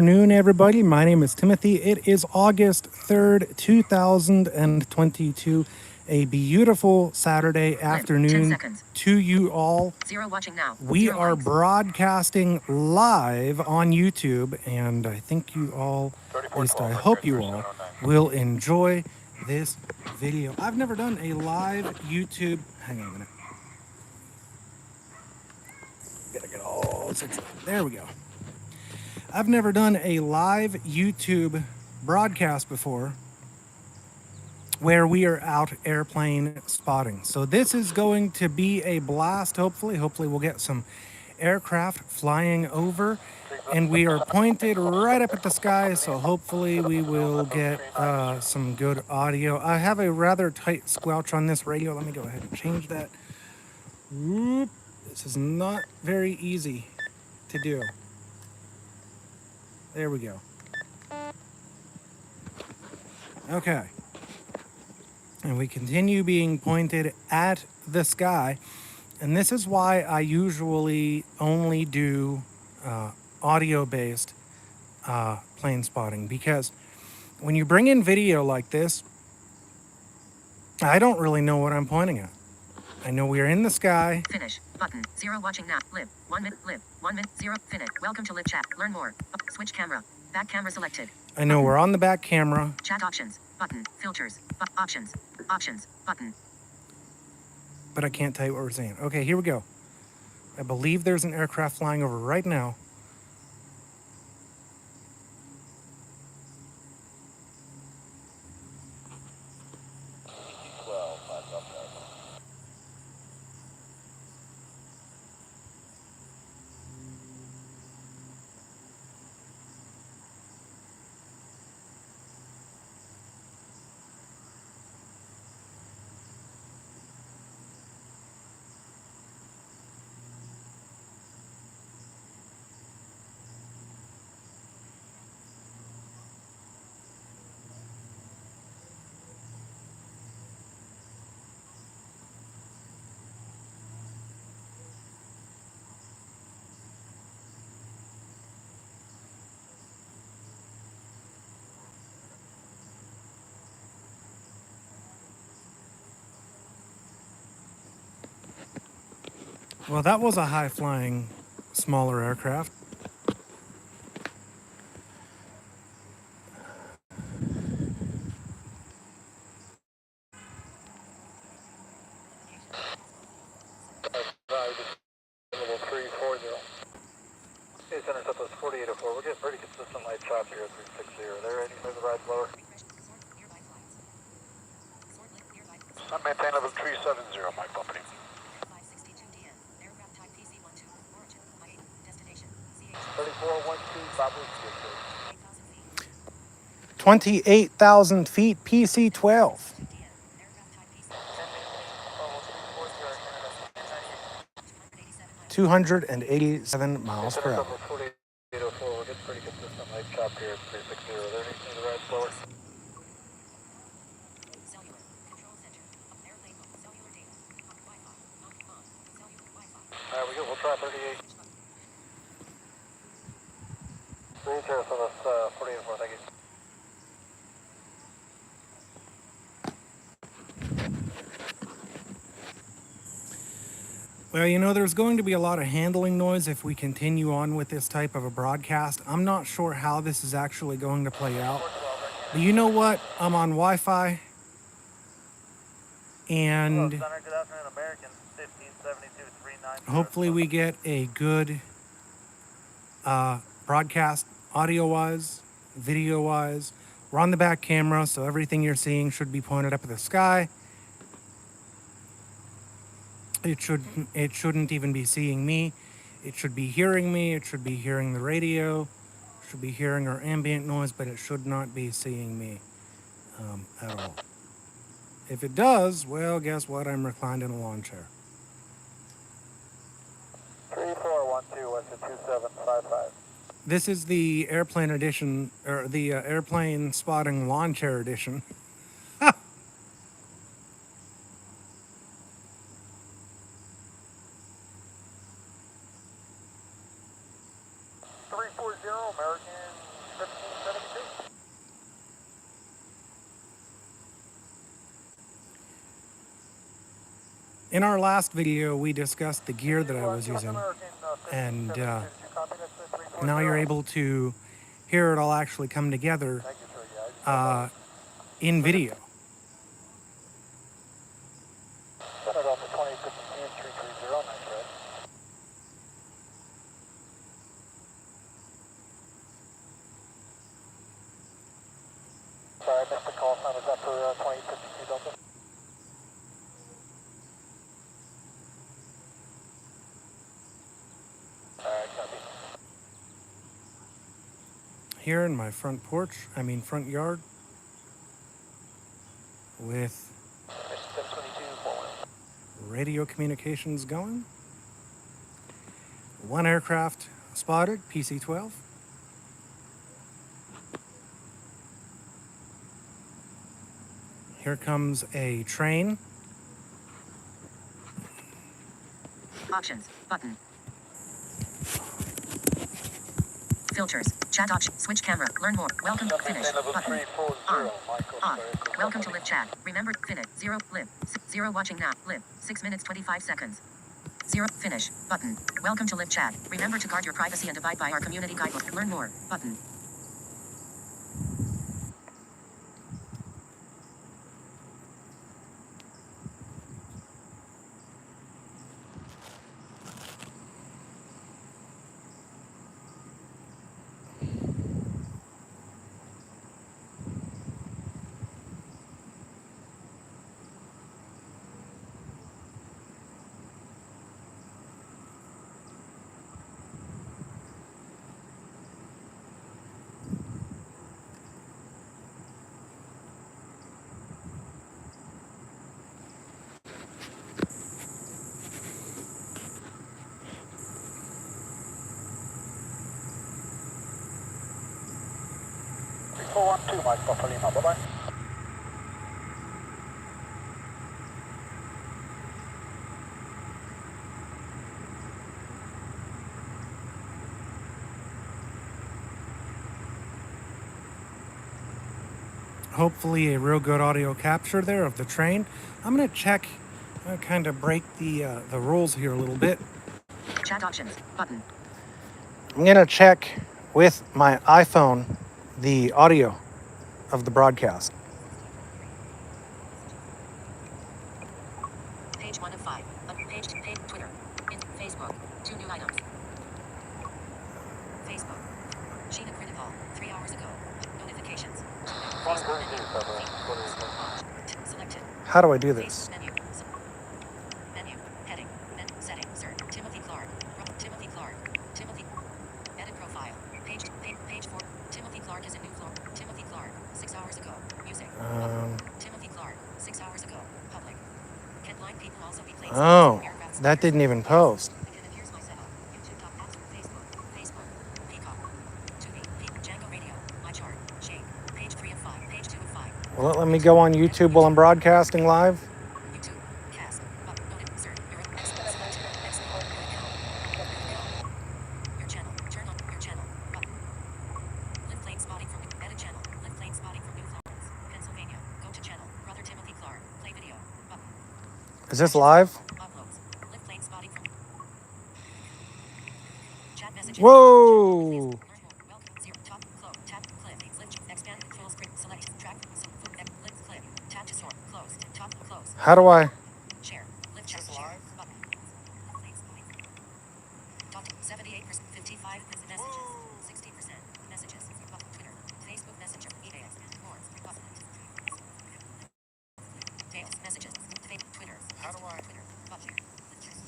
Afternoon, everybody. My name is Timothy. It is August 3rd, 2022. A beautiful Saturday afternoon to you all. We are broadcasting live on YouTube, and I think you all, at least I hope you all, will enjoy this video. I've never done a live YouTube. Hang on a minute. Gotta get all situated. There we go. I've never done a live YouTube broadcast before where we are out airplane spotting. So this is going to be a blast, hopefully. Hopefully we'll get some aircraft flying over, and we are pointed right up at the sky, so hopefully we will get some good audio. I have a rather tight squelch on this radio. Let me go ahead and change that. Whoop. This is not very easy to do. There we go. Okay. And we continue being pointed at the sky. And this is why I usually only do audio-based plane spotting. Because when you bring in video like this, I don't really know what I'm pointing at. I know we are in the sky. Finish. Button. 0 watching now. Live. 1 minute. Live. 1 minute. 0. Finish. Welcome to live chat. Learn more. Switch camera. Back camera selected. I know we're on the back camera. Chat options. Button. Filters. Options. Options. Button. But I can't tell you what we're saying. Okay, here we go. I believe there's an aircraft flying over right now. Well, that was a high-flying, smaller aircraft. Level 340. It's intercept us 4804. We're getting pretty consistent light chop here at 360. There, any move the ride lower? I'm maintain level 370, my company. 3412, Babu, 28,000 feet, PC-12. 287 miles per hour. 4804. We're getting pretty consistent light chop here at 360. There, any move the ride lower? Alright, we'll try 38. Range here, so that's 4804, thank you. Well, you know, there's going to be a lot of handling noise if we continue on with this type of a broadcast. I'm not sure how this is actually going to play out. But you know what? I'm on Wi-Fi. And hopefully we get a good broadcast audio-wise, video-wise. We're on the back camera, so everything you're seeing should be pointed up at the sky. It shouldn't even be seeing me. It should be hearing me. It should be hearing the radio. It should be hearing our ambient noise, but it should not be seeing me at all. If it does, well, guess what? I'm reclined in a lawn chair. 3412, West 2755. This is the airplane edition, or the airplane spotting lawn chair edition. 340, American 1572. In our last video, we discussed the gear that I was using, and now you're able to hear it all actually come together Thank you, sir. Yeah, in video. Center Delta 2052 330, nice red. Sorry, I missed the call sign. Is that for 2052 Delta? Alright, copy. Here in my front front yard, with Mission 722, forward. radio communications going. One aircraft spotted, PC-12. Here comes a train. Options. Button. Filters. Chat option. Switch camera. Learn more. Welcome. Finish. Level Button. 340, On. Michael. On. Sorry. Welcome to live chat. Remember. Finish. 0. Live. 0 watching now. Live. 6 minutes 25 seconds. 0. Finish. Button. Welcome to live chat. Remember to guard your privacy and abide by our community guidebook. Learn more. Button. Four one two, Mike Papa Lima. Bye bye. Hopefully a real good audio capture there of the train. I'm gonna check, kind of break the rules here a little bit. Chat options. Button. I'm gonna check with my iPhone the audio of the broadcast. Page 1 of 5. Page 2. Page Twitter. Facebook. 2 new items. Facebook. Sheena critical. 3 hours ago. Notifications. Selected. How do I do this? Menu. Menu. Heading. Setting. Search. Timothy Clark. Timothy Clark. Timothy. Edit profile. Page 4. Timothy Clark is a new floor. Timothy Clark. 6 hours ago. Music. Timothy Clark. 6 hours ago. Public. Headline people also be placed. Oh, that didn't even post. Here's my setup. YouTube.apps. Facebook. Peacock. Tubi. Django Radio. My chart. Shake. Page 3 of 5. Page 2 of 5. Will it let me go on YouTube while I'm broadcasting live? YouTube. Cast. Search. Your Your channel. Turn on your channel. Button. Live plane spotting from edit channel. Live plane spotting from New Florence, Pennsylvania. Go to channel. Brother Timothy Clark. Play video. Button. Is this live? Uploads. Live plane spotting from chat messages. Whoa! Welcome. 0. Top. Close. Tap. Clip. Flip. Expand. Full screen. Select. Track. Live. Clip. Tap to sort. Close. Top. Close. How do I? Share. Live chat. Share. Button. Live spotting. Talk. 78%. 55 messages. 60% messages. Button. Twitter. Facebook Messenger. Email. More. Button. Text messages. Twitter. How do I? Twitter. Button.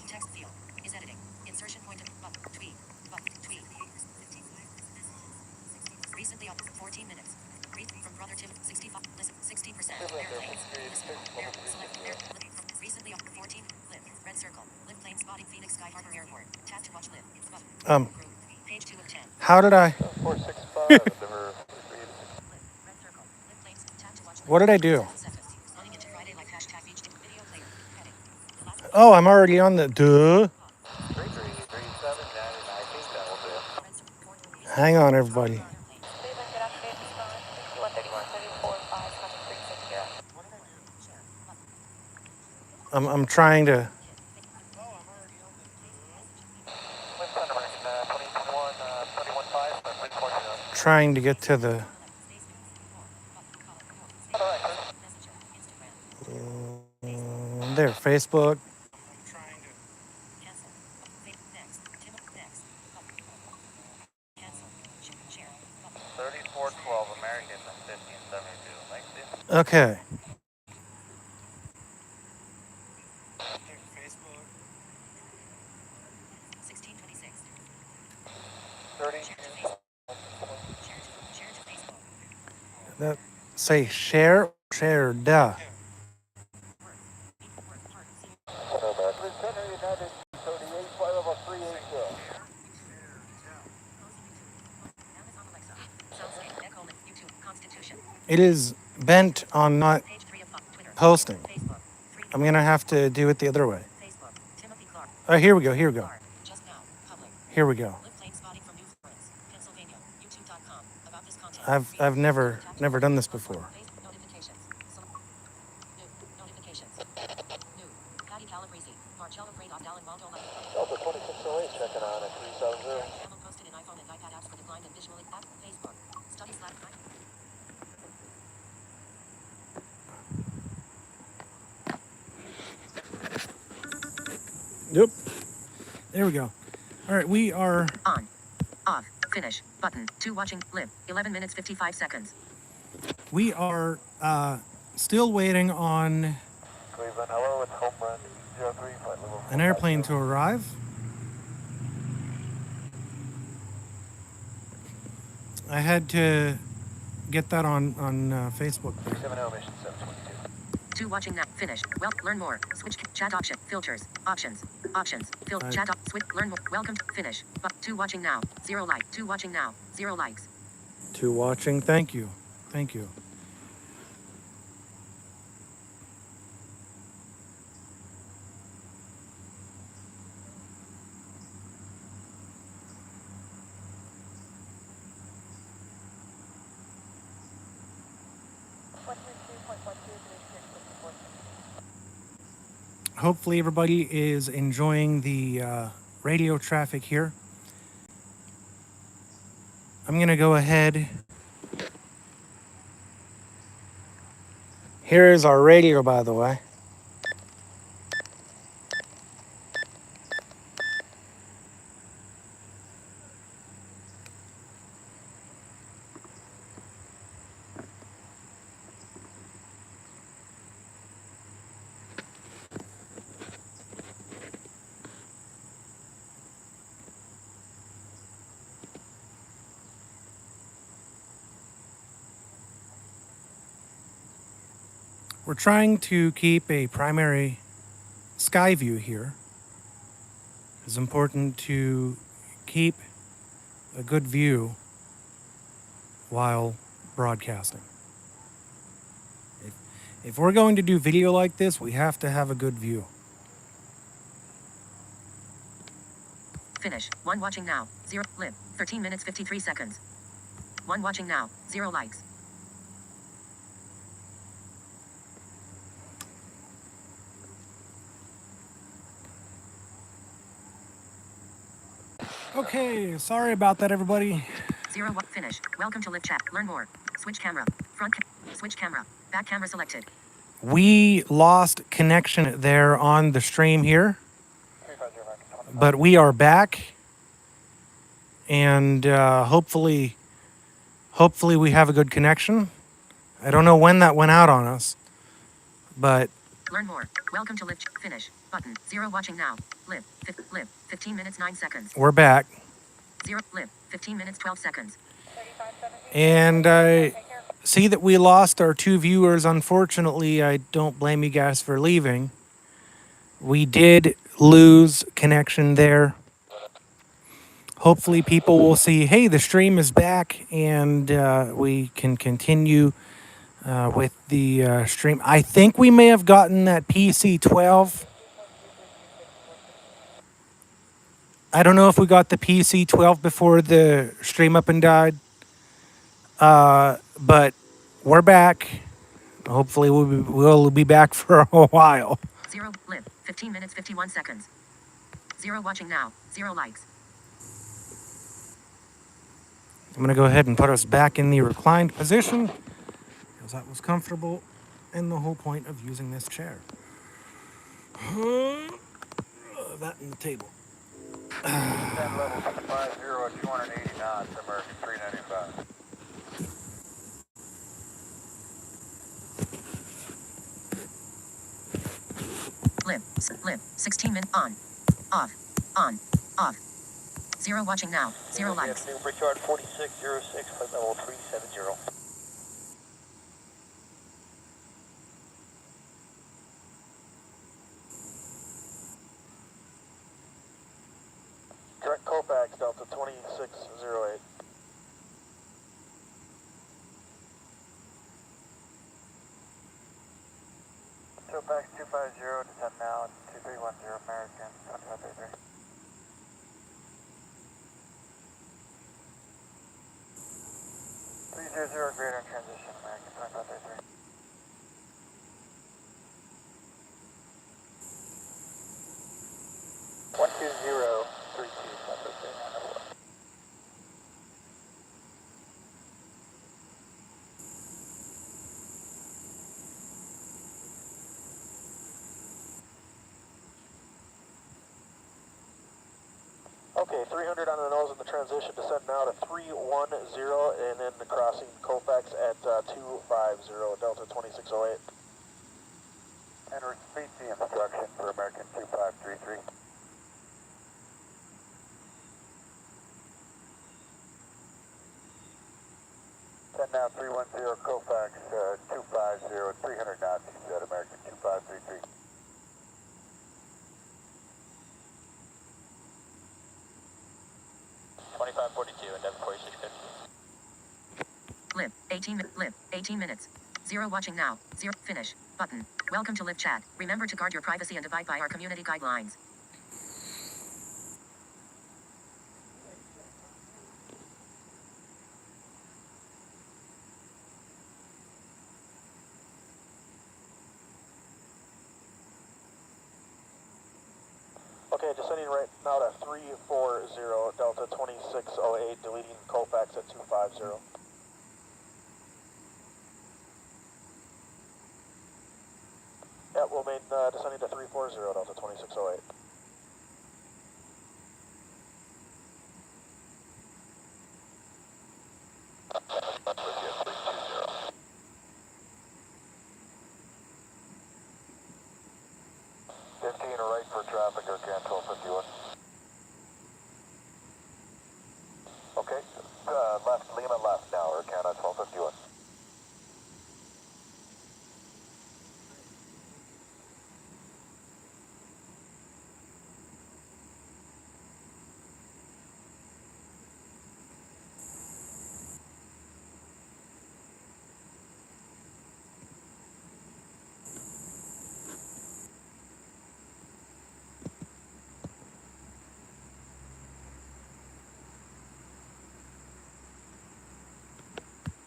Text field is editing. Insertion pointed. Button. Tweet. Button. Tweet. Recently up 14 minutes. Read from Brother Tim. 65. Listen. 60%. Airplanes. Listen. Select. Recently up 14. Live. Red circle. Live plane spotting Phoenix Sky Harbor Airport. Tap to watch live. Button. Group. Page 2 of 10. How did I? 465. Red circle. Live planes. Tap to watch live. What did I do? Running into Friday like hashtag beach video player. Heading. Oh, I'm already on the duh. 3337, and I think that will do. Hang on, everybody. I'm trying to trying to get to the there Facebook. Cancel. Next. Next. Cancel. Share. 3412 American 1572. Thanks, dude. Okay. 1626. 30. Share to Facebook. Share to Facebook. That say share duh. Lieutenant United 38, flight level 380. Amazon Alexa. Soundscape. Echo. YouTube. Constitution. It is bent on not Page 3 of Twitter. posting. Facebook. 3. I'm gonna have to do it the other way. Facebook. Timothy Clark. Oh, here we go. Here we go. Clark. Just now. Public. Here we go. Live plane spotting from New Florence, Pennsylvania. YouTube.com. About this content. I've never done this before. Facebook notifications. New. Notifications. New. Patty Calabrese. Marcello Freitas Alan Waldo Light. Delta 2608 checking on at 370. Camel posted an iPhone and iPad apps for the blind and visually app. Facebook. Study slash night. Yep. There we go. All right, we are On. Off. Finish. Button. 2 watching. Live. 11 minutes 55 seconds. still waiting on Cleveland, hello, it's home run 03, flight level an airplane to arrive. I had to get that on Facebook. 70 mission 722. 2 watching now. Finish. Well, learn more. Switch chat option. Filters. Options. Options. Chat up. Switch. Learn more. Welcome to finish. 2 watching now. 0 like. 2 watching now. 0 likes. 2 watching. Thank you. Thank you. Hopefully everybody is enjoying the radio traffic here. I'm going to go ahead. Here is our radio, by the way. We're trying to keep a primary sky view here. It's important to keep a good view while broadcasting. If we're going to do video like this, we have to have a good view. Finish. 1 watching now. 0 live. 13 minutes 53 seconds. 1 watching now. 0 likes. Okay, sorry about that, everybody. 0 what finish. Welcome to live chat. Learn more. Switch camera. Switch camera. Back camera selected. We lost connection there on the stream here, but we are back, and hopefully we have a good connection. I don't know when that went out on us, but learn more. Welcome to live finish button. 0 watching now. Live. Live. 15 minutes 9 seconds. we're back. 0 live. 15 minutes 12 seconds. And I see that we lost our 2 viewers. Unfortunately, I don't blame you guys for leaving. We did lose connection there. Hopefully people will see, hey, the stream is back, and we can continue with the stream. I think we may have gotten that PC-12. I don't know if we got the PC-12 before the stream up and died. But we're back. Hopefully we'll be back for a while. 0 lib. 15 minutes 51 seconds. 0 watching now. 0 likes. I'm going to go ahead and put us back in the reclined position because that was comfortable and the whole point of using this chair. That and the table. 10 level 50 at 280 knots, American 395. Lib. 16 min. On. Off. On. Off. 0 watching now. 0 likes. New Brickyard 4606, flight level 370. Direct Copax, Delta 2608. Copax 250 to 10 now, 2310 American, 2533. Greater in transition, American 2533. One two zero three two. Okay, 300 on the nose in the transition, descend now to 310, and then crossing Colfax at 250, Delta 2608. And repeat the instruction for American 2533. Descend now 310, Colfax 250, 300 knots, you said, American 2533. Endeavor 4650. Lib. 18 minutes. 0 watching now. 0 finish. Button. Welcome to Live Chat. Remember to guard your privacy and abide by our community guidelines. Okay, descending right now to 340, Delta 2608, deleting Colfax at 250. Yeah, we'll main descending to 340, Delta 2608. Right for traffic, again, 1251. Okay, left, Lima left now, Arcana 1251.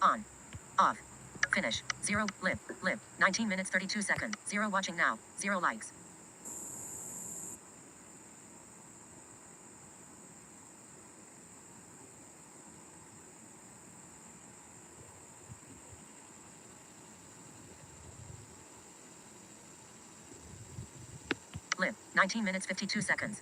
On. Off. Finish. 0 lib. 19 minutes 32 seconds. 0 watching now. 0 likes. Lib. 19 minutes 52 seconds.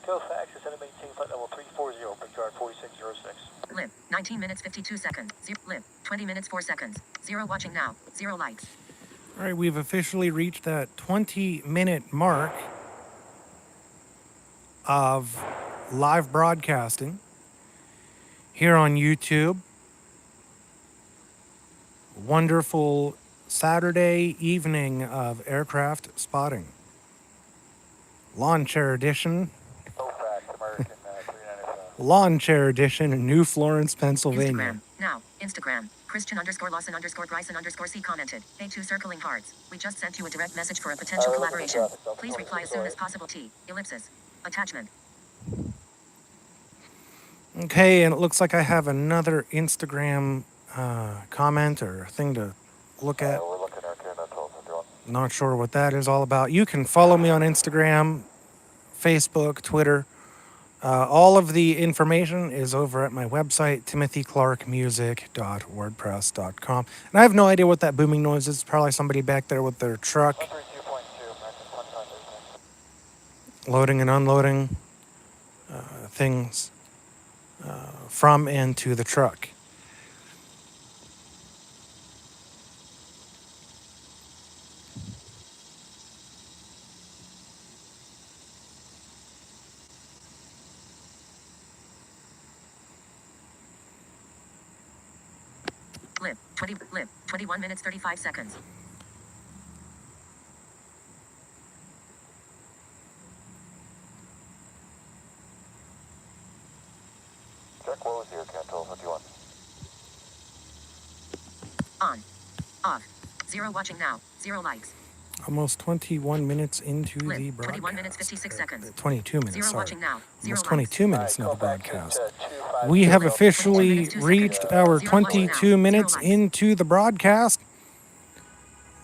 Colfax, descending maintain flight level 340, Brickyard 4606. Lib. 19 minutes 52 seconds. 0 lib. 20 minutes 4 seconds. 0 watching now. 0 likes. All right, we've officially reached that 20-minute mark of live broadcasting here on YouTube. Wonderful Saturday evening of aircraft spotting. Lawn chair edition. Colfax, American 395. Lawn chair edition in New Florence, Pennsylvania. Instagram. Now. Instagram. Christian_Lawson_Bryson_C commented. Hey, 2 circling hearts. We just sent you a direct message for a potential collaboration. Please reply as soon as possible. T. Ellipsis. Attachment. Okay, and it looks like I have another Instagram comment or thing to look at. We're looking at Canada 1251. Not sure what that is all about. You can follow me on Instagram, Facebook, Twitter. All of the information is over at my website, timothyclarkmusic.wordpress.com. And I have no idea what that booming noise is. It's probably somebody back there with their truck 132.2, American 25. loading and unloading things from and to the truck. Lip 21 minutes 35 seconds. Check what was here, Canada 1251. On. Off. 0 watching now. 0 likes. Almost 21 minutes into Lip the broadcast. 21 minutes 56 seconds. 22 minutes, 0 sorry. watching now. 0 Almost likes. 22 minutes into the Go back broadcast. into 250. We have 22 officially minutes, 2 reached seconds. our 0 watching now. 22 0 minutes likes. into the broadcast.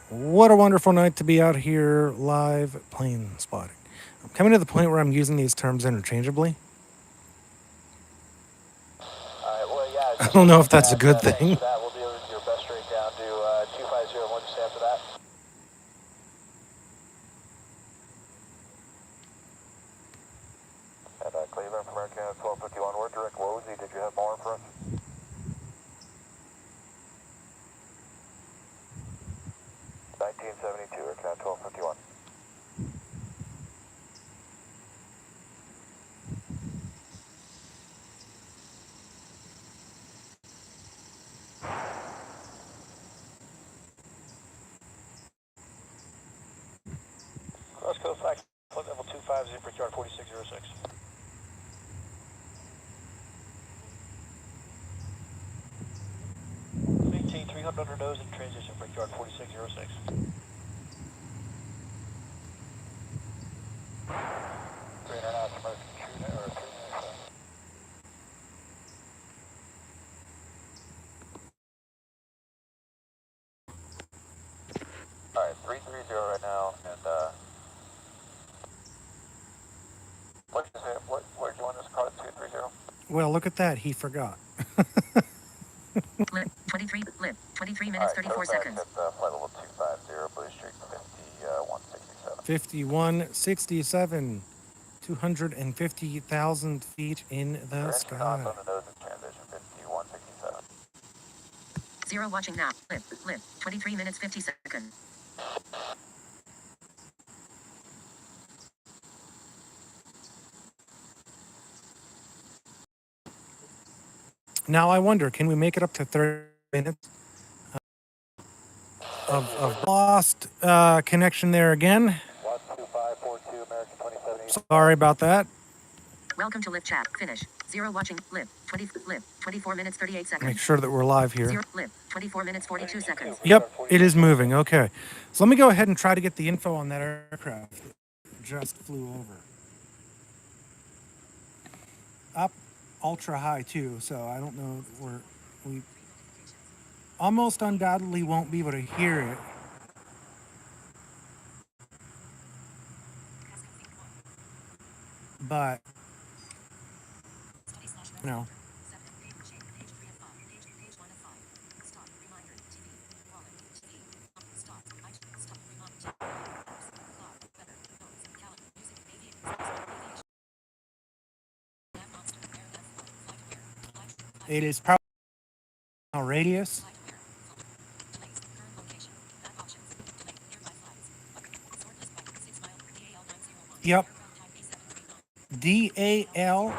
What a wonderful night to be out here live plane spotting. I'm coming to the point where I'm using these terms interchangeably. Well, yeah, I don't know if that's a good thanks thing. for that. We'll be able to do your best rate down to 250. What'd you say after that? And Cleveland from Air Canada 1251. We're direct Wozy. Did you have more for us? (1972) Air Canada 1251. Cross Coast Flight level 250, Brickyard 4606. Maintain 300 under nose and transition, Brickyard 4606. 300 knots, American shooter, or 397. Alright, 330 right now, and what did you say, what did you want us to call it, 230? Well, look at that. He forgot. Lip 23 minutes 34 seconds. At flight level 250, Blue Street 5167. 5167. 250,000 feet in the Knots sky. on the nose and transition 5167. 0 watching now. Lip 23 minutes 50 seconds. Now I wonder, can we make it up to 30 minutes of lost connection there again? 12542 American 27. Sorry about that. Welcome to Lip Chat. Finish. 0 watching. Lip 24 minutes 38 seconds. Make sure that we're live here. 0 Lip 24 minutes 42 seconds. Yep, it is moving. Okay. So let me go ahead and try to get the info on that aircraft that just flew over. Up ultra high too, so I don't know where we almost undoubtedly won't be able to hear it. But you know, it is probably a radius. Yep. DAL.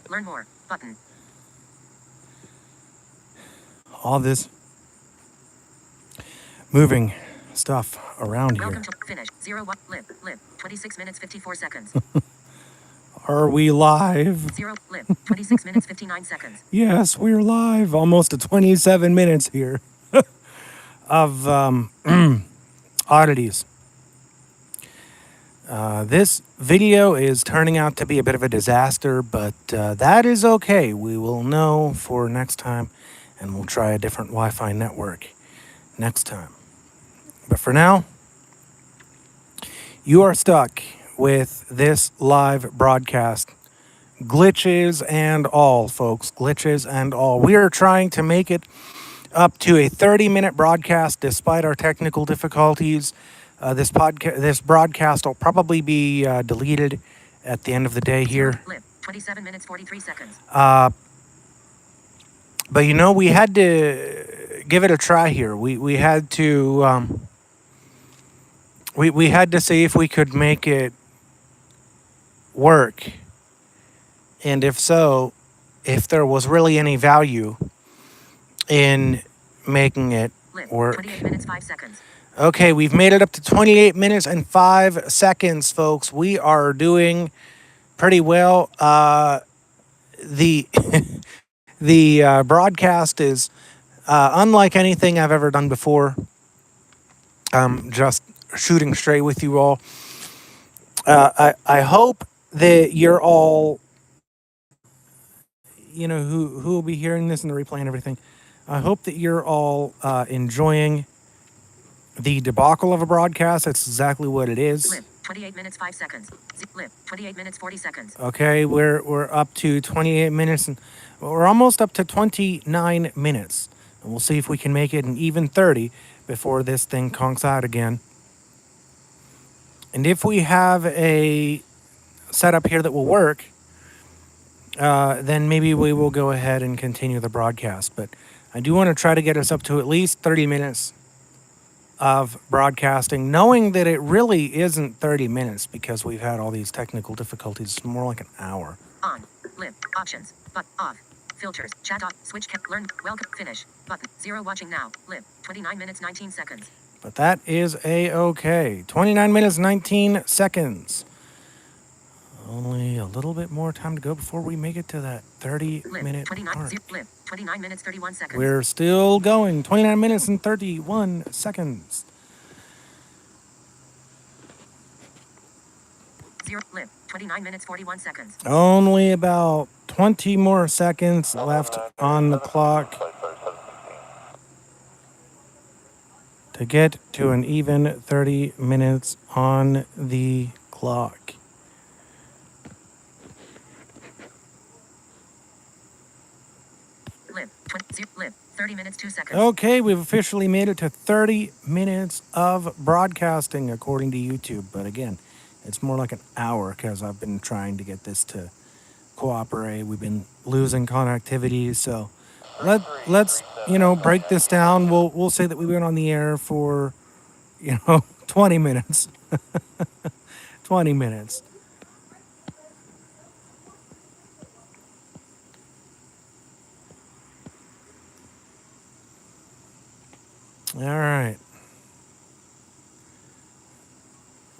Learn more button. All this moving stuff around here. Welcome to finish. 0 Lip 26 minutes 54 seconds. Are we live? 0 Lip 26 minutes 59 seconds. Yes, we're live. Almost to 27 minutes here of oddities. This video is turning out to be a bit of a disaster, but that is okay. We will know for next time and we'll try a different Wi-Fi network next time. But for now, you are stuck with this live broadcast. Glitches and all, folks. Glitches and all. We are trying to make it up to a 30-minute broadcast despite our technical difficulties. This broadcast will probably be deleted at the end of the day here. 27 minutes 43 seconds. But we had to give it a try here. We had to we had to see if we could make it work, and if so, if there was really any value in making it work. 28 minutes 5 seconds. Okay, we've made it up to 28 minutes and 5 seconds, folks. We are doing pretty well. The the broadcast is unlike anything I've ever done before. Just shooting straight with you all. I hope that you're all, who will be hearing this in the replay and everything. I hope that you're all enjoying the debacle of a broadcast. That's exactly what it is. 28 minutes 5 seconds. 28 minutes 40 seconds. Okay, we're up to 28 minutes and we're almost up to 29 minutes. And we'll see if we can make it an even 30 before this thing conks out again. And if we have a setup here that will work, then maybe we will go ahead and continue the broadcast. But I do want to try to get us up to at least 30 minutes of broadcasting, knowing that it really isn't 30 minutes because we've had all these technical difficulties. It's more like an hour. On, lib, options, but off, filters, chat off, switch, learn, welcome, finish, button, 0 watching now, lib, 29 minutes 19 seconds. But that is a-okay. 29 minutes 19 seconds. Only a little bit more time to go before we make it to that 30-minute 29, mark. 29 minutes 31 seconds. We're still going. 29 minutes and 31 seconds. 29 minutes 41 seconds. Only about 20 more seconds left on the clock to get to an even 30 minutes on the clock. Lib, 30 minutes 2 seconds. Okay, we've officially made it to 30 minutes of broadcasting according to YouTube. But again, it's more like an hour because I've been trying to get this to cooperate. We've been losing connectivity, so let's break this down. We'll say that we went on the air for 20 minutes. 20 minutes. All right.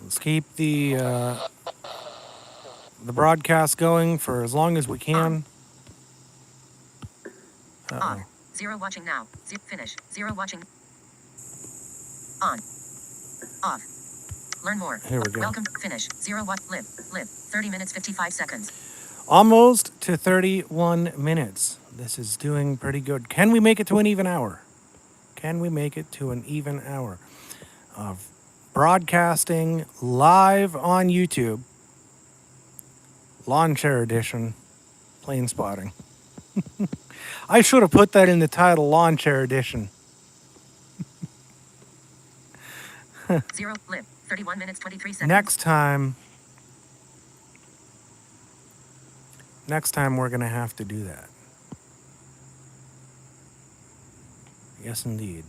Let's keep the broadcast going for as long as we can. On. 0 watching now. Finish. 0 watching. On. Off. Learn more. Here we go. Welcome. Finish. 0 watt. Lib. 30 minutes 55 seconds. Almost to 31 minutes. This is doing pretty good. Can we make it to an even hour? Can we make it to an even hour of broadcasting live on YouTube? Lawn chair edition, plane spotting. I should have put that in the title, lawn chair edition. 0 lib. 31 minutes 23 seconds. Next time we're going to have to do that. Yes, indeed.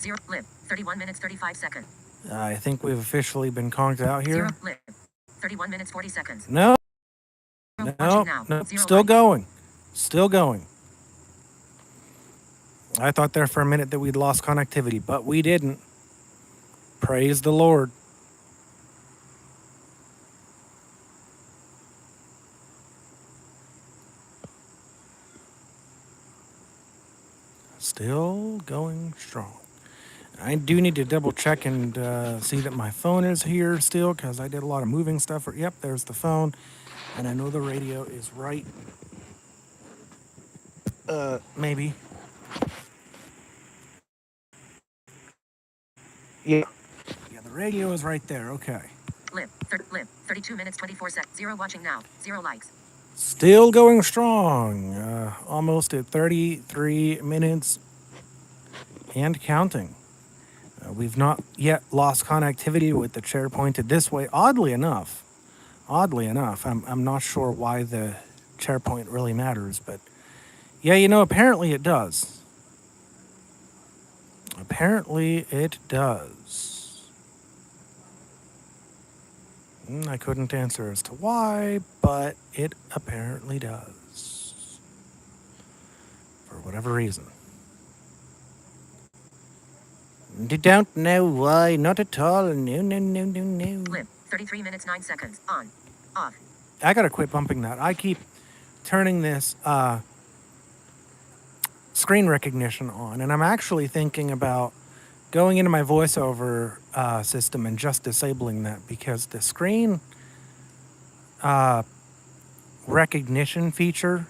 0 lib. 31 minutes 35 seconds. I think we've officially been conked out here. 0 lib. 31 minutes 40 seconds. No. No. Still going. Still going. I thought there for a minute that we'd lost connectivity, but we didn't. Praise the Lord. Still going strong. I do need to double check and see that my phone is here still because I did a lot of moving stuff. Yep, there's the phone. And I know the radio is right. Maybe. Yeah. Yeah, the radio is right there. Okay. Lib. 32 minutes 24 seconds. 0 watching now. 0 likes. Still going strong. Almost at 33 minutes and counting. We've not yet lost connectivity with the chair pointed this way. Oddly enough, I'm not sure why the chair point really matters, but yeah, apparently it does. Apparently it does. I couldn't answer as to why, but it apparently does. For whatever reason. I don't know why, not at all. No. Lib. 33 minutes 9 seconds. On. Off. I gotta quit bumping that. I keep turning this screen recognition on, and I'm actually thinking about going into my voiceover system and just disabling that, because the screen recognition feature,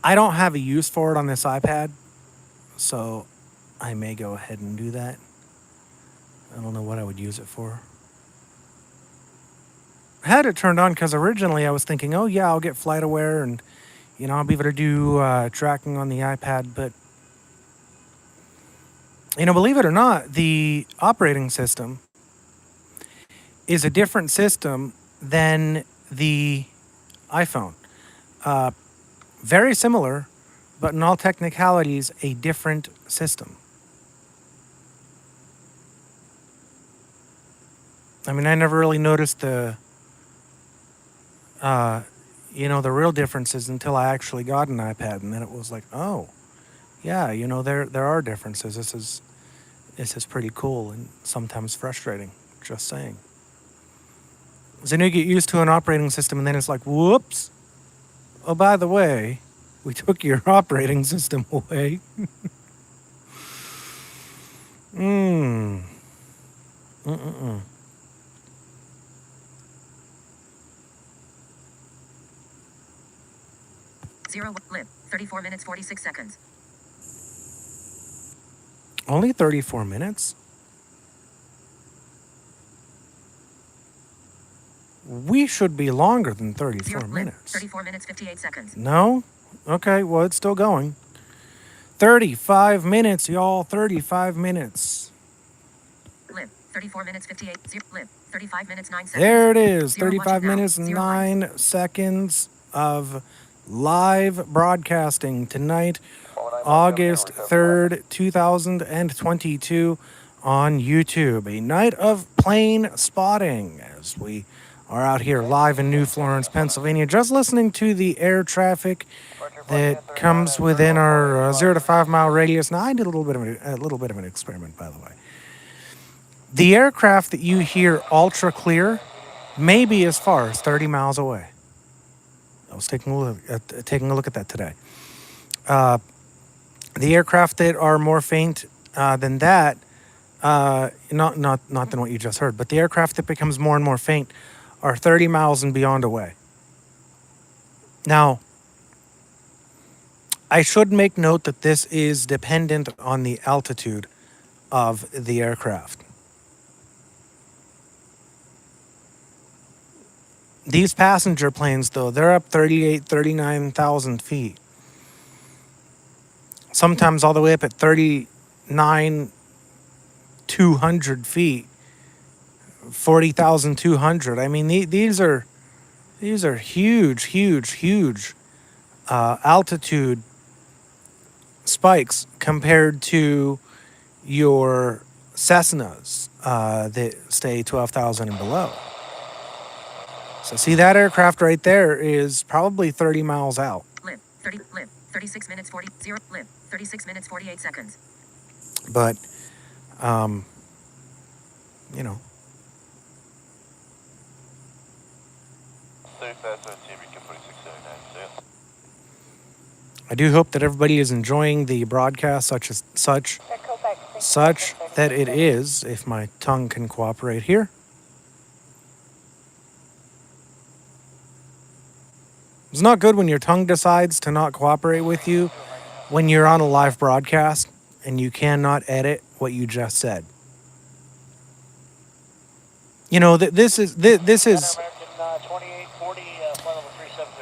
I don't have a use for it on this iPad, so I may go ahead and do that. I don't know what I would use it for. I had it turned on because originally I was thinking, oh yeah, I'll get flight aware and I'll be able to do tracking on the iPad, but believe it or not, the operating system is a different system than the iPhone. Very similar, but in all technicalities, a different system. I mean, I never really noticed the real differences until I actually got an iPad, and then it was like, oh, yeah, there are differences. This is pretty cool and sometimes frustrating. Just saying. So you get used to an operating system, and then it's like, whoops. Oh, by the way, we took your operating system away. 0 lib. 34 minutes 46 seconds. Only 34 minutes? We should be longer than 34 minutes. 34 minutes 58 seconds. No? Okay, well, it's still going. 35 minutes, y'all. 35 minutes. Lib. 34 minutes 58. Lib. 35 minutes 9 seconds. There it is. 0 35 minutes and 9 seconds of live broadcasting tonight, August 3rd, 2022 on YouTube. A night of plane spotting as we are out here live in New Florence, Pennsylvania, just listening to the air traffic that comes within our 0 to 5 mile radius. Now, I did a little bit of an experiment, by the way. The aircraft that you hear ultra clear may be as far as 30 miles away. I was taking a look at that today. The aircraft that are more faint than that, not than what you just heard, but the aircraft that becomes more and more faint are 30 miles and beyond away. Now, I should make note that this is dependent on the altitude of the aircraft. These passenger planes, though, they're up 39,000 feet. Sometimes all the way up at 39,200 feet. 40,200. I mean, these are huge altitude spikes compared to your Cessnas that stay 12,000 and below. So see, that aircraft right there is probably 30 miles out. Lib. 36 minutes 40. 0 lib. 36 minutes 48 seconds. But, I do hope that everybody is enjoying the broadcast such that it is, if my tongue can cooperate here. It's not good when your tongue decides to not cooperate with you when you're on a live broadcast and you cannot edit what you just said. You know, this is this Center is American 2840, flight level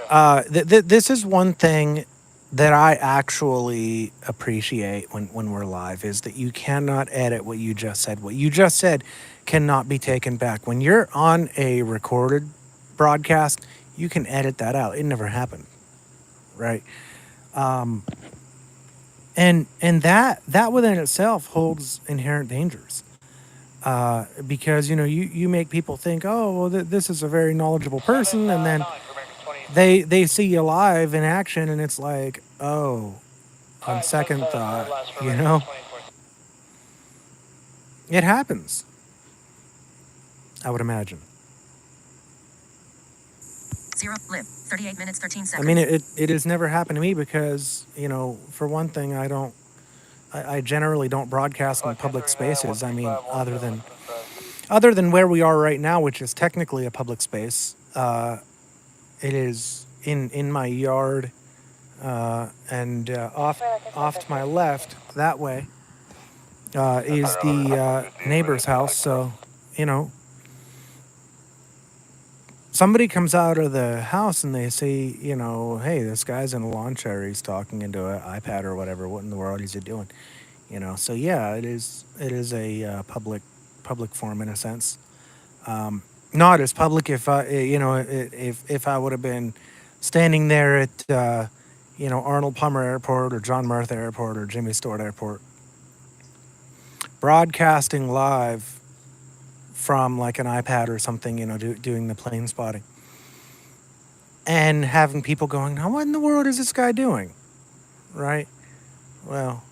370. this is one thing that I actually appreciate when we're live is that you cannot edit what you just said. What you just said cannot be taken back. When you're on a recorded broadcast, you can edit that out. It never happened, right? And that within itself holds inherent dangers. Because you know you make people think, oh well, this is a very knowledgeable person, and then they see you live in action, and it's like, oh, on second thought, you know, it happens. I would imagine. 0 lib 38 minutes 13 I seconds. mean, it has never happened to me because, you know, for one thing, I generally don't broadcast in public spaces. I mean, other than where we are right now, which is technically a public space. It is in my yard, and off to my left that way is the neighbor's house. So, you know, somebody comes out of the house and they say, you know, hey, this guy's in a lawn chair. He's talking into an iPad or whatever. What in the world is he doing? You know, so yeah, it is a public forum in a sense. Not as public if I, you know, if I would have been standing there at, you know, Arnold Palmer Airport or John Martha Airport or Jimmy Stewart Airport, broadcasting live from like an iPad or something, you know, doing the plane spotting, and having people going, now what in the world is this guy doing? Right? Well,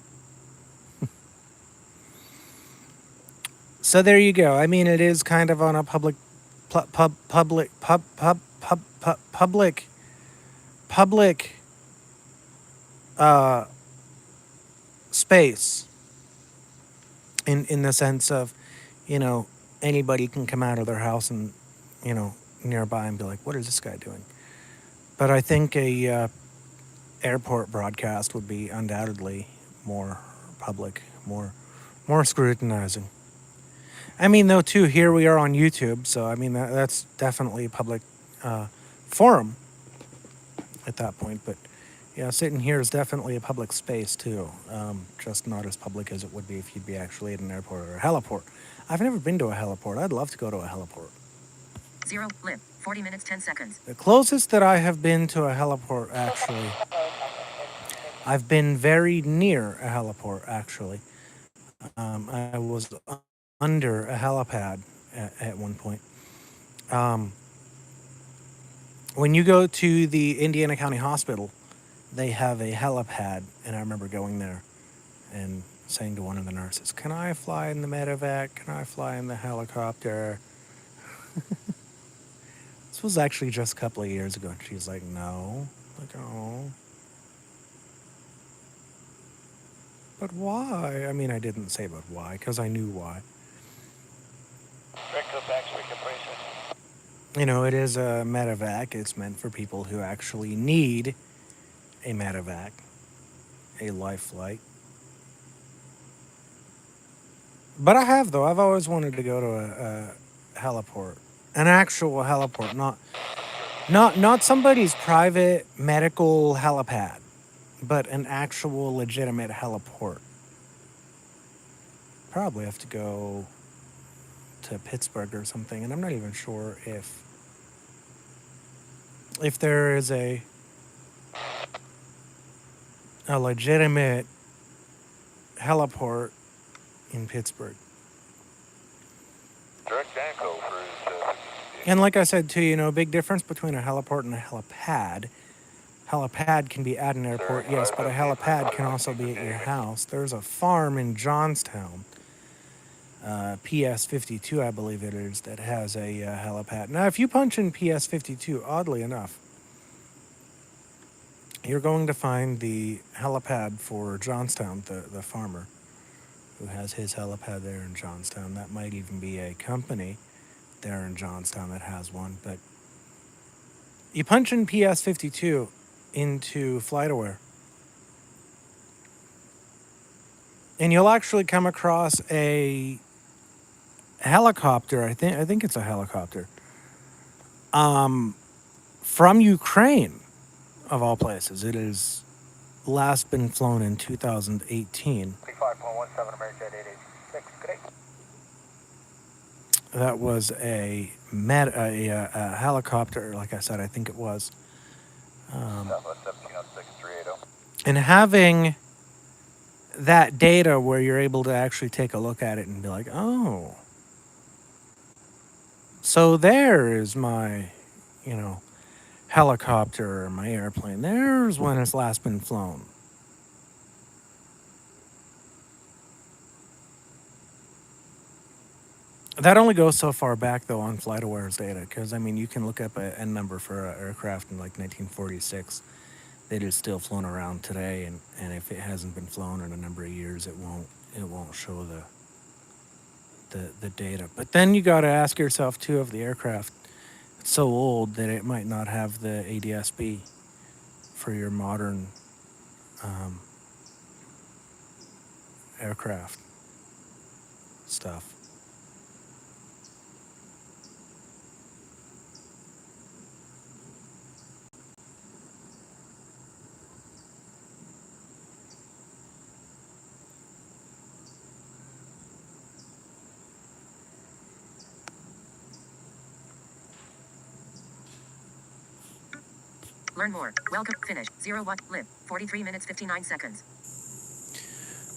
so there you go. I mean, it is kind of on a public space in the sense of, you know, anybody can come out of their house and, you know, nearby and be like, what is this guy doing? But I think a airport broadcast would be undoubtedly more public, more scrutinizing. I mean, though, too, here we are on YouTube, so I mean that's definitely a public forum at that point. But yeah, sitting here is definitely a public space too, just not as public as it would be if you'd be actually at an airport or a heliport. I've never been to a heliport. I'd love to go to a heliport. 0 lib 40 minutes 10 seconds. The closest that I have been to a heliport, actually, I've been very near a heliport, actually. I was under a helipad at one point. When you go to the Indiana County Hospital, they have a helipad, and I remember going there and saying to one of the nurses, can I fly in the medevac? Can I fly in the helicopter? This was actually just a couple of years ago, and she was like, no. Like, oh. But why? I mean, I didn't say but why, because I knew why. You know, it is a medevac. It's meant for people who actually need a medevac, a life flight. But I have, though. I've always wanted to go to a heliport, an actual heliport, not somebody's private medical helipad, but an actual legitimate heliport. Probably have to go to Pittsburgh or something, and I'm not even sure if there is a legitimate heliport in Pittsburgh. And like I said too, you know, big difference between a heliport and a helipad. Helipad can be at an airport, yes, but a helipad can also be at your house. There's a farm in Johnstown, PS52, I believe it is, that has a helipad. Now, if you punch in PS52, oddly enough, you're going to find the helipad for Johnstown, the farmer who has his helipad there in Johnstown. That might even be a company there in Johnstown that has one. But you punch in PS52 into FlightAware, and you'll actually come across a helicopter. I think it's a helicopter. From Ukraine, of all places. It has last been flown in 2018. 35.17 American 886. Great. That was a helicopter, like I said, I think it was. Southwest 1706 380. And having that data where you're able to actually take a look at it and be like, oh, so there is my, helicopter or my airplane. There's when it's last been flown. That only goes so far back, though, on FlightAware's data, because, you can look up an N number for an aircraft in, 1946 that is still flown around today, and if it hasn't been flown in a number of years, it won't show the data. But then you got to ask yourself, too, if the aircraft is so old that it might not have the ADS-B for your modern aircraft stuff. Learn more. Welcome. Finish. 01. Live. 43 minutes 59 seconds.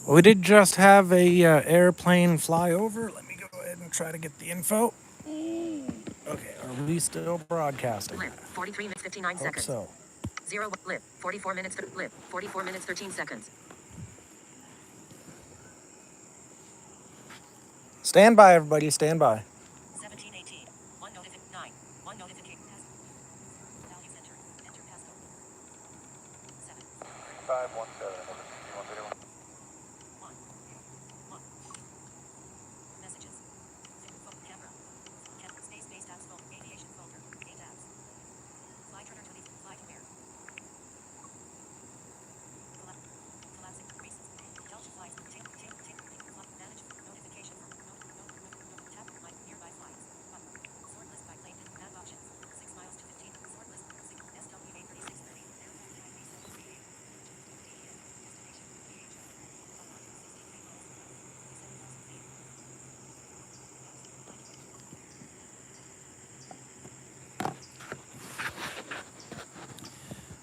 Well, we did just have a airplane fly over. Let me go ahead and try to get the info. Okay, are we still broadcasting? Live. 43 minutes 59 Hope seconds. so. 01. Live. 44 minutes. Live. 44 minutes 13 seconds. Stand by, everybody. Stand by. 1718. 1 notification. 9. 1 notification. Values enter. Enter passcode. 7. 517. 1. 1. Messages. Camera. Space based apps folder. Aviation folder. 8 apps. Flight runner 20. Flight aware. Collapsing. Recent. Delta flights. Manage. Notification. Tap. Nearby flights. Button. Sort list by plane. Map options. 6 miles to 15. Sort list. SWA 3630.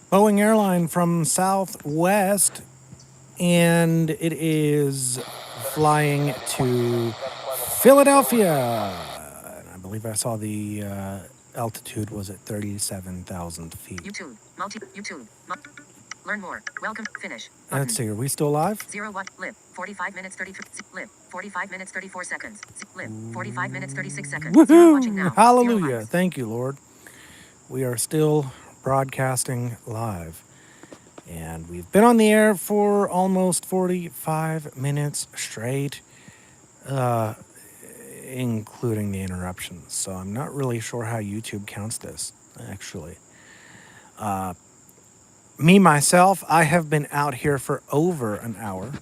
Boeing airline from Southwest, and it is flying to Philadelphia. And I believe I saw the altitude was at 37,000 feet. YouTube. YouTube. Learn more. Welcome. Finish. Let's see, are we still live? 01. Live. 45 minutes 33. Live. 45 minutes 34 seconds. Live. 45 minutes 36 seconds. Watching now. Woohoo! Hallelujah. Thank you, Lord. We are still broadcasting live. And we've been on the air for almost 45 minutes straight, including the interruptions. So I'm not really sure how YouTube counts this, actually. Me, myself, I have been out here for over an hour.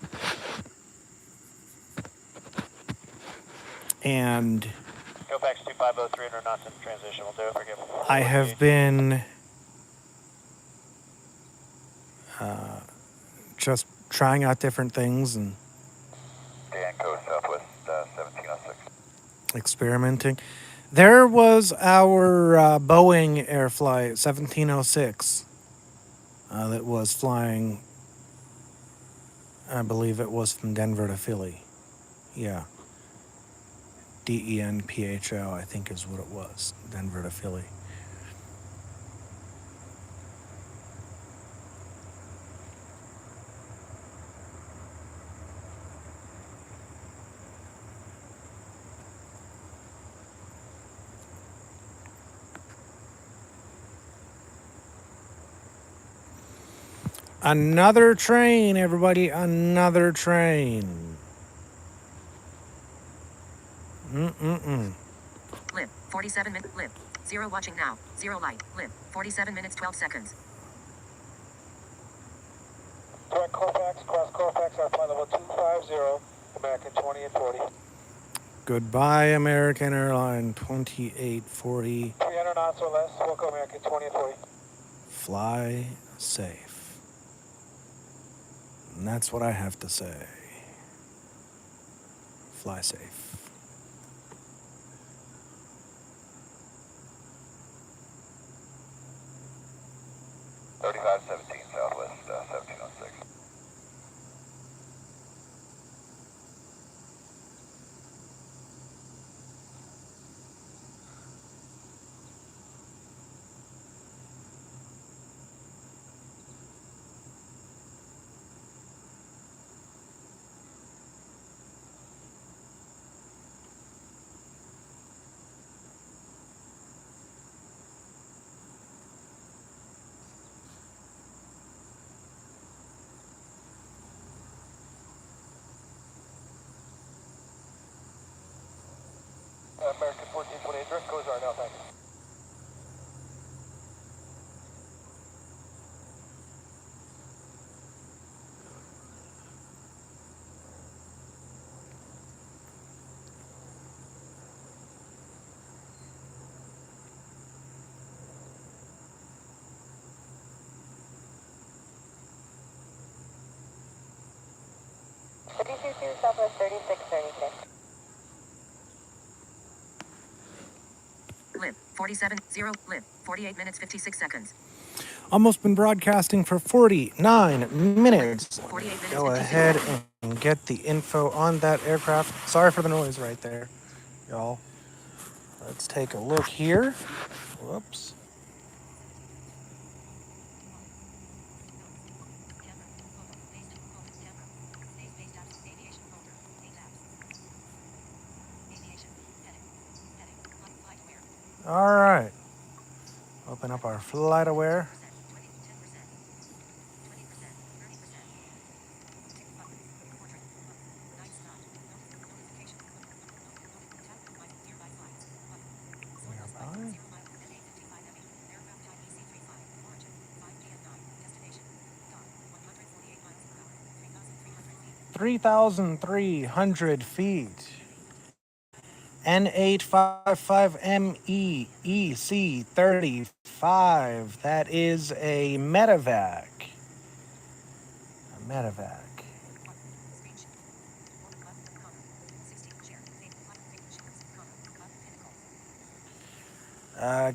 And Go back to 250, 300 knots in transition. We'll do it. Forgive me. I have been just trying out different things and Danco, Southwest 1706. experimenting. There was our Boeing Air Flight 1706 that was flying, I believe it was from Denver to Philly. Yeah. DENPHO, I think is what it was. Denver to Philly. Another train, everybody. Another train. Live. 47 minutes. Live. 0 watching now. 0 light. Live. 47 minutes 12 seconds. Direct Colfax, cross Colfax, our flight level 250, American 20 and 40. Goodbye, American Airline 2840. 300 knots or less, Wilco American 2040. Fly safe. And that's what I have to say. Fly safe. Southwest 1706. American 1428, direct goes are now, thank you. Southwest 3636. Lib 47 0 lib 48 minutes 56 seconds. Almost been broadcasting for 49 minutes. 48 minutes, Go 56 ahead seconds. and get the info on that aircraft. Sorry for the noise right there, y'all. Let's take a look here. Whoops. All right. Open up our flight aware. Nearby. 3,300 feet. N855ME EC35. That is a medevac. A medevac.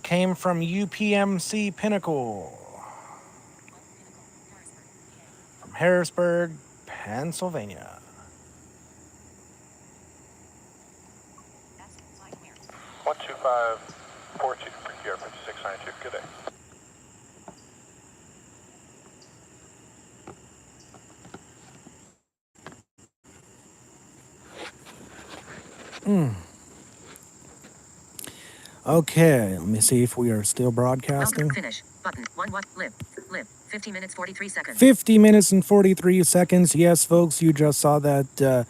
Came from UPMC Pinnacle. From Harrisburg, Pennsylvania. 12542, procure 5692, good day. Okay, let me see if we are still broadcasting. Finish button. 1 what lib 50 minutes 43 seconds. 50 minutes and 43 seconds. Yes, folks, you just saw that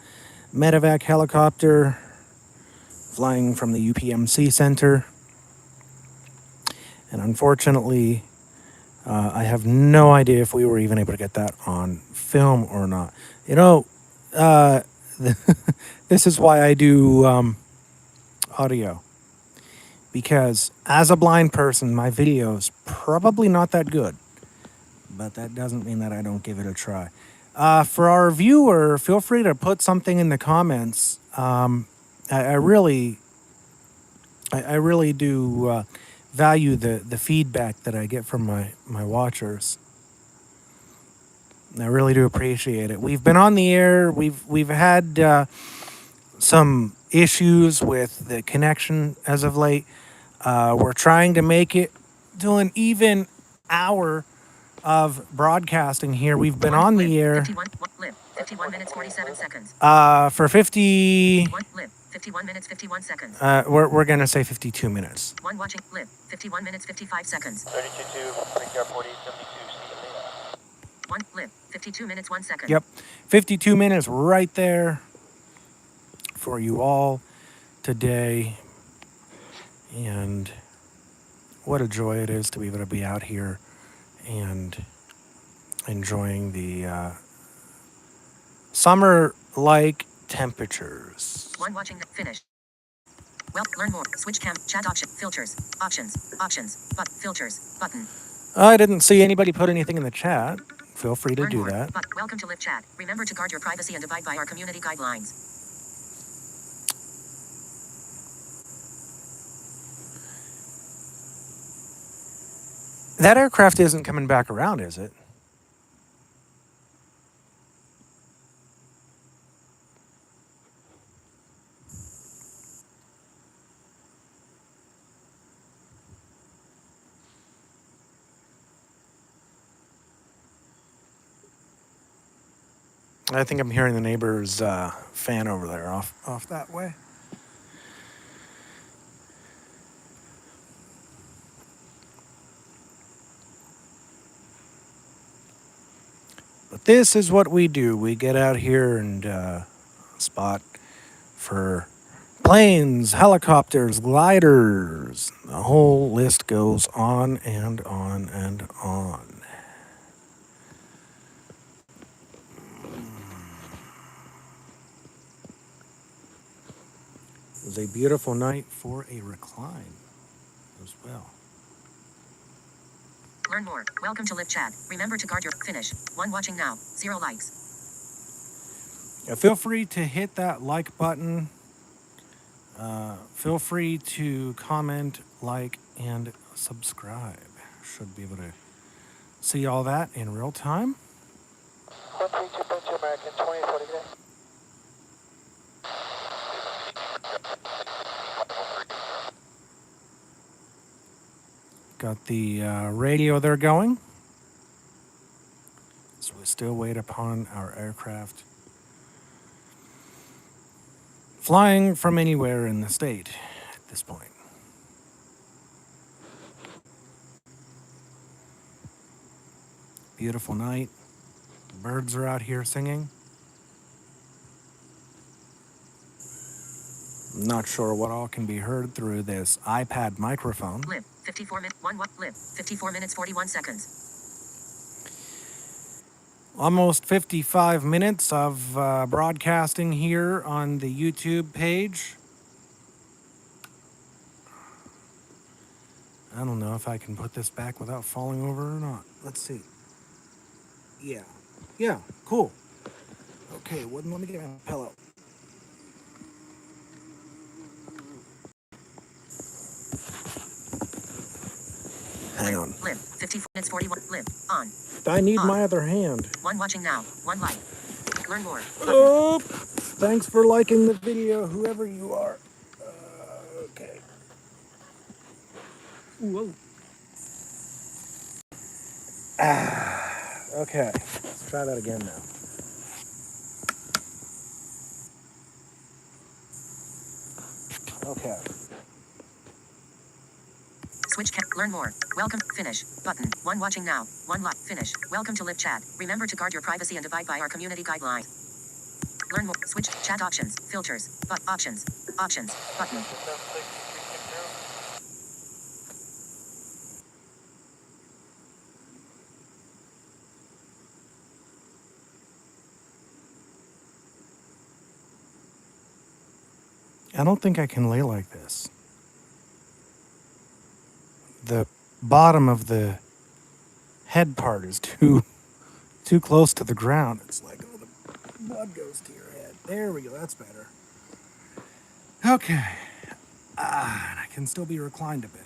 medevac helicopter flying from the UPMC Center. And unfortunately, I have no idea if we were even able to get that on film or not. You know, this is why I do audio. Because as a blind person, my video is probably not that good. But that doesn't mean that I don't give it a try. For our viewer, feel free to put something in the comments. I really do value the feedback that I get from my watchers. I really do appreciate it. We've been on the air. We've had some issues with the connection as of late. We're trying to make it to an even hour of broadcasting here. We've been on the air 51 minutes 47 seconds. for 50. 51 minutes 51 seconds. We're gonna say 52 minutes. One watching lib 51 minutes 55 seconds. 32, procure 4872, see you later. 1 lib 52 minutes 1 second. Yep, 52 minutes right there for you all today. And what a joy it is to be able to be out here and enjoying the summer-like temperatures. One watching the finish. Well, learn more. Switch cam. Chat option. Filters. Options. Options. But filters. Button. I didn't see anybody put anything in the chat. Feel free to Learn do more. that. But welcome to Live Chat. Remember to guard your privacy and abide by our community guidelines. That aircraft isn't coming back around, is it? I think I'm hearing the neighbor's fan over there off that way. But this is what we do. We get out here and spot for planes, helicopters, gliders. The whole list goes on and on and on. It was a beautiful night for a recline as well. Learn more. Welcome to Live Chat. Remember to guard your finish. 1 watching now. 0 likes. Yeah, feel free to hit that like button. Feel free to comment, like, and subscribe. Should be able to see all that in real time. 132.2 American, 2040 today. Got the radio there going. So we still wait upon our aircraft flying from anywhere in the state at this point. Beautiful night. Birds are out here singing. I'm not sure what all can be heard through this iPad microphone. Live. 54 minutes. 1 live. 54 minutes 41 seconds. Almost 55 minutes of broadcasting here on the YouTube page. I don't know if I can put this back without falling over or not. Let's see. Yeah, cool. Okay, let me get my pillow. Hang on. Live. 54 minutes 41. Live. On. I need On. my other hand. 1 watching now. 1 like. Learn more. Oh, thanks for liking the video, whoever you are. Okay. Whoa. Okay. Let's try that again now. Okay. Switch cam. Learn more. Welcome. Finish. Button. 1 watching now. 1 like. Finish. Welcome to Live Chat. Remember to guard your privacy and abide by our community guidelines. Learn more. Switch. Chat options. Filters. But options. Options. Button. I don't think I can lay like this. The bottom of the head part is too close to the ground. It's like, oh, the blood goes to your head. There we go. That's better. Okay. And I can still be reclined a bit.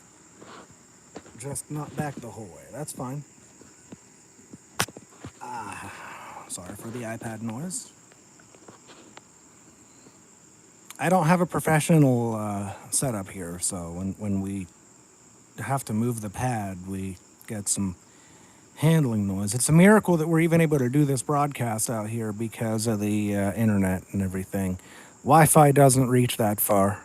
Just not back the whole way. That's fine. Sorry for the iPad noise. I don't have a professional setup here, so when we have to move the pad, we get some handling noise. It's a miracle that we're even able to do this broadcast out here because of the internet and everything. Wi-Fi doesn't reach that far.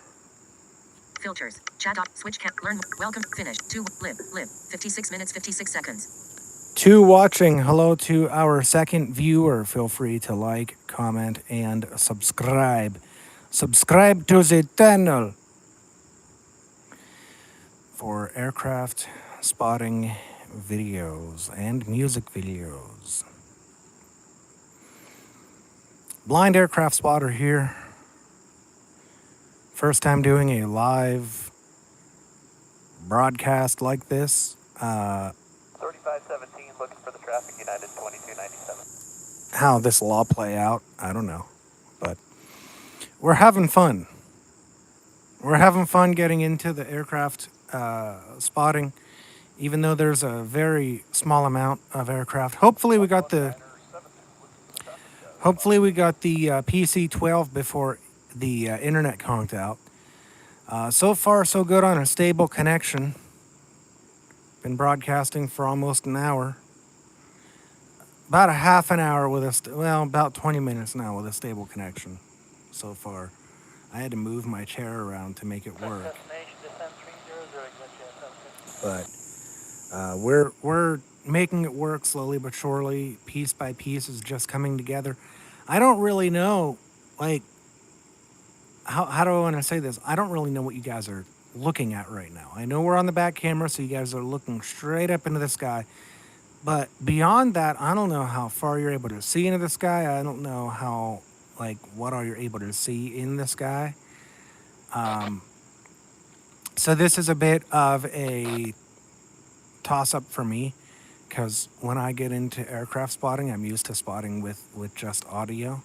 Filters. Chat op. Switch cam. Learn more. Welcome. Finish. 2 live. 56 minutes 56 seconds. 2 watching. Hello to our second viewer. Feel free to like, comment, and subscribe. Subscribe to the channel for aircraft spotting videos and music videos. Blind aircraft spotter here. First time doing a live broadcast like this. 3517, looking for the traffic, United 2297. How this will all play out, I don't know. But we're having fun. We're having fun getting into the aircraft spotting, even though there's a very small amount of aircraft. Hopefully we got the PC-12 before the internet conked out. So far, so good on a stable connection. Been broadcasting for almost an hour. About a half an hour with about 20 minutes now with a stable connection so far. I had to move my chair around to make it work. But we're making it work slowly but surely, piece by piece is just coming together. I don't really know, like, how do I want to say this? I don't really know what you guys are looking at right now. I know we're on the back camera, so you guys are looking straight up into the sky. But beyond that, I don't know how far you're able to see into the sky. I don't know how, like, what are you able to see in the sky. So this is a bit of a toss-up for me, because when I get into aircraft spotting, I'm used to spotting with just audio.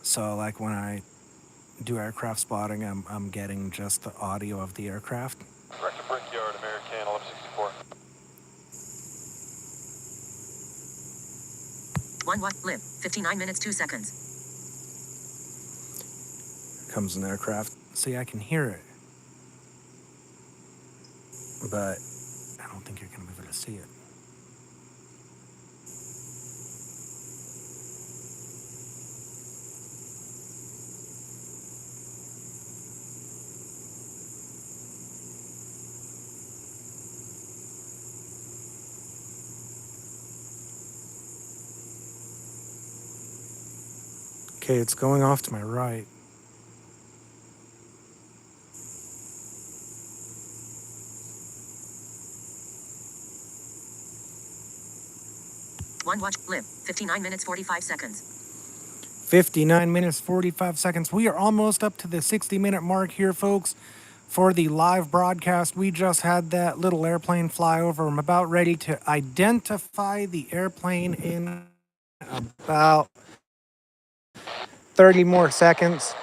So, like, when I do aircraft spotting, I'm getting just the audio of the aircraft. Director Brickyard, American 1164. 1 watt, live, 59 minutes, 2 seconds. Comes an aircraft. See, I can hear it. But I don't think you're going to be able to see it. Okay, it's going off to my right. One watch, live, 59 minutes, 45 seconds. 59 minutes, 45 seconds. We are almost up to the 60-minute mark here, folks, for the live broadcast. We just had that little airplane fly over. I'm about ready to identify the airplane in about 30 more seconds.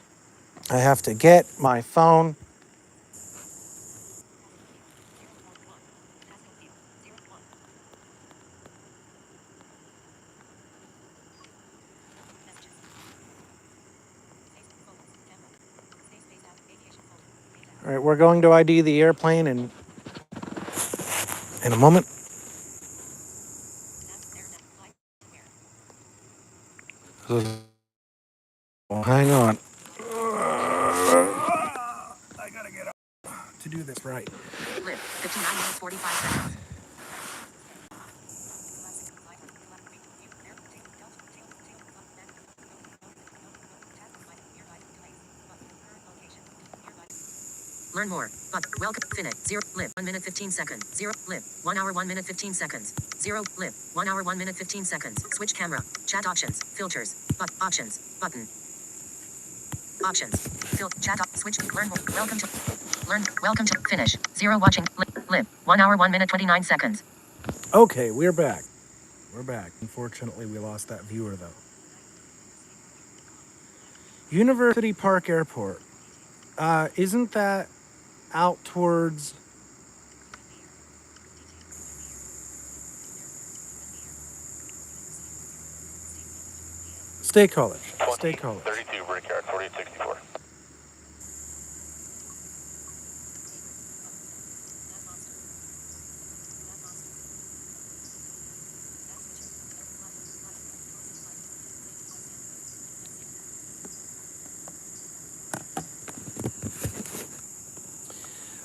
I have to get my phone. All right, we're going to ID the airplane in a moment. Well, hang on. I gotta get up to do this right. Live, 59 minutes, 45 seconds. Learn more. But welcome. Finite. 0. Live. 1 minute 15 seconds. 0. Live. 1 hour 1 minute 15 seconds. 0. Live. 1 hour 1 minute 15 seconds. Switch camera. Chat options. Filters. But options. Button. Options. Chat op. Switch. Learn more. Welcome to. Learn. Welcome to. Finish. 0 watching. Live. 1 hour 1 minute 29 seconds. Okay, we're back. We're back. Unfortunately, we lost that viewer though. University Park Airport. Isn't that out towards State College? State College. 32 Brickyard 4864.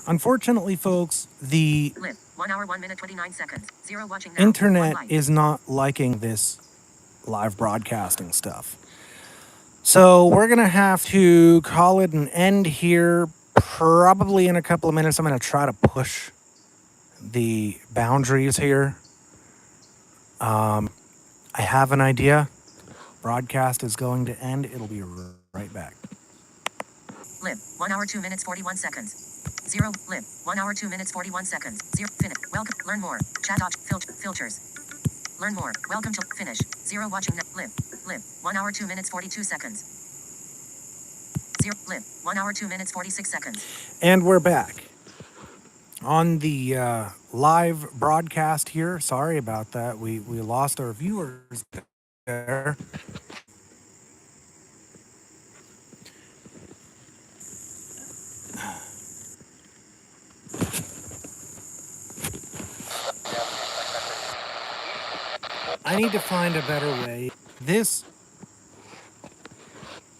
Unfortunately, folks, the Live. 1 hour 1 minute 29 seconds. 0 watching now. internet 1 life. is not liking this live broadcasting stuff. So we're going to have to call it an end here. Probably in a couple of minutes, I'm going to try to push the boundaries here. I have an idea. Broadcast is going to end. It'll be right back. Lib. 1 hour 2 minutes 41 seconds. 0. Lib. 1 hour 2 minutes 41 seconds. 0. Finish. Welcome. Learn more. Chat option. Filters. Learn more. Welcome to finish. 0 watching net. Lib. 1 hour 2 minutes 42 seconds. 0. Lib. 1 hour 2 minutes 46 seconds. And we're back on the live broadcast here. Sorry about that. We lost our viewers there. I need to find a better way. This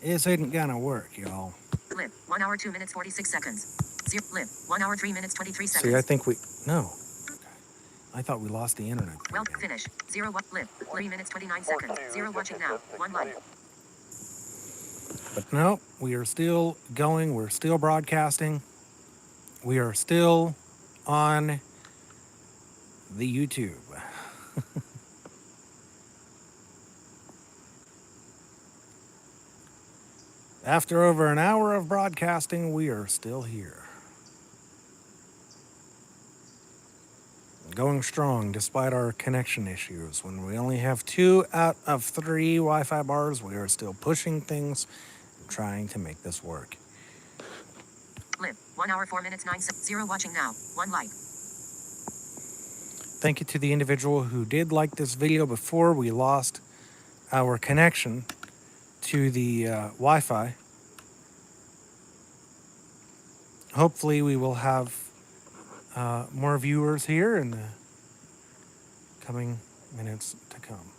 isn't gonna work, y'all. Lib. 1 hour 2 minutes 46 seconds. 0. Lib. 1 hour 3 minutes 23 seconds. See, I think no. I thought we lost the internet. Well, finish. 0. Lib. 3 minutes 29 seconds. 0 watching now. 1 like. But no, we are still going. We're still broadcasting. We are still on the YouTube. After over an hour of broadcasting, we are still here. Going strong despite our connection issues. When we only have 2 out of 3 Wi-Fi bars, we are still pushing things and trying to make this work. Lib. 1 hour 4 minutes 9 seconds. 0 watching now. 1 like. Thank you to the individual who did like this video before we lost our connection to the Wi-Fi. Hopefully we will have more viewers here in the coming minutes to come.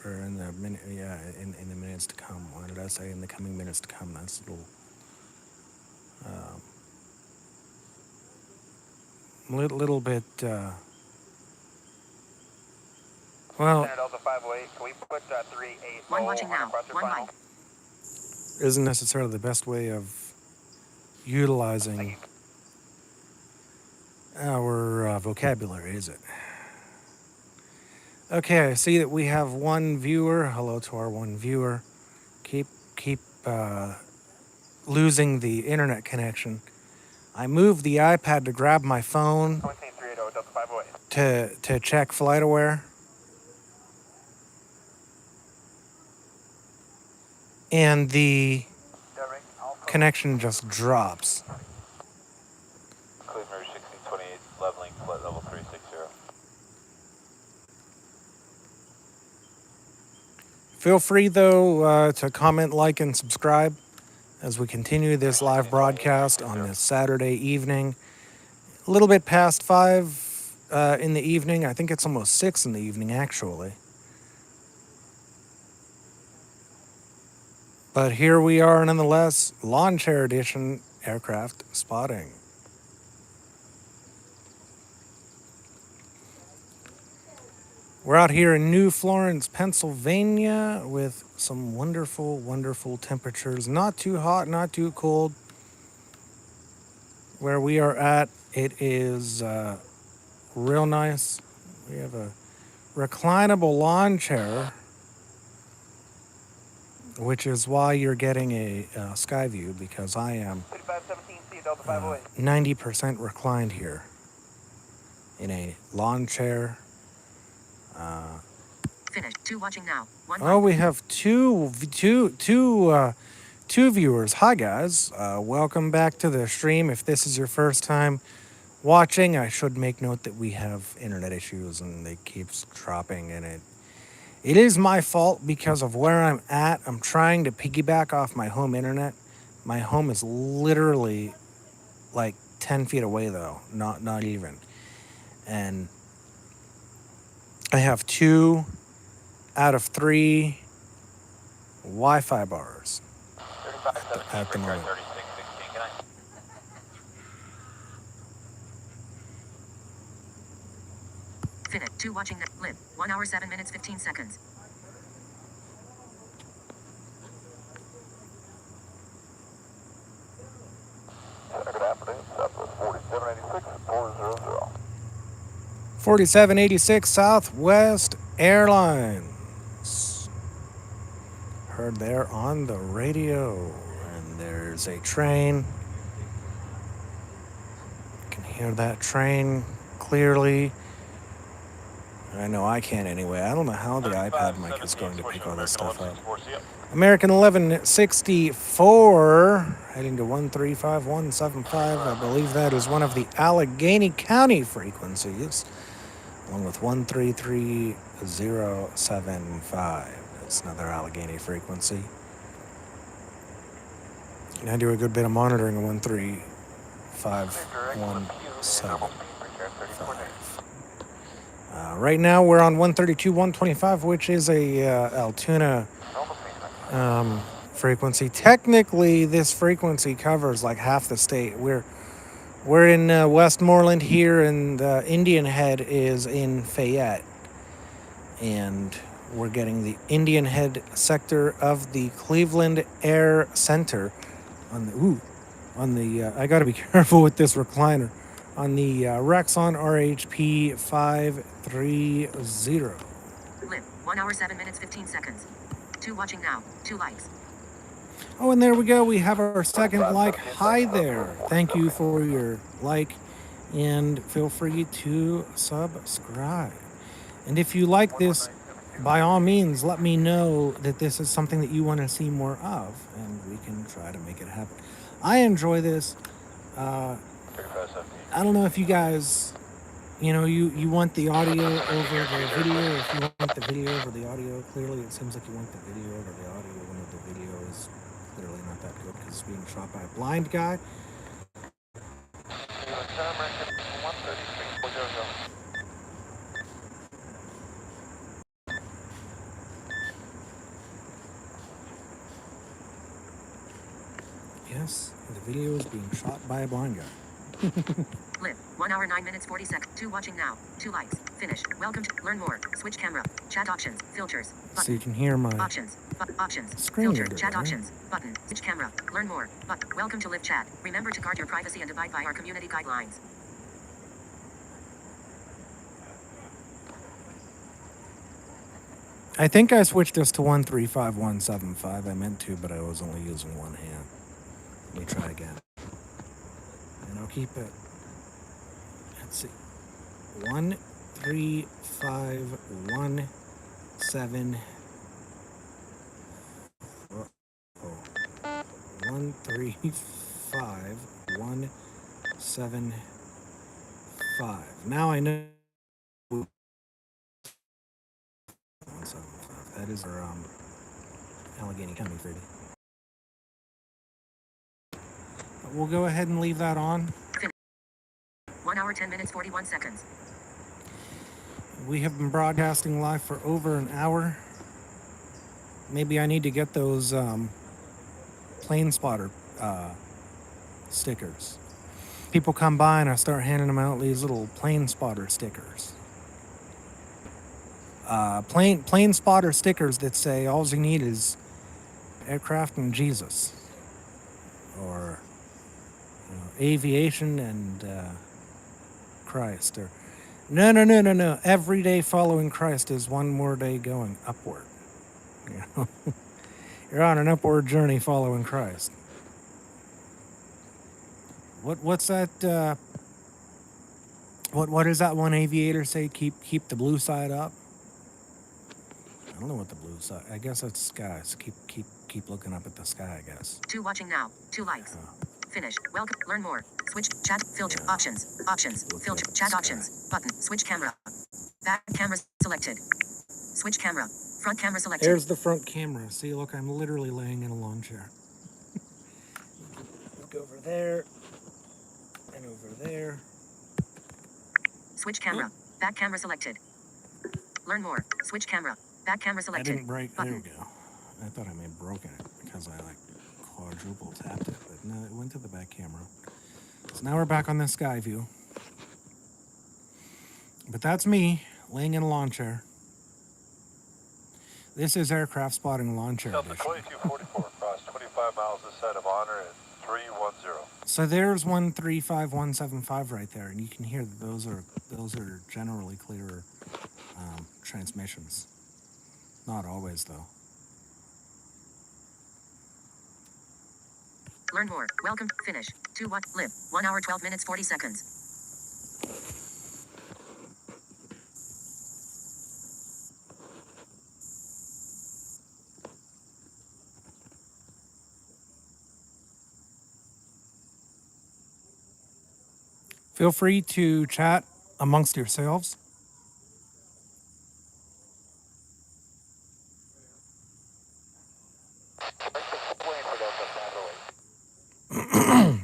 Or in the minute, yeah, in the minutes to come. Why did I say in the coming minutes to come? That's a little bit well, Delta 508, can we put 380 1 watching now. 1 like. isn't necessarily the best way of utilizing our vocabulary, is it? Okay, I see that we have 1 viewer. Hello to our 1 viewer. Keep losing the internet connection. I moved the iPad to grab my phone to check FlightAware. And the connection just drops. Cleveland 1628, leveling, flight level 360. Feel free, though, to comment, like, and subscribe as we continue this live broadcast on this Saturday evening. A little bit past 5 in the evening. I think it's almost 6 in the evening, actually. But here we are, nonetheless, lawn chair edition aircraft spotting. We're out here in New Florence, Pennsylvania, with some wonderful, wonderful temperatures. Not too hot, not too cold. Where we are at, it is real nice. We have a reclinable lawn chair, which is why you're getting a sky view, because I am 90% reclined here in a lawn chair. Finish. 2 watching now. 1 Oh, like. we have two viewers. Hi, guys. Welcome back to the stream. If this is your first time watching, I should make note that we have internet issues and it keeps dropping, and it is my fault because of where I'm at. I'm trying to piggyback off my home internet. My home is literally like 10 feet away, though. Not even. And I have 2 out of 3 Wi-Fi bars at the moment. Finish. 2 watching net. Lib. 1 hour 7 minutes 15 seconds. Good afternoon, Southwest 4786 400. 4786 Southwest Airlines. Heard there on the radio. And there's a train. You can hear that train clearly. I know I can anyway. I don't know how the iPad mic is going to pick all this stuff up. American 1164 heading to 135175. I believe that is one of the Allegheny County frequencies, along with 133075. That's another Allegheny frequency. And I do a good bit of monitoring of 135175. Right now we're on 132.125, which is a Altoona frequency. Technically, this frequency covers like half the state. We're in Westmoreland here, and Indian Head is in Fayette, and we're getting the Indian Head sector of the Cleveland Air Center on the I got to be careful with this recliner. On the Rexon RHP 530. Lit. 1 hour, 7 minutes, 15 seconds. 2 watching now. 2 likes. Oh, and there we go. We have our second like. Hi there. Thank you for your like, and feel free to subscribe. And if you like this, by all means, let me know that this is something that you want to see more of, and we can try to make it happen. I enjoy this. I don't know if you guys, you want the audio over the video, or if you want the video over the audio. Clearly, it seems like you want the video over the audio, when the video is clearly not that good because it's being shot by a blind guy. Yes, the video is being shot by a blind guy. Lit. 1 hour, 9 minutes, 40 seconds. 2 watching now. 2 likes. Finish. Welcome to learn more. Switch camera. Chat options. Filters. Button. So you can hear my options. Options. screen Filter. reader, Chat right? options. Button. Switch camera. Learn more. Welcome to live chat. Remember to guard your privacy and abide by our community guidelines. I think I switched this to 135175. I meant to, but I was only using one hand. Let me try again. And I'll keep it. Let's see. 13517. 13517. Now I know. 175. That is our Allegheny County frequency. But we'll go ahead and leave that on. 1 hour, 10 minutes, 41 seconds. We have been broadcasting live for over an hour. Maybe I need to get those plane spotter stickers. People come by and I start handing them out these little plane spotter stickers. Plane spotter stickers that say all you need is aircraft and Jesus, or aviation and Christ, or no. Every day following Christ is one more day going upward. You're on an upward journey following Christ. What's that? What does that one aviator say? Keep the blue side up. I don't know what the blue side. I guess that's sky. So keep looking up at the sky, I guess. 2 watching now. 2 likes. Finish. Welcome. Learn more. Switch. Chat. Filter. Options. Filter. Chat options. Button. Switch camera. Back camera selected. Switch camera. Front camera selected. There's the front camera. See, look, I'm literally laying in a lawn chair. Look over there. And over there. Switch camera. Back camera selected. Learn more. Switch camera. Back camera I selected. didn't break. Button. There we go. I thought I may have broken it because I quadruple tapped it, but no, it went to the back camera. So now we're back on the sky view. But that's me laying in a lawn chair. This is aircraft spotting lawn chair Delta edition. 2244, cross 25 miles this side of Honor at 310. So there's 135175 right there, and you can hear that those are generally clearer transmissions. Not always, though. Learn more. Welcome. Finish. 2 1. Live. 1 hour 12 minutes 40 seconds. Feel free to chat amongst yourselves. Plane for Delta Sandwich.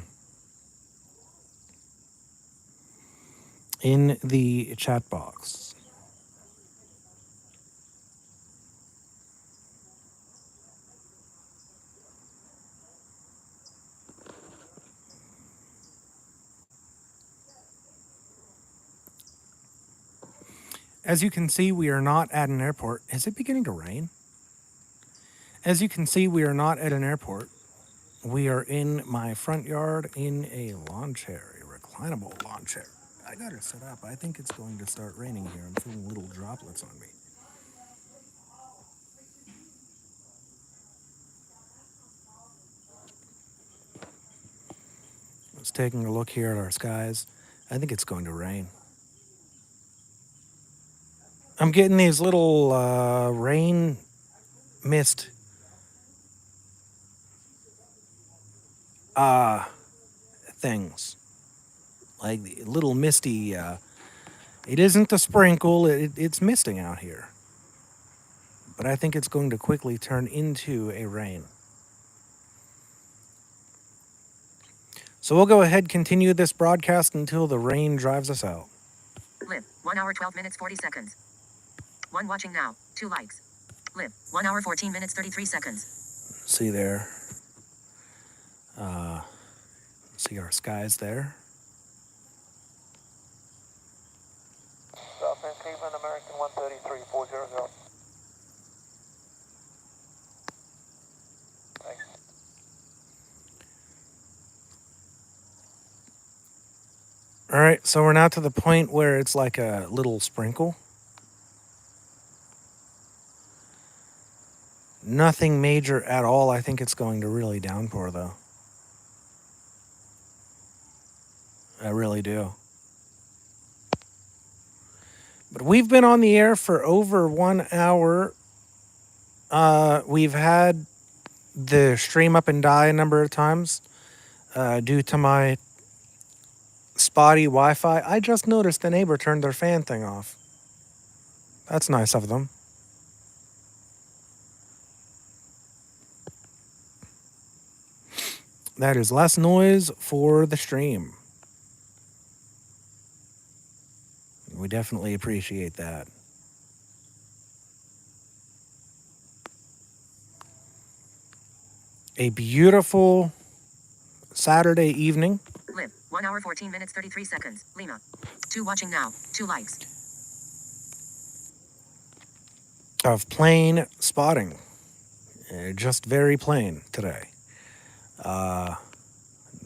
In the chat box. As you can see, we are not at an airport. Is it beginning to rain? As you can see, we are not at an airport. We are in my front yard in a lawn chair, a reclinable lawn chair. I got it set up. I think it's going to start raining here. I'm feeling little droplets on me. Just taking a look here at our skies. I think it's going to rain. I'm getting these little rain mist things. Like the little misty, it isn't a sprinkle, it's misting out here. But I think it's going to quickly turn into a rain. So we'll go ahead, continue this broadcast until the rain drives us out. Live. 1 hour 12 minutes 40 seconds. 1 watching now. 2 likes. Live. 1 hour 14 minutes 33 seconds. See there. See our skies there. Southern Cleveland, American 133, 400. Thanks. All right, so we're now to the point where it's like a little sprinkle. Nothing major at all. I think it's going to really downpour, though. I really do. But we've been on the air for over 1 hour. We've had the stream up and die a number of times due to my spotty Wi-Fi. I just noticed the neighbor turned their fan thing off. That's nice of them. That is less noise for the stream. We definitely appreciate that. A beautiful Saturday evening. Live. 1 hour 14 minutes 33 seconds. Lima. 2 watching now. 2 likes. Of plane spotting. Just very plain today.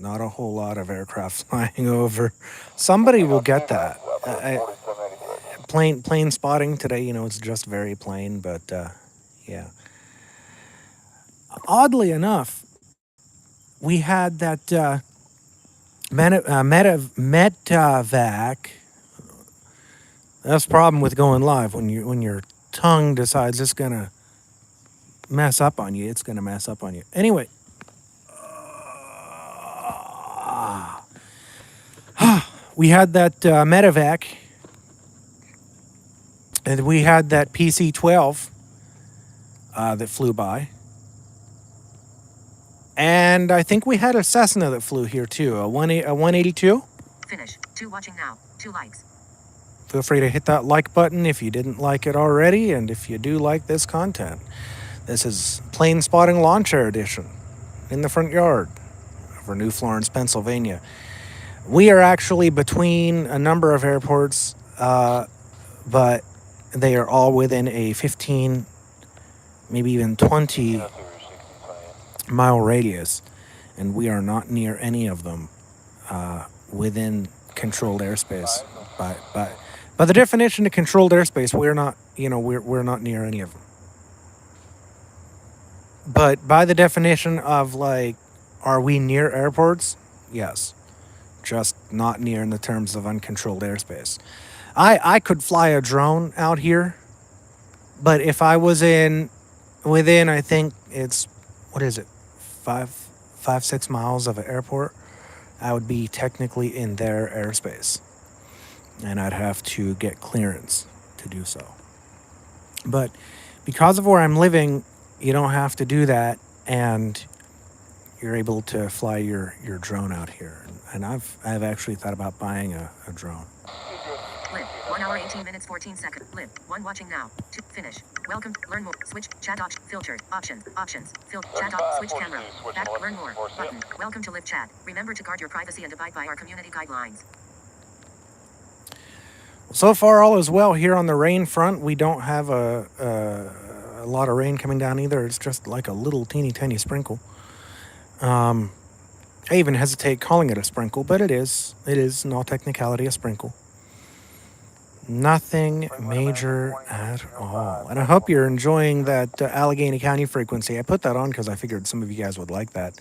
Not a whole lot of aircraft flying over. Somebody will get that. Plane spotting today, you know, it's just very plain, but yeah. Oddly enough, we had that Metavac. That's the problem with going live. When your tongue decides it's gonna mess up on you, it's gonna mess up on you. Anyway. We had that Metavac, and we had that PC-12 that flew by. And I think we had a Cessna that flew here too, a 182. Finish. 2 watching now. 2 likes. Feel free to hit that like button if you didn't like it already, and if you do like this content. This is Plane Spotting Lawn Chair Edition in the front yard over New Florence, Pennsylvania. We are actually between a number of airports, but they are all within a 15, maybe even 20 mile radius, and we are not near any of them within controlled airspace. By the definition of controlled airspace, we're not, we're not near any of them. But by the definition of like Are we near airports? Yes. Just not near in the terms of uncontrolled airspace. I could fly a drone out here, but if I was within, I think it's, what is it, 6 miles of an airport, I would be technically in their airspace, and I'd have to get clearance to do so. But because of where I'm living, you don't have to do that, and you're able to fly your drone out here. And I've actually thought about buying a drone. Live. 1 hour, 18 minutes, 14 seconds. Live. 1 watching now. 2. Finish. Welcome. Learn more. Switch. Chat option. Filtered. Options. Options. Chat switch camera. Back. Learn more. Button. Welcome to Live Chat. Remember to guard your privacy and abide by our community guidelines. So far, all is well here on the rain front. We don't have a lot of rain coming down either. It's just like a little teeny tiny sprinkle. I even hesitate calling it a sprinkle, but it is. It is, in all technicality, a sprinkle. Nothing major at all. And I hope you're enjoying that Allegheny County frequency. I put that on because I figured some of you guys would like that.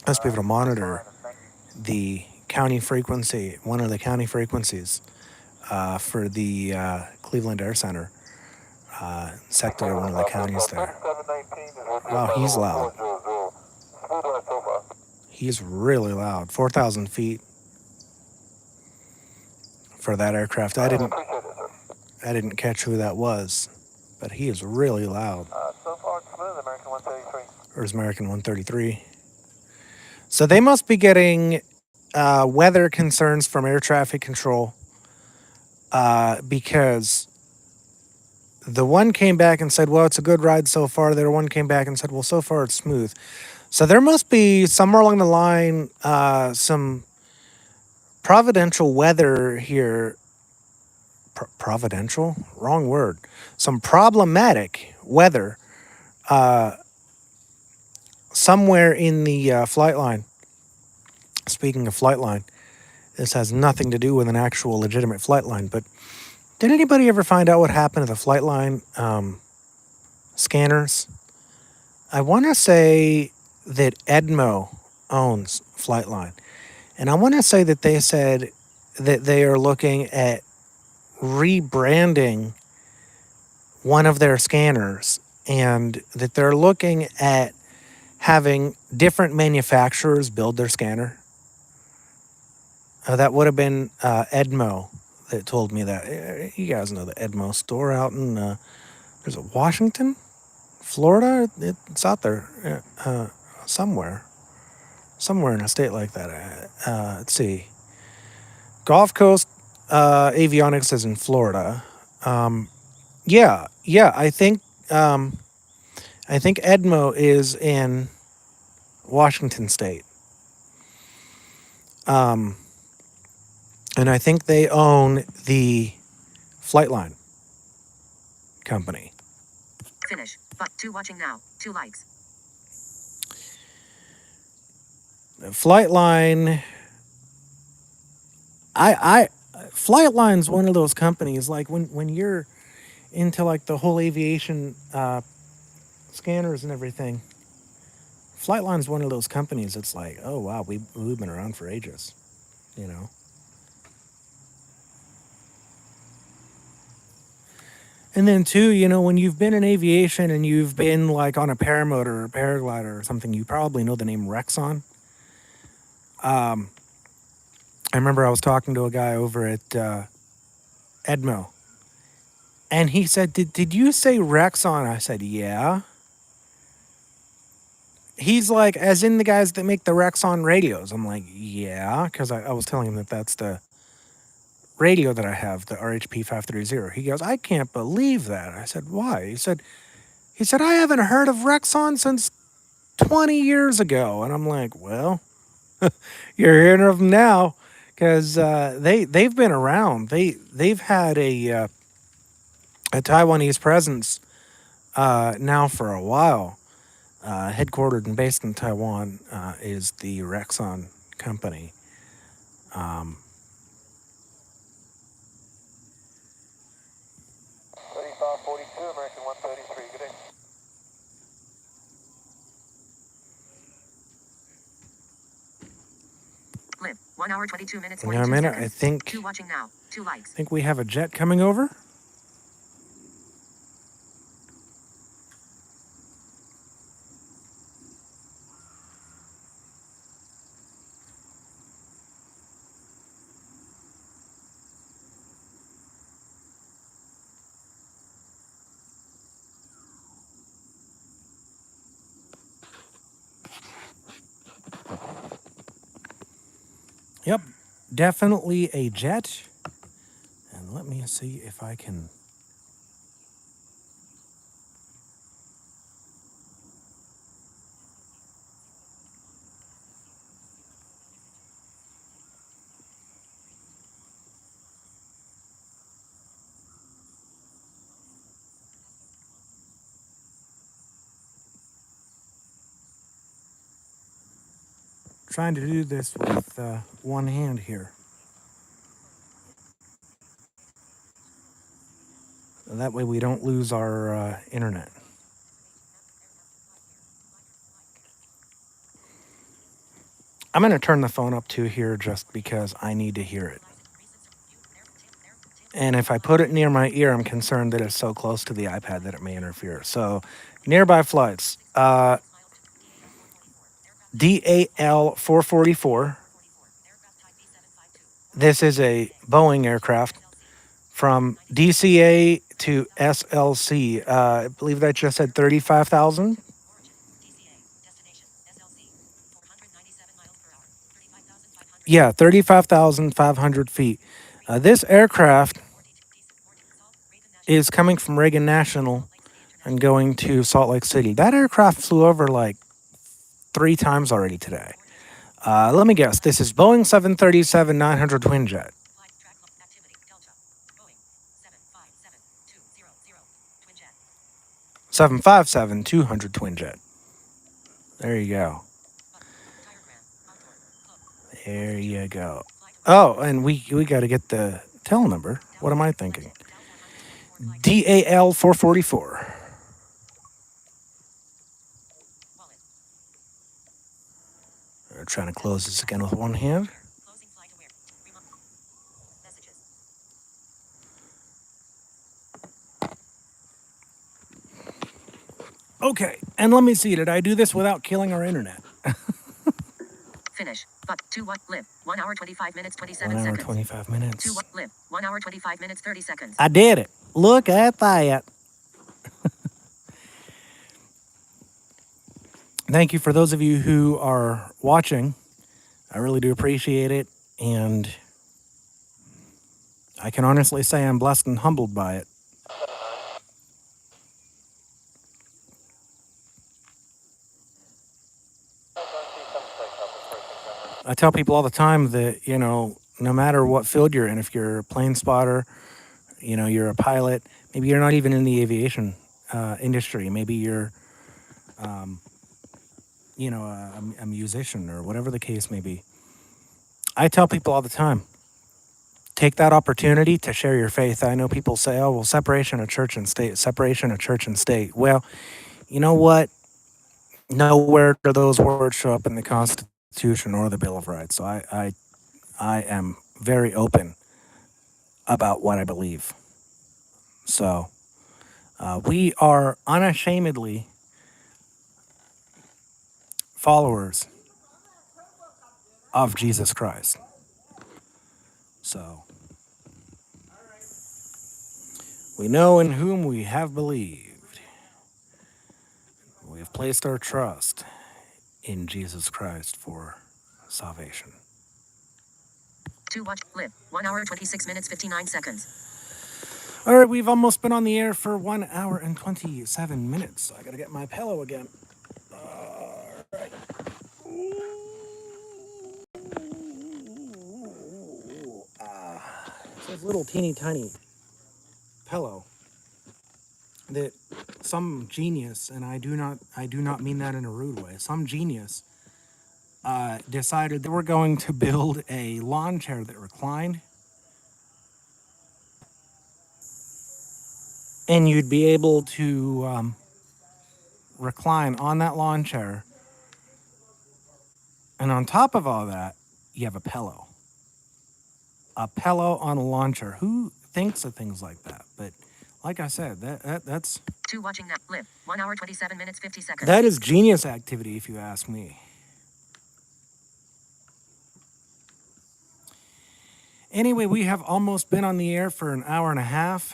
Let's be able to monitor the county frequency, one of the county frequencies for the Cleveland Air Center sector, one of the counties there. Wow, he's loud. He's really loud. 4,000 feet for that aircraft. I didn't catch who that was, but he is really loud. So far, it's smooth, American 133. Or is American 133. So they must be getting weather concerns from air traffic control because the one came back and said, well, it's a good ride so far. The other one came back and said, well, so far it's smooth. So there must be somewhere along the line some providential weather here. Providential? Wrong word. Some problematic weather somewhere in the flight line. Speaking of flight line, this has nothing to do with an actual legitimate flight line, but did anybody ever find out what happened to the flight line scanners? I want to say that Edmo owns Flightline, and I want to say that they said that they are looking at rebranding one of their scanners, and that they're looking at having different manufacturers build their scanner. That would have been Edmo that told me that. You guys know the Edmo store out in is it Washington, Florida? It's out there somewhere in a state like that. Let's see. Gulf Coast Avionics is in Florida. Yeah. I think Edmo is in Washington State. And I think they own the Flightline company. Finish. But 2 watching now. 2 likes. Flightline. Flightline's one of those companies, like when you're into like the whole aviation scanners and everything. Flightline's one of those companies. It's like, oh wow, we've been around for ages, you know. And then too, you know, when you've been in aviation and you've been like on a paramotor or paraglider or something, you probably know the name Rexon. I remember I was talking to a guy over at Edmo, and he said, did you say Rexon? I said, yeah. He's like, as in the guys that make the Rexon radios. I'm like, yeah, because I was telling him that that's the radio that I have, the RHP 530. He goes, I can't believe that. I said, why? He said, I haven't heard of Rexon since 20 years ago. And I'm like, well, you're hearing of them now, because they've been around. They've had a Taiwanese presence now for a while. Headquartered and based in Taiwan is the Rexon company. 3542, American 133, good day. 1 hour 22 minutes Hang on a 42 minute. seconds. I think 2 watching now. 2 likes. we have a jet coming over. Yep, definitely a jet. And let me see if I can. Trying to do this with one hand here. And that way we don't lose our internet. I'm going to turn the phone up to here just because I need to hear it. And if I put it near my ear, I'm concerned that it's so close to the iPad that it may interfere. So, nearby flights. DAL 444. This is a Boeing aircraft from DCA to SLC. I believe that just said 35,000. Yeah, 35,500 feet. This aircraft is coming from Reagan National and going to Salt Lake City. That aircraft flew over like 3 times already today. Let me guess. This is Boeing 737-900 twin jet. 757-200 twin jet. There you go. There you go. Oh, and we got to get the tail number. What am I thinking? DAL 444. We're trying to close this again with one hand. Okay, and let me see. Did I do this without killing our internet? Finish. But 2 what live. 1 hour 25 minutes 27 1 hour seconds. 25 minutes. 2 what live. 1 hour 25 minutes 30 seconds. I did it. Look at that. Thank you for those of you who are watching. I really do appreciate it. And I can honestly say I'm blessed and humbled by it. I tell people all the time that, no matter what field you're in, if you're a plane spotter, you're a pilot, maybe you're not even in the aviation industry, maybe you're, a musician or whatever the case may be. I tell people all the time, take that opportunity to share your faith. I know people say, oh, well, separation of church and state, separation of church and state. Well, you know what? Nowhere do those words show up in the Constitution or the Bill of Rights. So I am very open about what I believe. So we are unashamedly followers of Jesus Christ. So we know in whom we have believed. We have placed our trust in Jesus Christ for salvation. 2 watch live. 1 hour 26 minutes 59 seconds. All right, we've almost been on the air for 1 hour and 27 minutes. So I got to get my pillow again. All right. It's this little teeny tiny pillow that some genius, and I do not mean that in a rude way, some genius decided that we're going to build a lawn chair that reclined, and you'd be able to recline on that lawn chair, and on top of all that, you have a pillow. a pillow on a launcher. Who thinks of things like that? But like I said, that's 2 watching now. Live. 1 hour 27 minutes 50 seconds. that is genius activity, if you ask me. Anyway, we have almost been on the air for an hour and a half.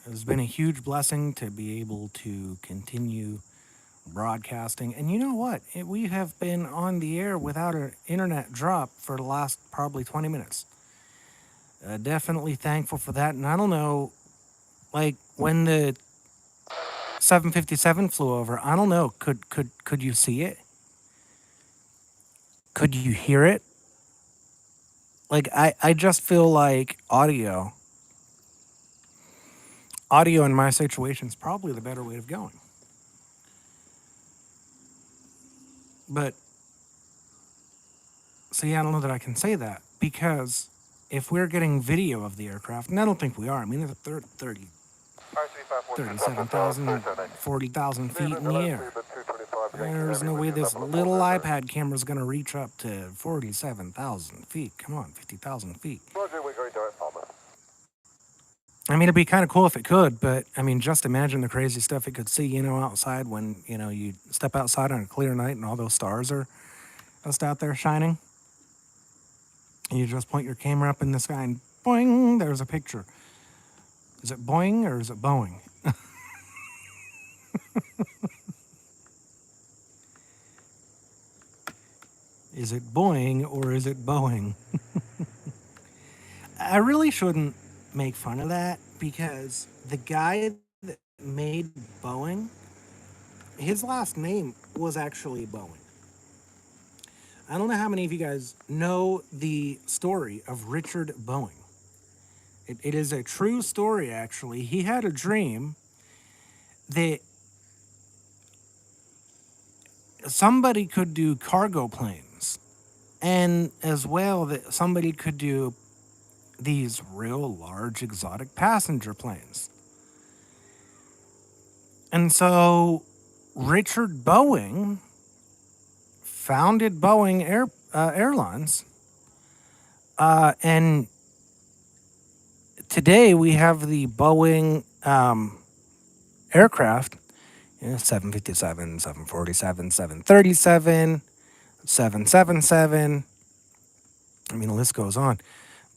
It's been a huge blessing to be able to continue broadcasting. And you know what? We have been on the air without an internet drop for the last probably 20 minutes. Definitely thankful for that. And I don't know, like when the 757 flew over, I don't know, could you see it? Could you hear it? Like I just feel like audio in my situation is probably the better way of going. But see, I don't know that I can say that, because if we're getting video of the aircraft, and I don't think we are, I mean, they're 37,000, 40,000 feet in the air. There's no way this little iPad camera is going to reach up to 47,000 feet. Come on, 50,000 feet. Roger, we're going direct Falmouth. I mean, it'd be kind of cool if it could, but I mean, just imagine the crazy stuff it could see, you know, outside when, you know, you step outside on a clear night and all those stars are just out there shining. And you just point your camera up in the sky and boing, there's a picture. Is it boing or is it Boeing? Is it Boeing or is it Boeing? I really shouldn't make fun of that, because the guy that made Boeing, his last name was actually Boeing. I don't know how many of you guys know the story of Richard Boeing. It is a true story, actually. He had a dream that somebody could do cargo planes, and as well that somebody could do these real large exotic passenger planes. And so Richard Boeing founded Boeing Airlines, and today we have the Boeing aircraft, 757, 747, 737, 777. I mean, the list goes on.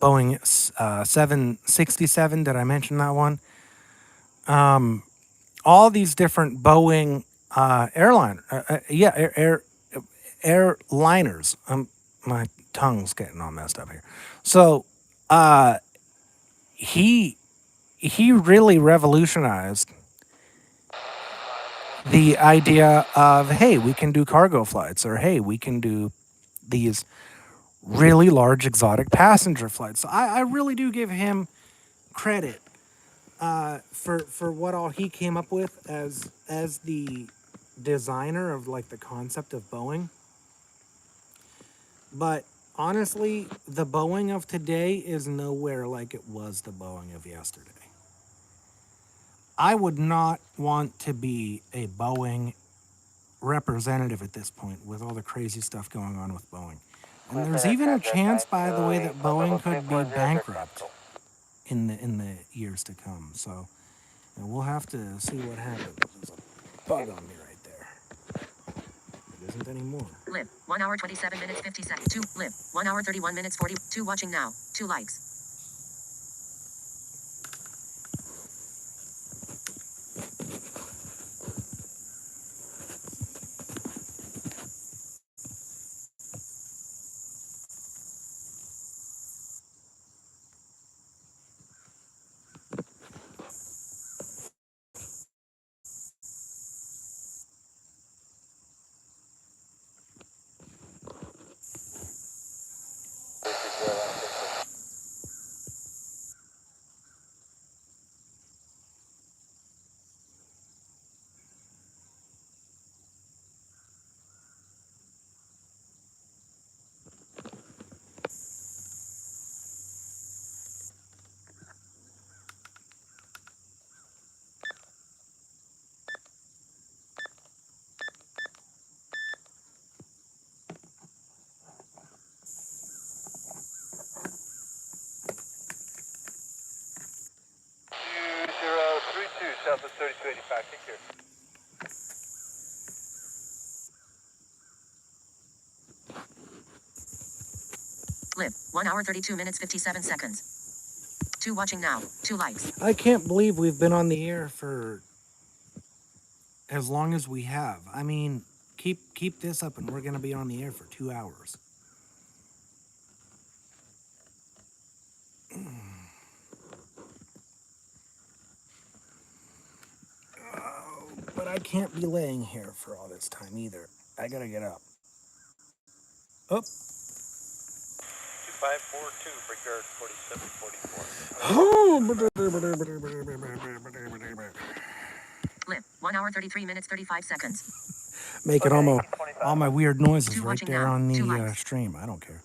Boeing 767, did I mention that one? All these different Boeing airliners. My tongue's getting all messed up here. So he really revolutionized the idea of, hey, we can do cargo flights, or hey, we can do these really large exotic passenger flights. So I really do give him credit for what all he came up with as the designer of like the concept of Boeing. But honestly, the Boeing of today is nowhere like it was the Boeing of yesterday. I would not want to be a Boeing representative at this point with all the crazy stuff going on with Boeing. And there's even a chance, by the way, that Boeing could be bankrupt in the years to come. So we'll have to see what happens. There's a bug on me right there. It isn't anymore. Live. 1 hour 27 minutes 50 seconds. 2. Live. 1 hour 31 minutes 40. 2 watching now. 2 likes. Delta 3285, take care. Lib. 1 hour 32 minutes 57 seconds. 2 watching now. 2 likes. I can't believe we've been on the air for as long as we have. I mean, keep this up and we're going to be on the air for 2 hours. But I can't be laying here for all this time either. I got to get up. Oh. 2542, Brickyard 4744. Lib. 1 hour 33 minutes 35 seconds. Making all my weird noises 2 right watching there now. on 2 the likes. stream. I don't care.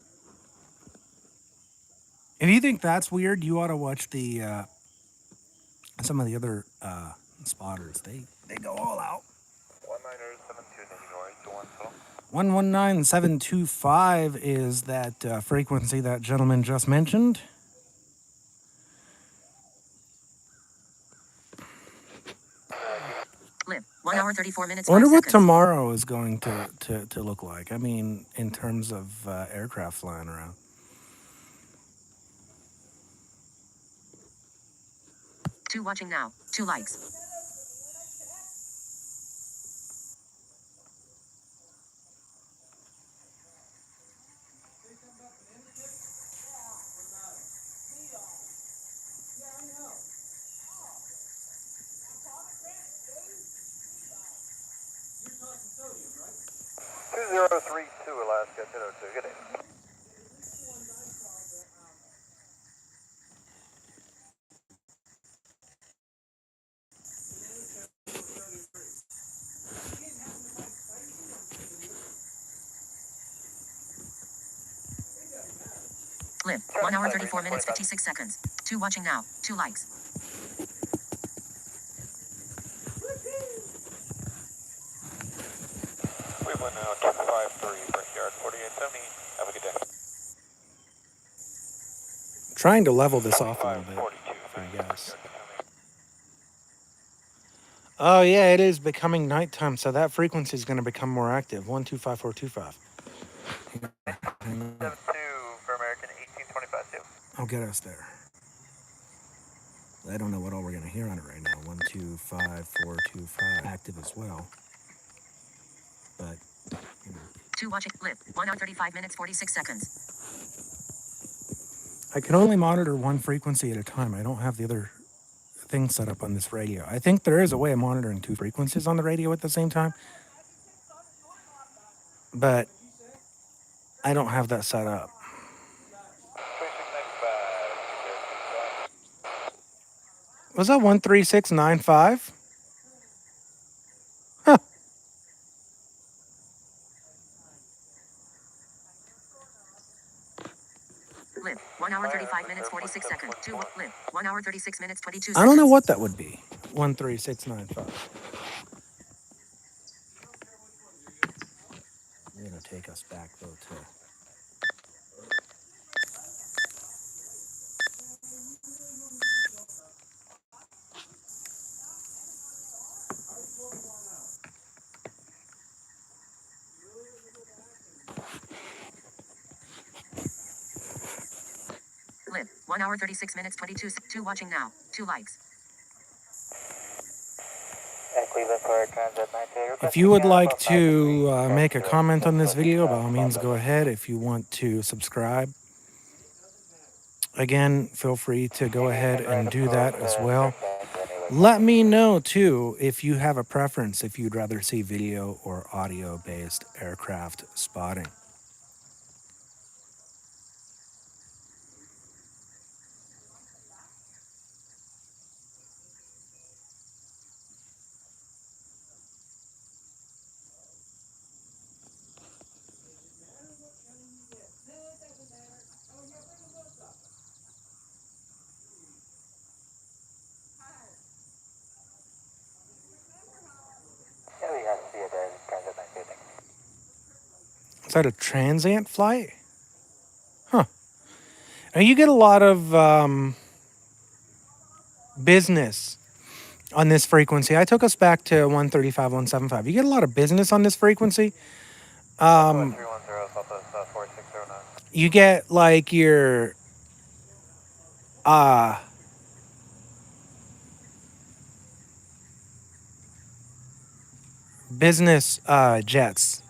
If you think that's weird, you ought to watch the some of the other spotters. They go all out. 19072, heading north to 1 119725 is that frequency that gentleman just mentioned. Lib. 1 hour 34 minutes I wonder 5 what seconds. tomorrow is going to look like. I mean, in terms of aircraft flying around. 2 watching now. 2 likes. Alaska, 1002, good day. Lib. 1 hour 34 minutes 56 seconds. 2 watching now. 2 likes. We went now 253, Brickyard 4870. Have a good day. Trying to level this off a little bit, 42, I guess. Oh yeah, it is becoming nighttime, so that frequency is going to become more active. 125425. 72 for American 1825 too. I'll get us there. I don't know what all we're going to hear on it right now. 125425 active as well. But you know, 2 watching. Lib. 1 hour 35 minutes 46 seconds. I can only monitor one frequency at a time. I don't have the other thing set up on this radio. I think there is a way of monitoring two frequencies on the radio at the same time, but I don't have that set up. 3695. Was that 13695? Huh. Lib. 1 hour 35 minutes 46 seconds. 2 Lib. 1 hour 36 minutes 22 seconds. I don't know what that would be. 13695. I'm gonna take us back though to Lib. 1 hour 36 minutes 22 2 watching now. 2 likes. If you would like to make a comment on this video, by all means go ahead. If you want to subscribe, again, feel free to go ahead and do that as well. Let me know too if you have a preference, if you'd rather see video or audio based aircraft spotting. Is that a transient flight? Huh. Now you get a lot of business on this frequency. I took us back to 135, 175. You get a lot of business on this frequency. 310, Southwest 4609. You get like your business jets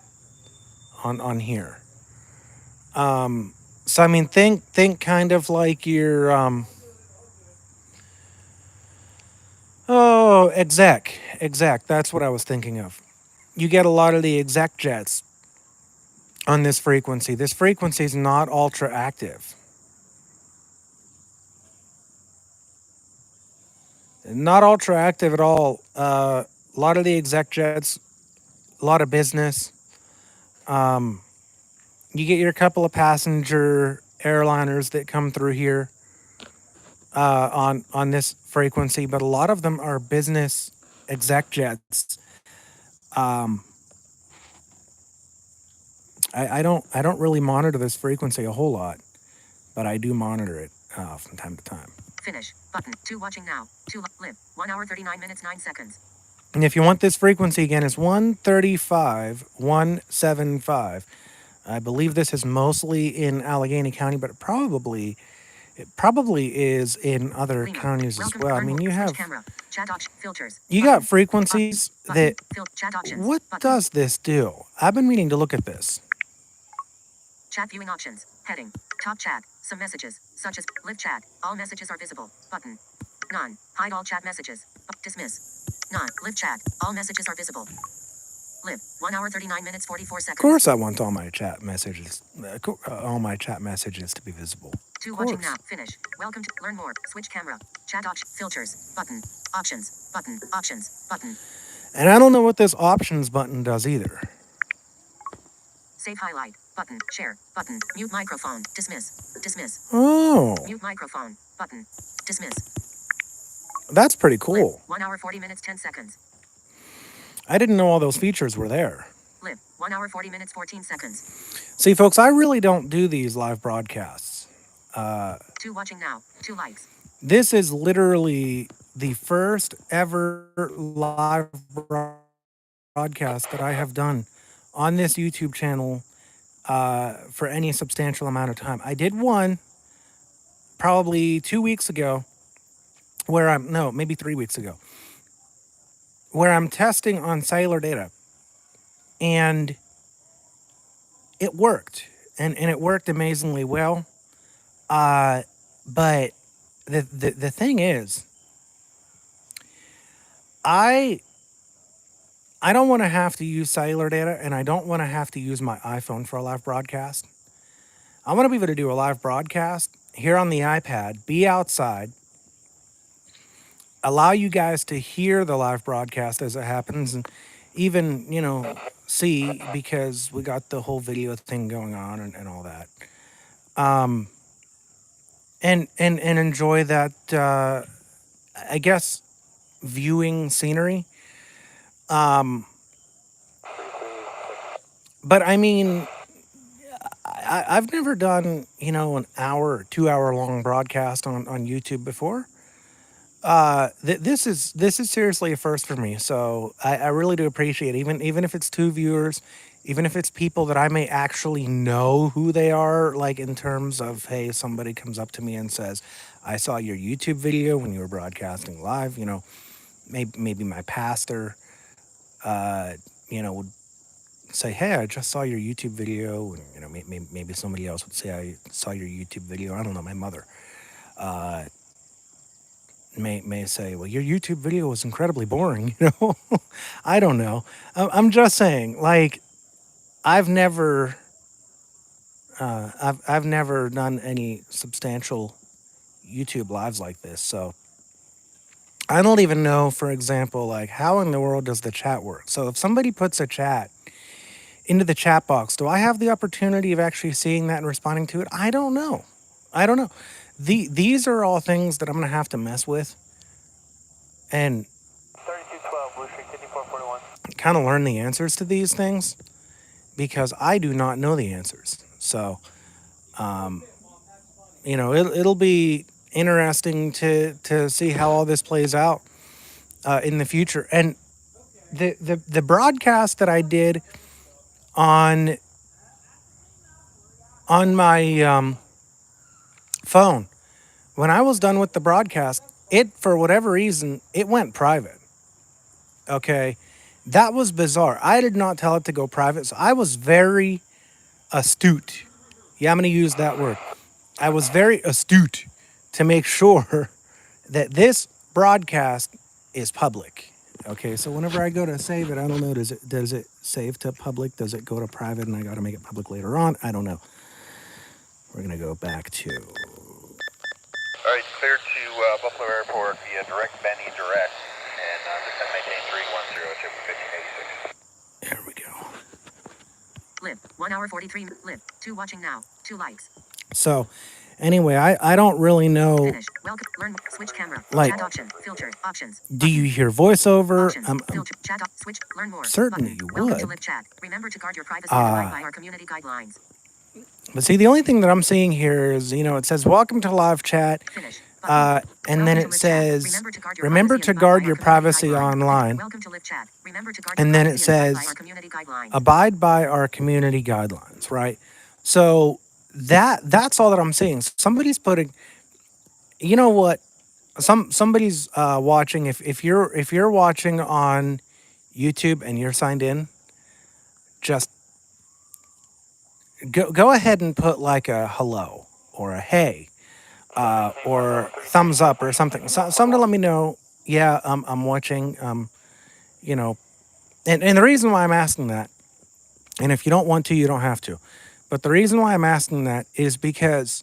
on here. So I mean, think kind of like your exec. That's what I was thinking of. You get a lot of the exec jets on this frequency. This frequency is not ultra active. Not ultra active at all. A lot of the exec jets, a lot of business. You get your couple of passenger airliners that come through here on this frequency, but a lot of them are business exec jets. I don't really monitor this frequency a whole lot, but I do monitor it from time to time. Finish. Button. 2 watching now. 2 live. 1 hour 39 minutes 9 seconds. And if you want this frequency again, it's 135, 175. I believe this is mostly in Allegheny County, but it probably is in other Lima. counties as Welcome. well. I Learn mean, more. you Switch have camera. Chat option. Filters. you Button. got frequencies Button. that. Chat options. What Button. does this do? I've been meaning to look at this. Chat viewing options. Heading. Top chat. Some messages, such as live chat. All messages are visible. Button. None. Hide all chat messages. Dismiss. None. Live chat. All messages are visible. Live. 1 hour 39 minutes 44 seconds. Of course, I want all my chat messages to be visible. 2 Of watching course. now. Finish. Welcome to learn more. Switch camera. Chat option. Filters. Button. Options. Button. Options. Button. And I don't know what this options button does either. Save highlight. Button. Share. Button. Mute microphone. Dismiss. Dismiss. Oh, Mute microphone. Button. Dismiss. that's pretty Live. cool. 1 hour 40 minutes 10 seconds. I didn't know all those features were there. Live. 1 hour 40 minutes 14 seconds. See, folks, I really don't do these live broadcasts. 2 watching now. 2 likes. This is literally the first ever live broadcast that I have done on this YouTube channel for any substantial amount of time. I did one probably 2 weeks ago maybe 3 weeks ago, where I'm testing on cellular data. And it worked. And it worked amazingly well. But the thing is, I don't want to have to use cellular data, and I don't want to have to use my iPhone for a live broadcast. I want to be able to do a live broadcast here on the iPad, be outside, allow you guys to hear the live broadcast as it happens, and even, see, because we got the whole video thing going on and all that. And enjoy that, I guess, viewing scenery. But I mean, I've never done, an hour, 2 hour long broadcast on YouTube before. This is seriously a first for me. So I really do appreciate it. Even if it's 2 viewers, even if it's people that I may actually know who they are, like in terms of, hey, somebody comes up to me and says, I saw your YouTube video when you were broadcasting live, maybe my pastor, would say, hey, I just saw your YouTube video. And, maybe somebody else would say, I saw your YouTube video. I don't know, my mother may say, well, your YouTube video was incredibly boring. I don't know. I'm just saying, like, I've never done any substantial YouTube lives like this. So I don't even know, for example, like, how in the world does the chat work? So if somebody puts a chat into the chat box, do I have the opportunity of actually seeing that and responding to it? I don't know. These are all things that I'm going to have to mess with and 3212, Blue Street, 5441. kind of learn the answers to these things, because I do not know the answers. So, it'll be interesting to see how all this plays out. in the future. And the broadcast that I did on my phone, when I was done with the broadcast, it, for whatever reason, it went private. Okay, that was bizarre. I did not tell it to go private, so I was very astute. Yeah, I'm going to use that word. I was very astute to make sure that this broadcast is public. Okay, so whenever I go to save it, I don't know, does it save to public? Does it go to private and I got to make it public later on? I don't know. We're going to go back to... All right, clear to Buffalo Airport via direct Benny direct, and descend maintain 310, chip 1586. There we go. Live. 1 hour 43. Live. 2 watching now. 2 likes. So, anyway, I don't really know. Finish. Welcome. Learn. Switch camera. Like, chat option. Filtered. Options. Do you hear voiceover? Options. Filter. Chat. Switch. Learn more. Certainly Button. you Welcome to would. live chat. Remember to guard your privacy and abide by our community guidelines. But see, the only thing that I'm seeing here is, it says, welcome to live chat. Finish. And then it says, remember to guard your privacy online. Welcome to live chat. Remember to guard And your then it privacy and abide by says, our community guidelines. abide by our community guidelines, right? So that's all that I'm seeing. Somebody's putting, you know what? Somebody's watching. If you're watching on YouTube and you're signed in, just go ahead and put like a hello or a hey or thumbs up or something. Something to let me know. Yeah, I'm watching. And the reason why I'm asking that, and if you don't want to, you don't have to. But the reason why I'm asking that is because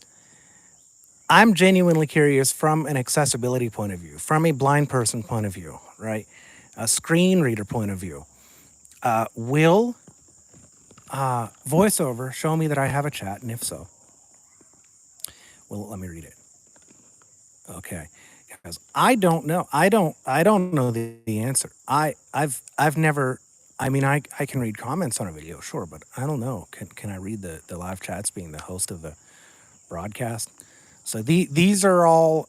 I'm genuinely curious from an accessibility point of view, from a blind person point of view, right? A screen reader point of view. Will VoiceOver show me that I have a chat? And if so, will it let me read it? Okay. Because I don't know. I don't know the answer. I've never, I can read comments on a video, sure, but I don't know. Can I read the live chats being the host of the broadcast? So these are all,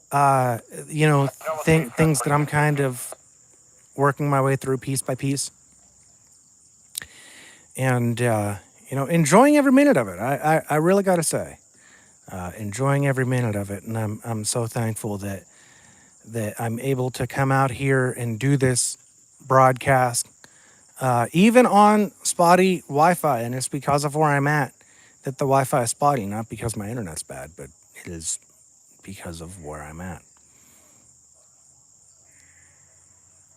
things that I'm kind of working my way through piece by piece. And, enjoying every minute of it. I really got to say, enjoying every minute of it. And I'm so thankful that I'm able to come out here and do this broadcast, even on spotty Wi-Fi. And it's because of where I'm at that the Wi-Fi is spotty, not because my internet's bad, but it is because of where I'm at.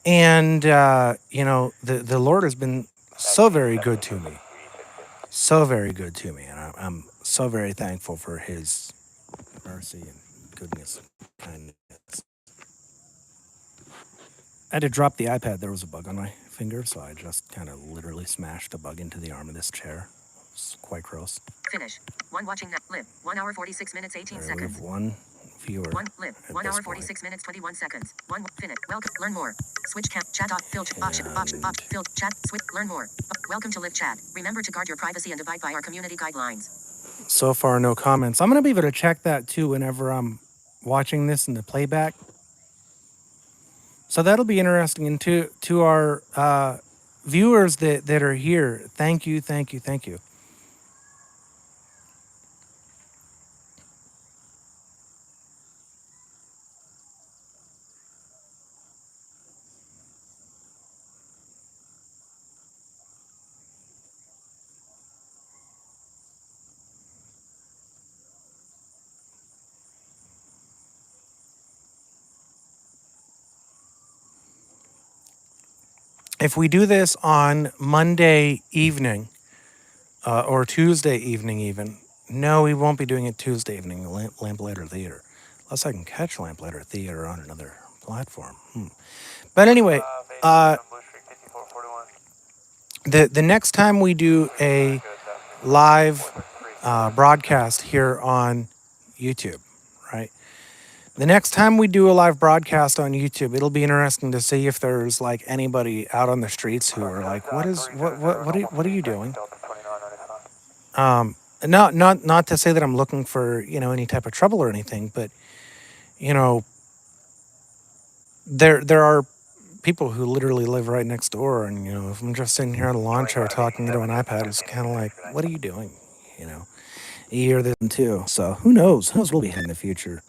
And, the Lord has been so very good to me. So very good to me. And I'm so very thankful for his mercy and goodness and kindness. I had to drop the iPad. There was a bug on my finger, so I just kind of literally smashed a bug into the arm of this chair. It's quite gross. Finish. 1 watching net. Live. 1 hour 46 minutes 18 seconds. We have 1 viewer. 1 live. 1 hour 46 minutes 21 seconds. 1 finish. Welcome. Learn more. Switch chat off. Filter option. Filter chat. Switch. Learn more. Welcome to live chat. Remember to guard your privacy and abide by our community guidelines. So far, no comments. I'm gonna be able to check that too whenever I'm watching this in the playback. So that'll be interesting. And to our viewers that are here, thank you. If we do this on Monday evening or Tuesday evening even, no, we won't be doing it Tuesday evening, Lamplighter Theater. Unless I can catch Lamplighter Theater on another platform. But anyway, the next time we do a live broadcast here on YouTube, right? The next time we do a live broadcast on YouTube, it'll be interesting to see if there's like anybody out on the streets who are like, what are you doing? Not to say that I'm looking for, any type of trouble or anything, but there are people who literally live right next door, and if I'm just sitting here on a lawn chair talking into an iPad, it's kind of like, what are you doing? You hear this too. So who knows? Who knows what we'll be in the future?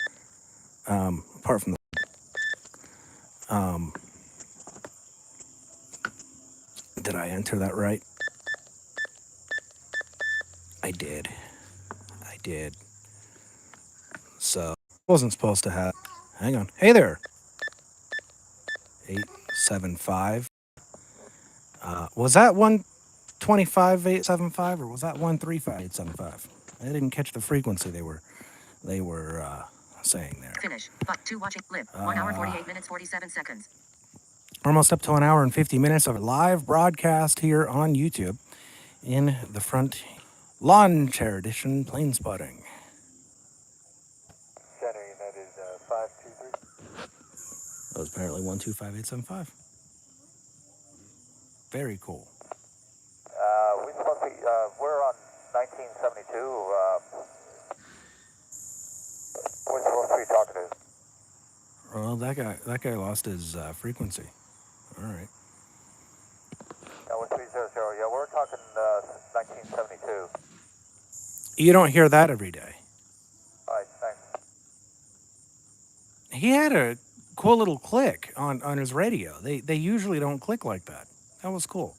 Apart from did I enter that right? I did. So wasn't supposed to have. Hang on. Hey there. 875. Was that 125.875 or was that 135.875? I didn't catch the frequency they were saying there. Finish. But 2 watching. Live. 1 hour 48 minutes 47 seconds. Almost up to an hour and 50 minutes of a live broadcast here on YouTube in the front lawn chair edition plane spotting. Center unit is 523. That was apparently 125.875. Very cool. We supposed to be, we're on 1972. We're supposed to be talking to. Well, that guy lost his frequency. All right. 1300. Yeah, we're talking 1972. You don't hear that every day. All right, thanks. He had a cool little click on his radio. They usually don't click like that. That was cool.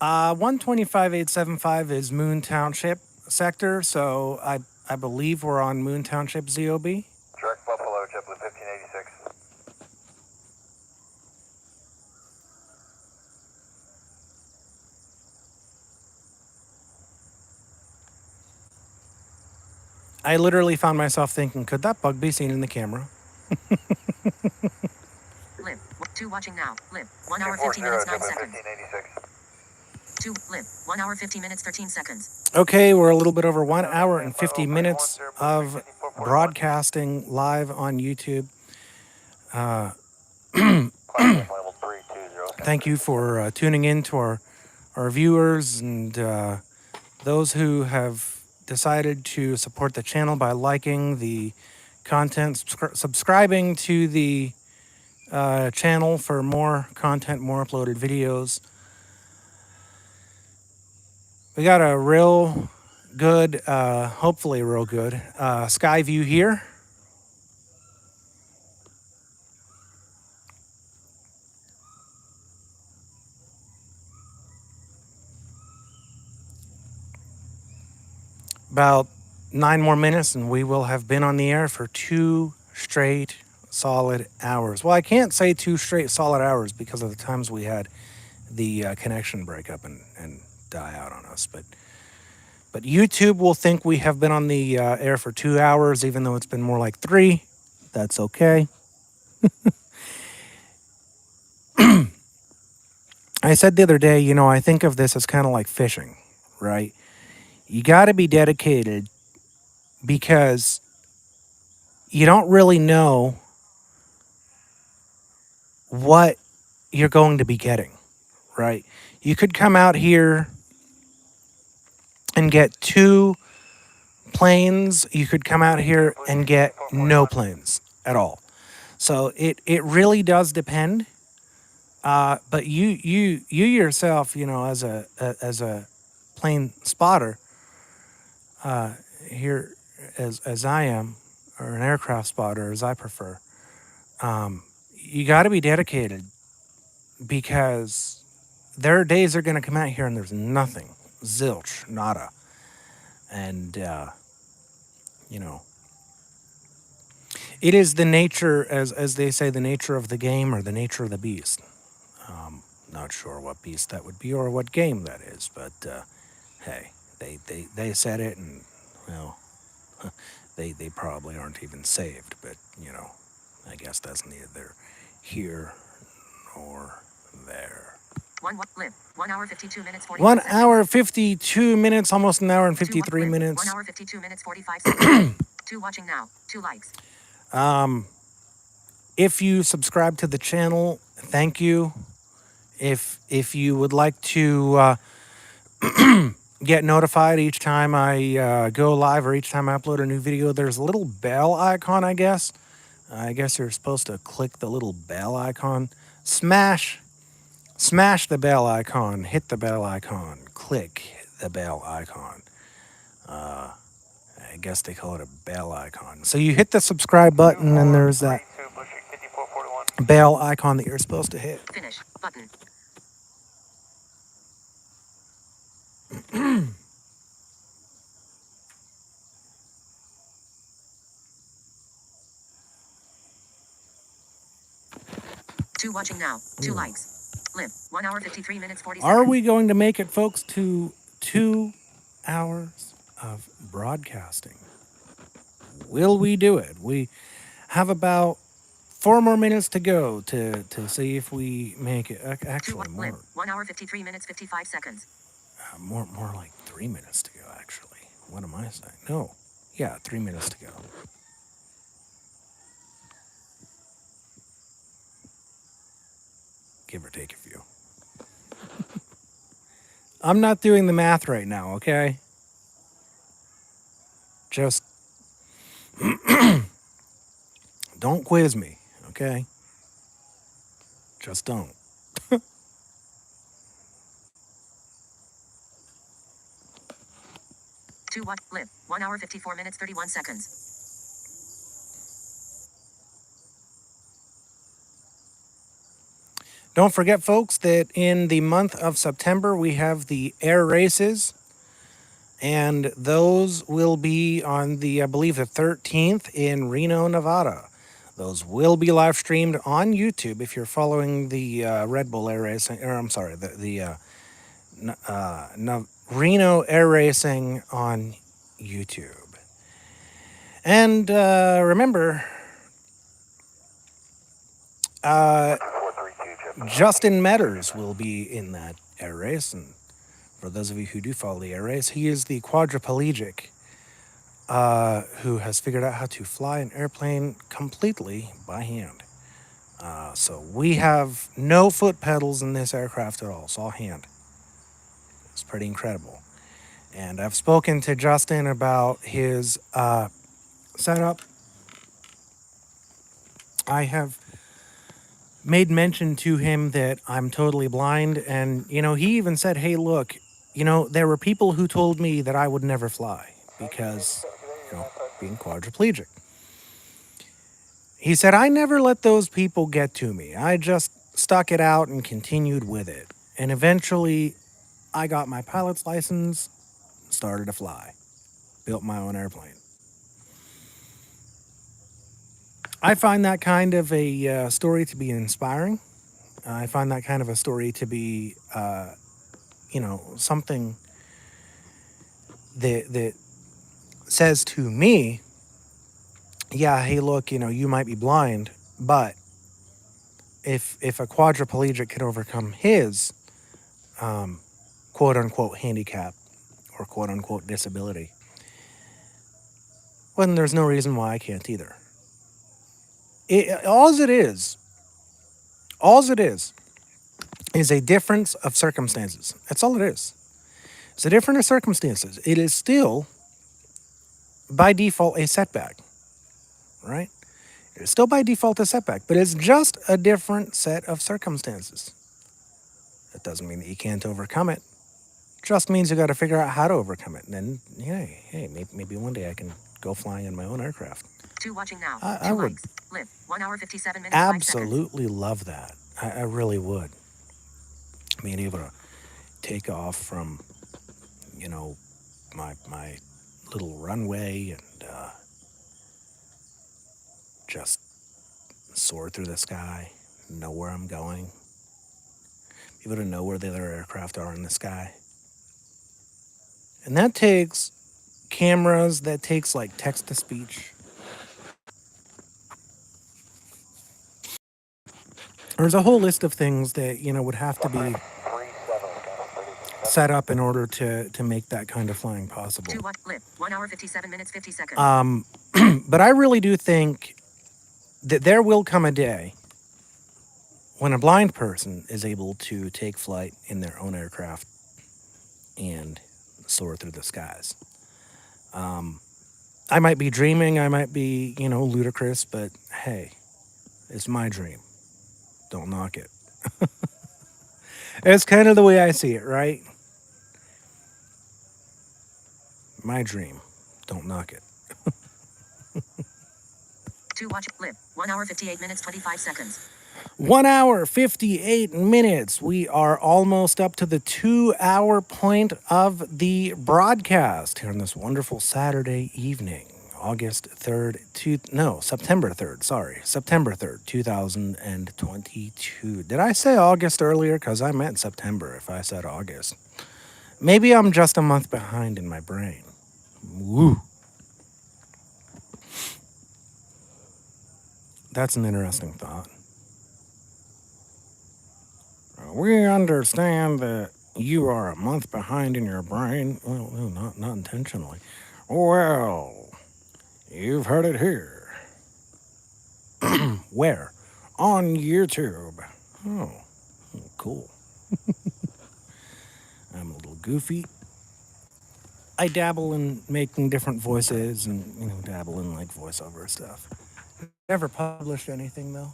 125.875 is Moon Township sector, so I believe we're on Moon Township ZOB. Direct Buffalo, JetBlue 1586. I literally found myself thinking, could that bug be seen in the camera? Live. 2 watching now. Live. 1 hour 50 minutes 9 seconds. 1586. 2. Live. 1 hour 50 minutes 13 seconds. Okay, we're a little bit over 1 hour and 50 minutes of broadcasting live on YouTube. Level 320. Thank you for tuning in to our viewers and those who have decided to support the channel by liking the content, subscribing to the channel for more content, more uploaded videos. We got a real good, hopefully real good, sky view here. About 9 more minutes and we will have been on the air for 2 straight solid hours. Well, I can't say 2 straight solid hours because of the times we had the connection break up and die out on us. But YouTube will think we have been on the air for 2 hours, even though it's been more like 3. That's okay. I said the other day, I think of this as kind of like fishing, right? You got to be dedicated because you don't really know what you're going to be getting, right? You could come out here and get 2 planes. You could come out here and get no planes at all. So it really does depend. But you yourself, as a plane spotter, here as I am, or an aircraft spotter as I prefer, you got to be dedicated because there are days they're going to come out here and there's nothing, zilch, nada, and it is the nature, as they say, the nature of the game or the nature of the beast. Not sure what beast that would be or what game that is, but hey, they said it, and well, they probably aren't even saved, but I guess that's neither here nor there. 1 hour 52 minutes 45 1 seconds. hour 52 minutes, almost an hour and 53 Live. minutes. 1 hour 52 minutes 45 seconds. 2 watching now. 2 likes. If you subscribe to the channel, thank you. If you would like to get notified each time I go live or each time I upload a new video, there's a little bell icon, I guess, I guess you're supposed to click the little bell icon. Smash the bell icon. Hit the bell icon. Click the bell icon. I guess they call it a bell icon. So you hit the subscribe button, and there's that 2432 pushing 5441. bell icon that you're supposed to hit. Finish button. Two watching now. Two likes. Live. 1 hour 53 minutes 40 seconds. Are we going to make it, folks, to 2 hours of broadcasting? Will we do it? We have about 4 more minutes to go to see if we make it. Actually, Live. more 1 hour 53 minutes 55 seconds. more like 3 minutes to go. Actually, what am I saying? No, yeah, 3 minutes to go. Give or take a few. I'm not doing the math right now, okay? Just don't quiz me, okay? Just don't. Live. 1 hour 54 minutes 31 seconds. Don't forget, folks, that in the month of September, we have the air races, and those will be on the, I believe, the 13th in Reno, Nevada. Those will be live streamed on YouTube if you're following the Red Bull Air Racing, or I'm sorry, Reno Air Racing on YouTube. And remember, 2432 Chip. Justin Metters will be in that air race, and for those of you who do follow the air race, he is the quadriplegic who has figured out how to fly an airplane completely by hand. So we have no foot pedals in this aircraft at all. It's all hand. It's pretty incredible. And I've spoken to Justin about his setup. I have made mention to him that I'm totally blind, and he even said, hey, look, there were people who told me that I would never fly because being quadriplegic. He said, I never let those people get to me. I just stuck it out and continued with it, and eventually I got my pilot's license, started to fly, built my own airplane. I find that kind of a story to be inspiring. I find that kind of a story to be, something that says to me, yeah, hey, look, you might be blind, but if a quadriplegic can overcome his quote-unquote handicap or quote-unquote disability, well, then there's no reason why I can't either. All it is a difference of circumstances. That's all it is. It's a difference of circumstances. It is still, by default, a setback, right? It's still by default a setback, but it's just a different set of circumstances. That doesn't mean that you can't overcome it. Just means you got to figure out how to overcome it. And then, hey, maybe one day I can go flying in my own aircraft. Two watching now. I would likes. Live. 1 hour 57 minutes 5 seconds. absolutely love that. I really would. Being able to take off from, my little runway and just soar through the sky, know where I'm going, be able to know where the other aircraft are in the sky. And that takes cameras, that takes like text-to-speech. There's a whole list of things that, would have to be set up in order to make that kind of flying possible. Live. 1 hour 57 minutes 50 seconds. But I really do think that there will come a day when a blind person is able to take flight in their own aircraft and soar through the skies. I might be dreaming, I might be, ludicrous, but hey, it's my dream. Don't knock it. It's kind of the way I see it, right? My dream. Don't knock it. To watch live 1 hour 58 minutes 25 seconds. 1 hour, 58 minutes. We are almost up to the 2-hour point of the broadcast here on this wonderful Saturday evening. September 3rd, September 3rd, 2022. Did I say August earlier? Because I meant September if I said August. Maybe I'm just a month behind in my brain. Woo. That's an interesting thought. We understand that you are a month behind in your brain. Well, no, not intentionally. Well, you've heard it here. Where? On YouTube. Oh, cool. I'm a little goofy. I dabble in making different voices and, dabble in like voiceover stuff. Never published anything though.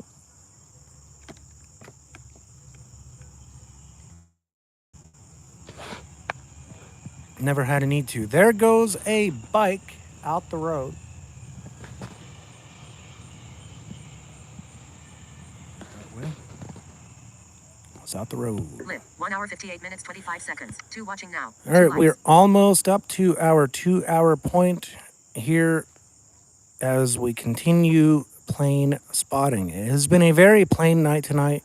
Never had a need to. There goes a bike out the road. That way. It's out the road. Live 1 hour 58 minutes 25 seconds. To watching now. All right, we're almost up to our 2-hour point here as we continue plane spotting. It has been a very plain night tonight.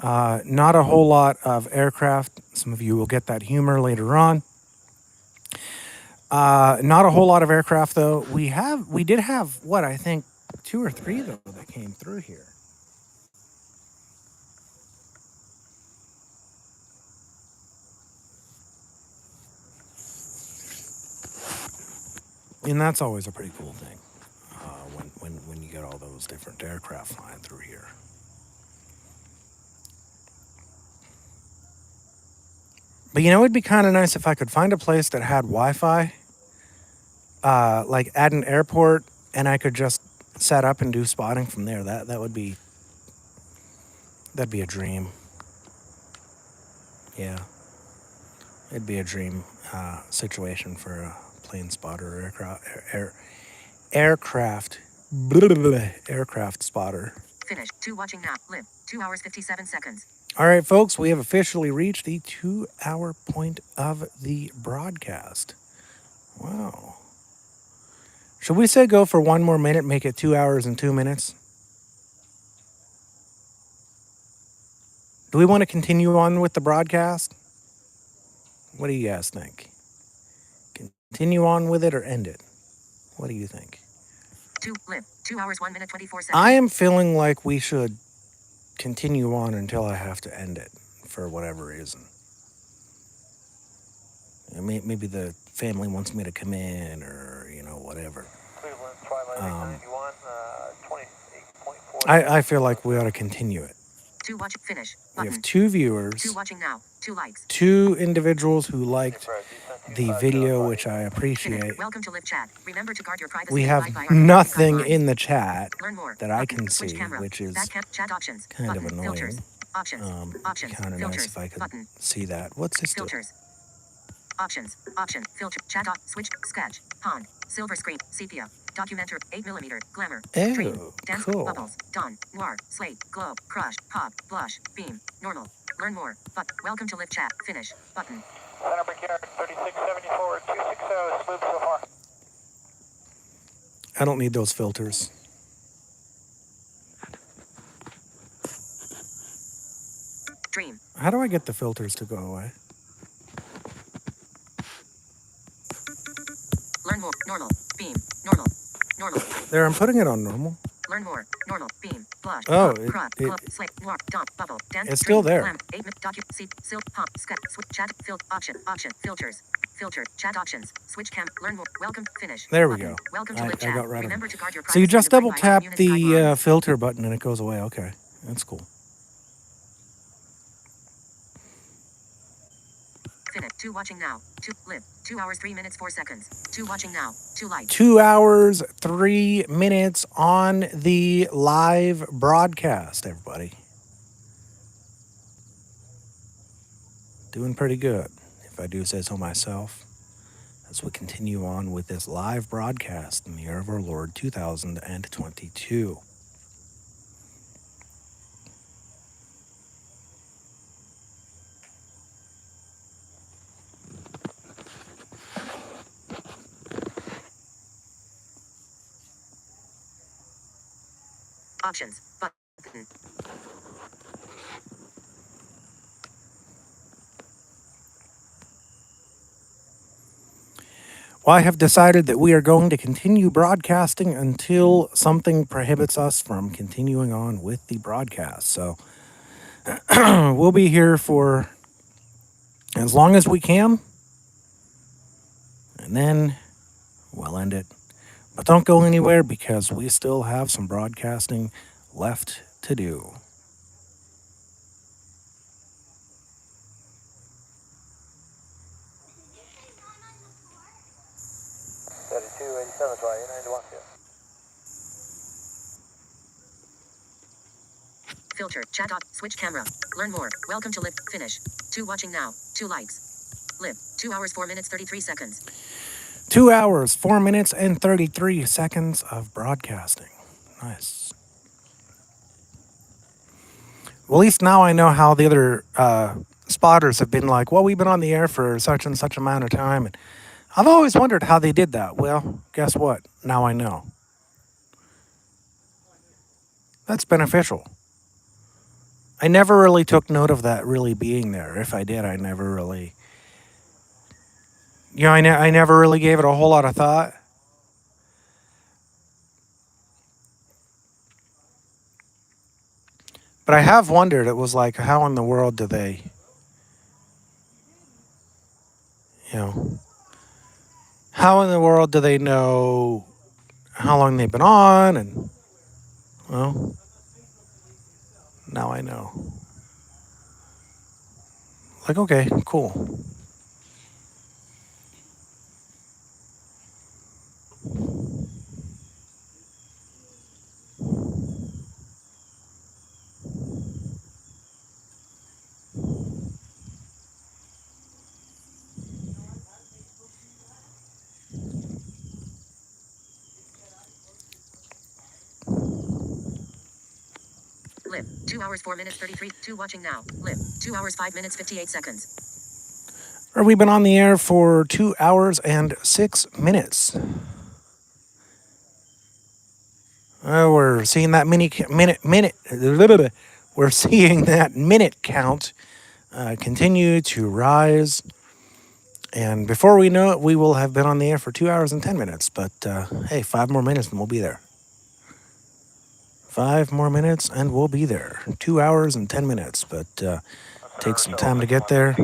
Not a whole lot of aircraft. Some of you will get that humor later on. Not a whole lot of aircraft though. We did have I think 2 or 3 though that came through here. And that's always a pretty cool thing when you get all those different aircraft flying through here. But it'd be kind of nice if I could find a place that had Wi-Fi, like at an airport, and I could just set up and do spotting from there. That'd be a dream. Yeah, it'd be a dream situation for a plane spotter or aircraft spotter. Finish. To watching now. Live 2 hours 57 seconds. All right, folks, we have officially reached the 2-hour point of the broadcast. Wow. Should we say go for 1 more minute, make it 2 hours and 2 minutes? Do we want to continue on with the broadcast? What do you guys think? Continue on with it or end it? What do you think? Live 2 hours 1 minute 24 seconds. I am feeling like we should continue on until I have to end it for whatever reason. Maybe the family wants me to come in or, whatever. Cleveland, Twilight 91, 28.4. I feel like we ought to continue it. To watch finish. We Button. have 2 viewers, To watching now. 2 likes. 2 individuals who liked the video, which I appreciate. Welcome to live chat. Remember to guard your privacy. We have by our nothing guidelines. in the chat Learn more. that I Button. can Switch see, camera. which is chat options. kind of Button. annoying. Filters. Options. Options. Kind of Filters. nice if I could Button. see that. What's this do? Filters. Options. Option. Filter. Chat. Switch. Sketch. Pond. Silver screen. Sepia. Documenter. 8mm. Glamour. Dream. Oh, Dance. cool. Bubbles. Dawn. Noir. Slate. Glow. Crush. Pop. Blush. Beam. Normal. Learn more. Welcome to live chat. Finish. Button. Center Brickyard 3674, 260, smooth so far. I don't need those filters. Dream. How do I get the filters to go away? Learn more. Normal. Beam. Normal. Normal. There, I'm putting it on normal. Learn more. Normal. Beam. Blush. Oh, pop, it- crop, it- glow, slate, noir, dawn, bubble, dance. It's still there. Glam, 8-minute silk, pump, sketch, switch, chat, option, filters, filter, chat options, switch cam, learn more, welcome, finish. There we Button. go. Welcome to I live chat. got rid of Remember it. to guard your So you privacy just and your double right tap by the guidelines. filter button and it goes away. Okay, that's cool. Finish. 2 watching now. 2 live. 2 hours 3 minutes 4 seconds. 2 watching now. 2 lights. 2 hours, 3 minutes on the live broadcast, everybody. Doing pretty good, if I do say so myself, as we continue on with this live broadcast in the year of our Lord 2022. Options. Button. Well, I have decided that we are going to continue broadcasting until something prohibits us from continuing on with the broadcast. So we'll be here for as long as we can, and then we'll end it. But don't go anywhere because we still have some broadcasting left to do. Filter. Chat off. Switch camera. Learn more. Welcome to live. Finish. 2 watching now. 2 likes. Live. 2 hours 4 minutes 33 seconds. 2 hours, 4 minutes, and 33 seconds of broadcasting. Nice. Well, at least now I know how the other spotters have been like, well, we've been on the air for such and such amount of time. And I've always wondered how they did that. Well, guess what? Now I know. That's beneficial. I never really took note of that really being there. If I did, I never really... I never really gave it a whole lot of thought. But I have wondered, it was like, how in the world do they... how in the world do they know how long they've been on? And, well, now I know. Like, okay, cool. Live. 2 hours 4 minutes 33. 2 watching now. Live. 2 hours 5 minutes 58 seconds. Or we've been on the air for 2 hours and 6 minutes. We're seeing that we're seeing that minute count continue to rise. And before we know it, we will have been on the air for 2 hours and 10 minutes. But hey, 5 more minutes and we'll be there. 5 more minutes and we'll be there. 2 hours and 10 minutes, but takes some time to get there.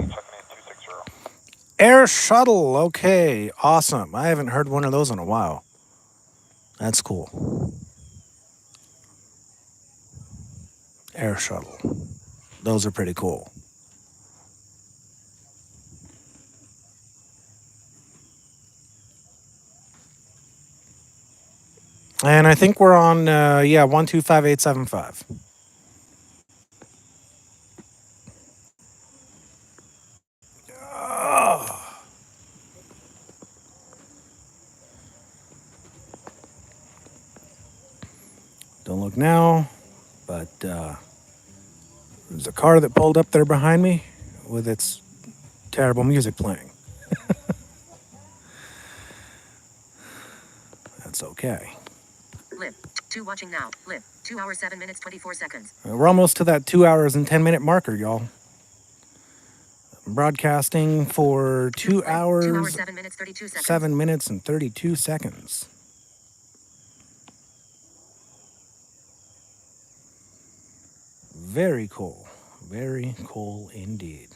Air shuttle, okay, awesome. I haven't heard one of those in a while. That's cool. Air shuttle. Those are pretty cool. And I think we're on, 125875. Don't look now, but there's a car that pulled up there behind me with its terrible music playing. That's okay. Live. 2 watching now. Live. 2 hours 7 minutes 24 seconds. We're almost to that 2 hours and 10 minute marker, y'all. I'm broadcasting for 2 hours, 2 hours 7 minutes 32 seconds. 7 minutes and 32 seconds. Very cool. Very cool indeed.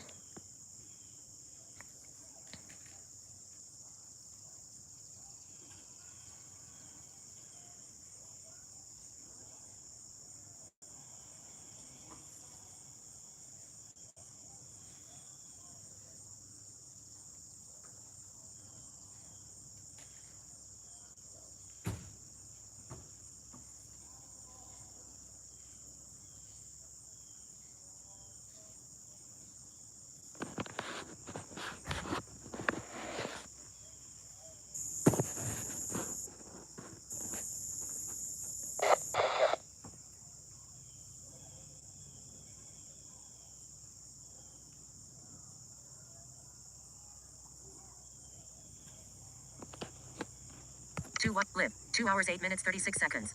Live. 2 hours 8 minutes 36 seconds.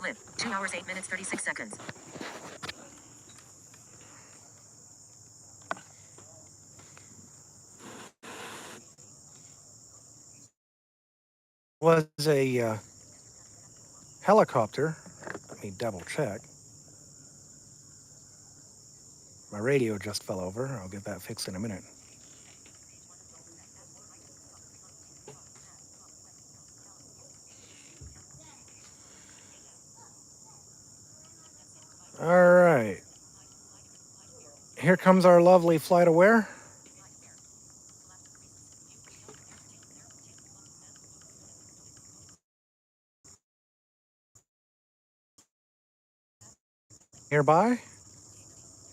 Live. 2 hours 8 minutes 36 seconds. Was a helicopter. Let me double check. My radio just fell over. I'll get that fixed in a minute. All right. Here comes our lovely flight aware. Nearby.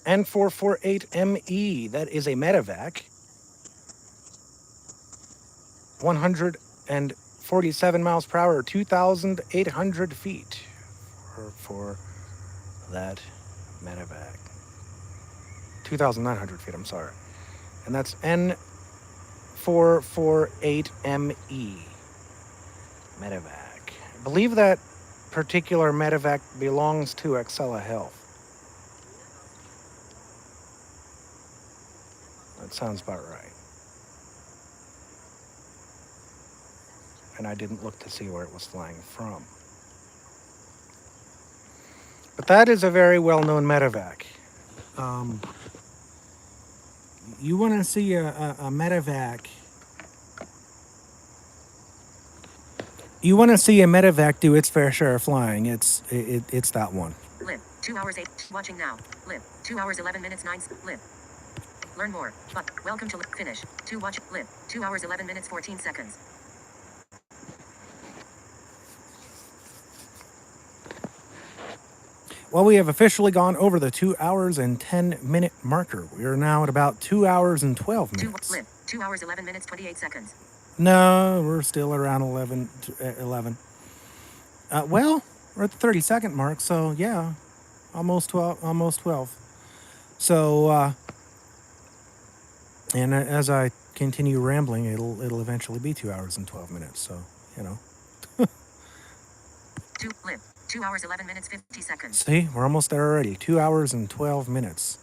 N448ME. That is a medevac. 147 miles per hour, 2,800 feet for that medevac. 2,900 feet, I'm sorry. And that's N448ME. Medevac. I believe that particular medevac belongs to Excella Health. That sounds about right. And I didn't look to see where it was flying from. But that is a very well-known medevac. You want to see a medevac. You want to see a medevac do its fair share of flying. It's that one. Live. 2 hours 8. Watching now. Live. 2 hours 11 minutes 9. Live. Learn more. But welcome to finish. To watch. Live. 2 hours 11 minutes 14 seconds. Well, we have officially gone over the 2 hours and 10 minute marker. We are now at about 2 hours and 12 minutes. Live. 2 hours 11 minutes 28 seconds. No, we're still around 11. Well, we're at the 30-second mark, so yeah, almost 12. So, and as I continue rambling, it'll eventually be 2 hours and 12 minutes. So, you know. Live. 2 hours 11 minutes 50 seconds. See, we're almost there already. 2 hours and 12 minutes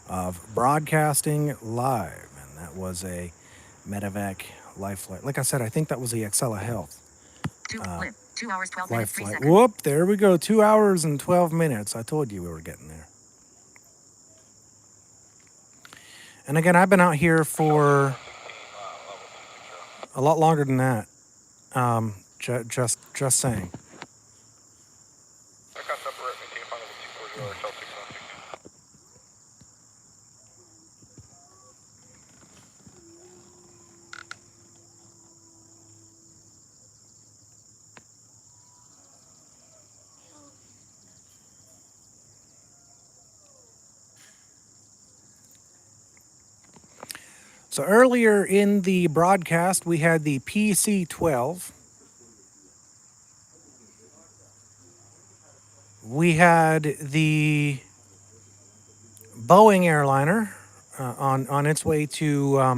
of broadcasting live, and that was a medevac life flight. Like I said, I think that was the Excella Health. Live. 2 hours 12 minutes 3 seconds. Whoop! There we go. 2 hours and 12 minutes. I told you we were getting there. And again, I've been out here for a lot longer than that. Just saying. So earlier in the broadcast, we had the PC-12. We had the Boeing airliner on its way to, I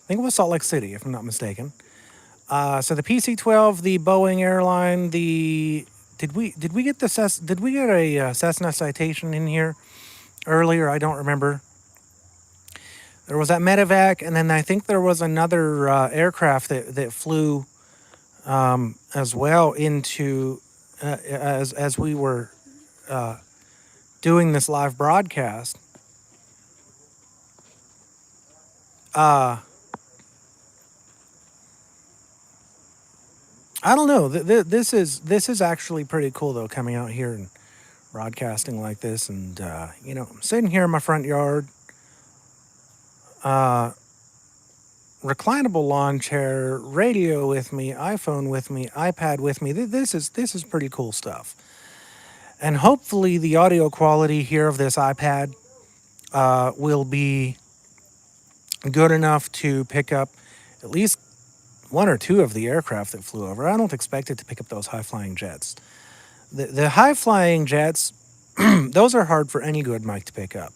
think it was Salt Lake City, if I'm not mistaken. So the PC-12, the Boeing airline, did we get a Cessna citation in here earlier? I don't remember. There was that medevac, and then I think there was another aircraft that flew as well into as we were doing this live broadcast. I don't know. This is actually pretty cool though, coming out here and broadcasting like this, and I'm sitting here in my front yard, reclinable lawn chair, radio with me, iPhone with me, iPad with me. This is pretty cool stuff. And hopefully the audio quality here of this iPad will be good enough to pick up at least one or two of the aircraft that flew over. I don't expect it to pick up those high-flying jets. The high-flying jets, those are hard for any good mic to pick up.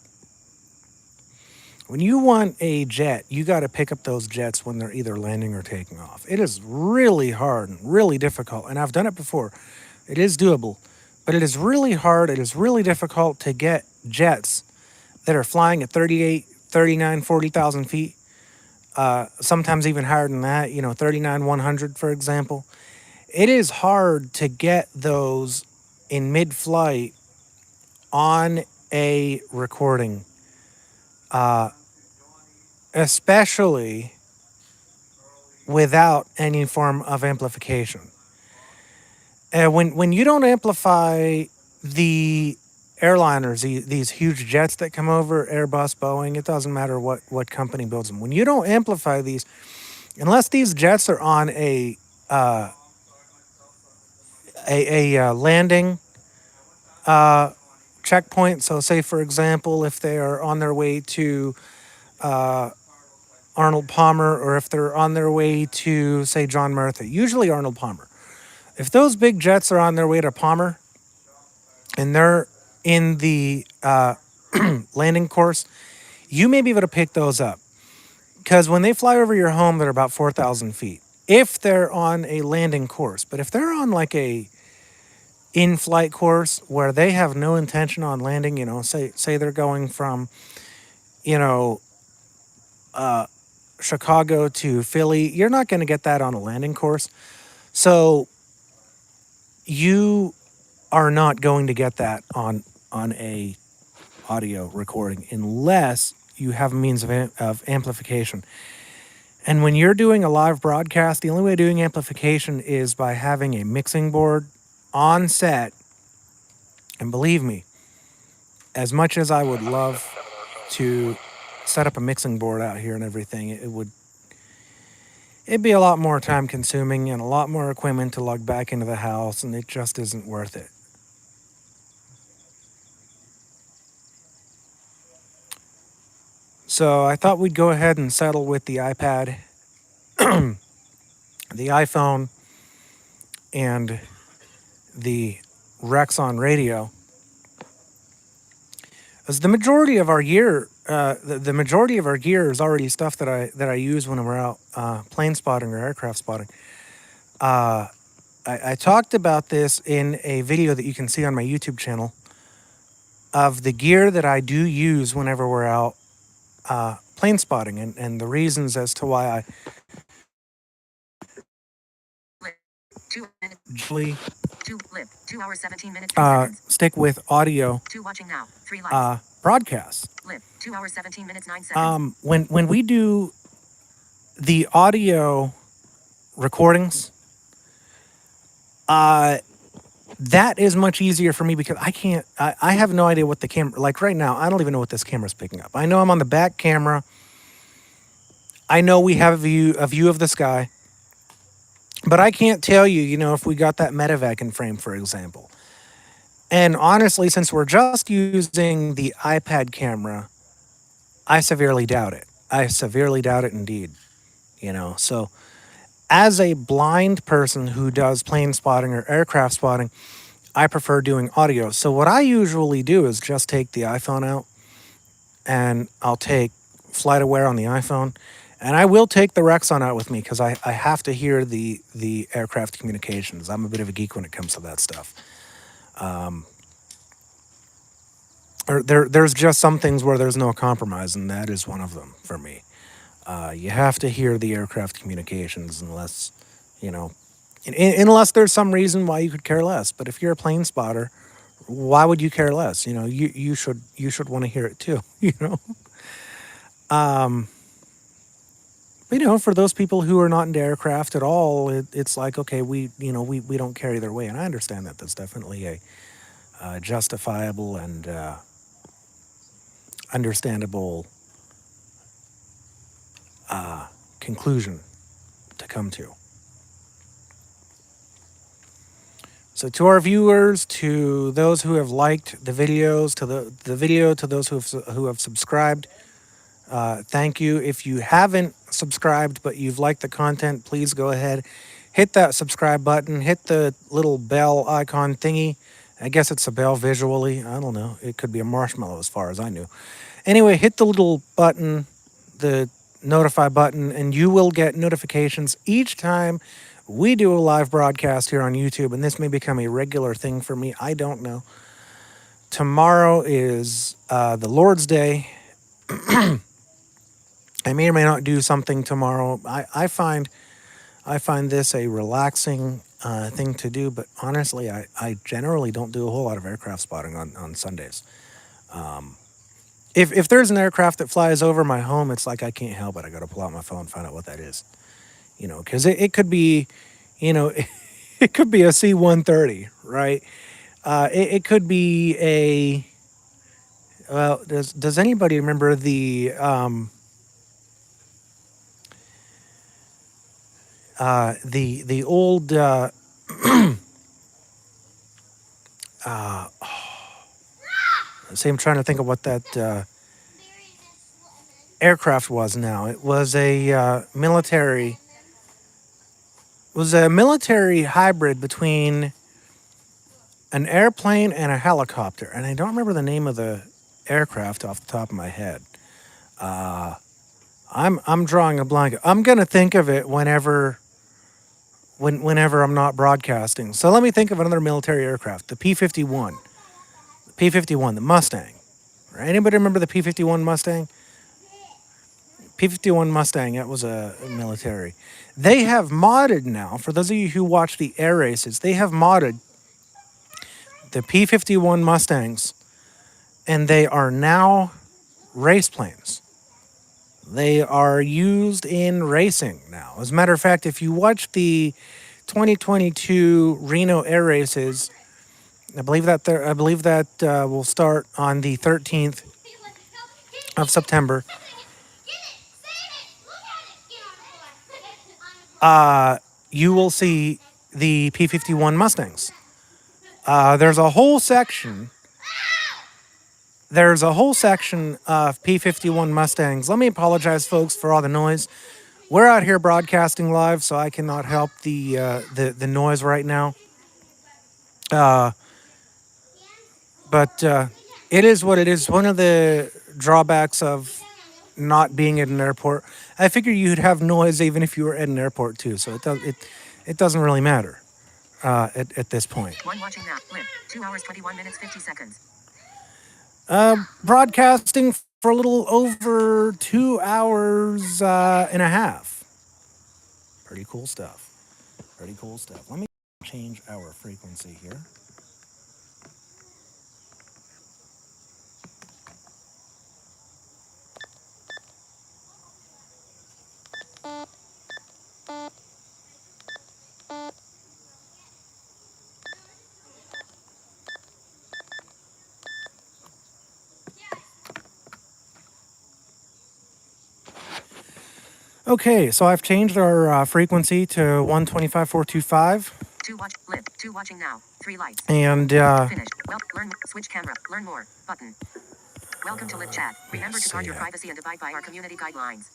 When you want a jet, you got to pick up those jets when they're either landing or taking off. It is really hard and really difficult, and I've done it before. It is doable, but it is really hard. It is really difficult to get jets that are flying at 38, 39, 40,000 feet, sometimes even higher than that, 39, 100, for example. It is hard to get those in mid-flight on a recording, especially without any form of amplification. When you don't amplify the airliners, these huge jets that come over, Airbus, Boeing, it doesn't matter what company builds them. When you don't amplify these, unless these jets are on a landing checkpoint, so say for example, if they are on their way to Arnold Palmer, or if they're on their way to, say, John Murtha, usually Arnold Palmer. If those big jets are on their way to Palmer and they're in the landing course, you may be able to pick those up. Because when they fly over your home, they're about 4,000 feet. If they're on a landing course. But if they're on like a in-flight course where they have no intention on landing, say they're going from, Chicago to Philly, you're not going to get that on a landing course. So you are not going to get that on a audio recording unless you have a means of amplification. And when you're doing a live broadcast, the only way of doing amplification is by having a mixing board on set. And believe me, as much as I would love to set up a mixing board out here and everything, it'd be a lot more time consuming and a lot more equipment to lug back into the house, and it just isn't worth it. So I thought we'd go ahead and settle with the iPad, the iPhone, and the Rexon radio. As the majority of our gear, the majority of our gear is already stuff that I use when we're out plane spotting or aircraft spotting. I talked about this in a video that you can see on my YouTube channel of the gear that I do use whenever we're out plane spotting, and the reasons as to why I usually 2 hours 17 minutes stick with audio 2 watching now 3 likes broadcasts. 2 hours 17 minutes 9 seconds When we do the audio recordings, that is much easier for me because I have no idea what the camera, like right now, I don't even know what this camera's picking up. I know I'm on the back camera. I know we have a view of the sky, but I can't tell you, if we got that medevac in frame, for example. And honestly, since we're just using the iPad camera, I severely doubt it. I severely doubt it indeed, So as a blind person who does plane spotting or aircraft spotting, I prefer doing audio. So what I usually do is just take the iPhone out, and I'll take FlightAware on the iPhone, and I will take the Rexon out with me because I have to hear the aircraft communications. I'm a bit of a geek when it comes to that stuff. There's just some things where there's no compromise, and that is one of them for me. You have to hear the aircraft communications unless, unless there's some reason why you could care less. But if you're a plane spotter, why would you care less? You should want to hear it too, But, for those people who are not into aircraft at all, it's like, okay, we don't care either way. And I understand that. That's definitely justifiable and understandable conclusion to come to. So to our viewers, to those who have liked the videos, to the video, to those who have subscribed, thank you. If you haven't subscribed but you've liked the content, please go ahead, hit that subscribe button, hit the little bell icon thingy. I guess it's a bell visually. I don't know. It could be a marshmallow as far as I knew. Anyway, hit the little button, the notify button, and you will get notifications each time we do a live broadcast here on YouTube. And this may become a regular thing for me. I don't know. Tomorrow is the Lord's Day. I may or may not do something tomorrow. I find this a relaxing thing to do, but honestly, I generally don't do a whole lot of aircraft spotting on Sundays. If there's an aircraft that flies over my home, it's like I can't help it. I got to pull out my phone and find out what that is. You know, because it could be, you know, it could be a C-130, right? It could be a, well, does anybody remember the old see, I'm trying to think of what that aircraft was now. It was a military hybrid between an airplane and a helicopter, and I don't remember the name of the aircraft off the top of my head. I'm drawing a blank. I'm gonna think of it whenever I'm not broadcasting. So let me think of another military aircraft, the P-51. The P-51, the Mustang. Right? Anybody remember the P-51 Mustang? P-51 Mustang, that was a military. They have modded now, for those of you who watch the air races, they have modded the P-51 Mustangs, and they are now race planes. They are used in racing now. As a matter of fact, if you watch the 2022 Reno air races, I believe that will start on the 13th of September. You will see the P-51 Mustangs. There's a whole section of P-51 Mustangs. Let me apologize, folks, for all the noise. We're out here broadcasting live, so I cannot help the noise right now. But it is what it is. One of the drawbacks of not being at an airport, I figure you'd have noise even if you were at an airport too. So it doesn't really matter at this point. One watching now. Live. 2 hours, 21 minutes, 50 seconds. Broadcasting for a little over 2 hours and a half. Pretty cool stuff. Pretty cool stuff. Let me change our frequency here. Okay, so I've changed our frequency to 125.425. Two watching now. 3 lights. And Finish. Well, learn. Switch camera. Learn more. Button. Welcome to live chat. Remember to guard your privacy and abide by our community guidelines.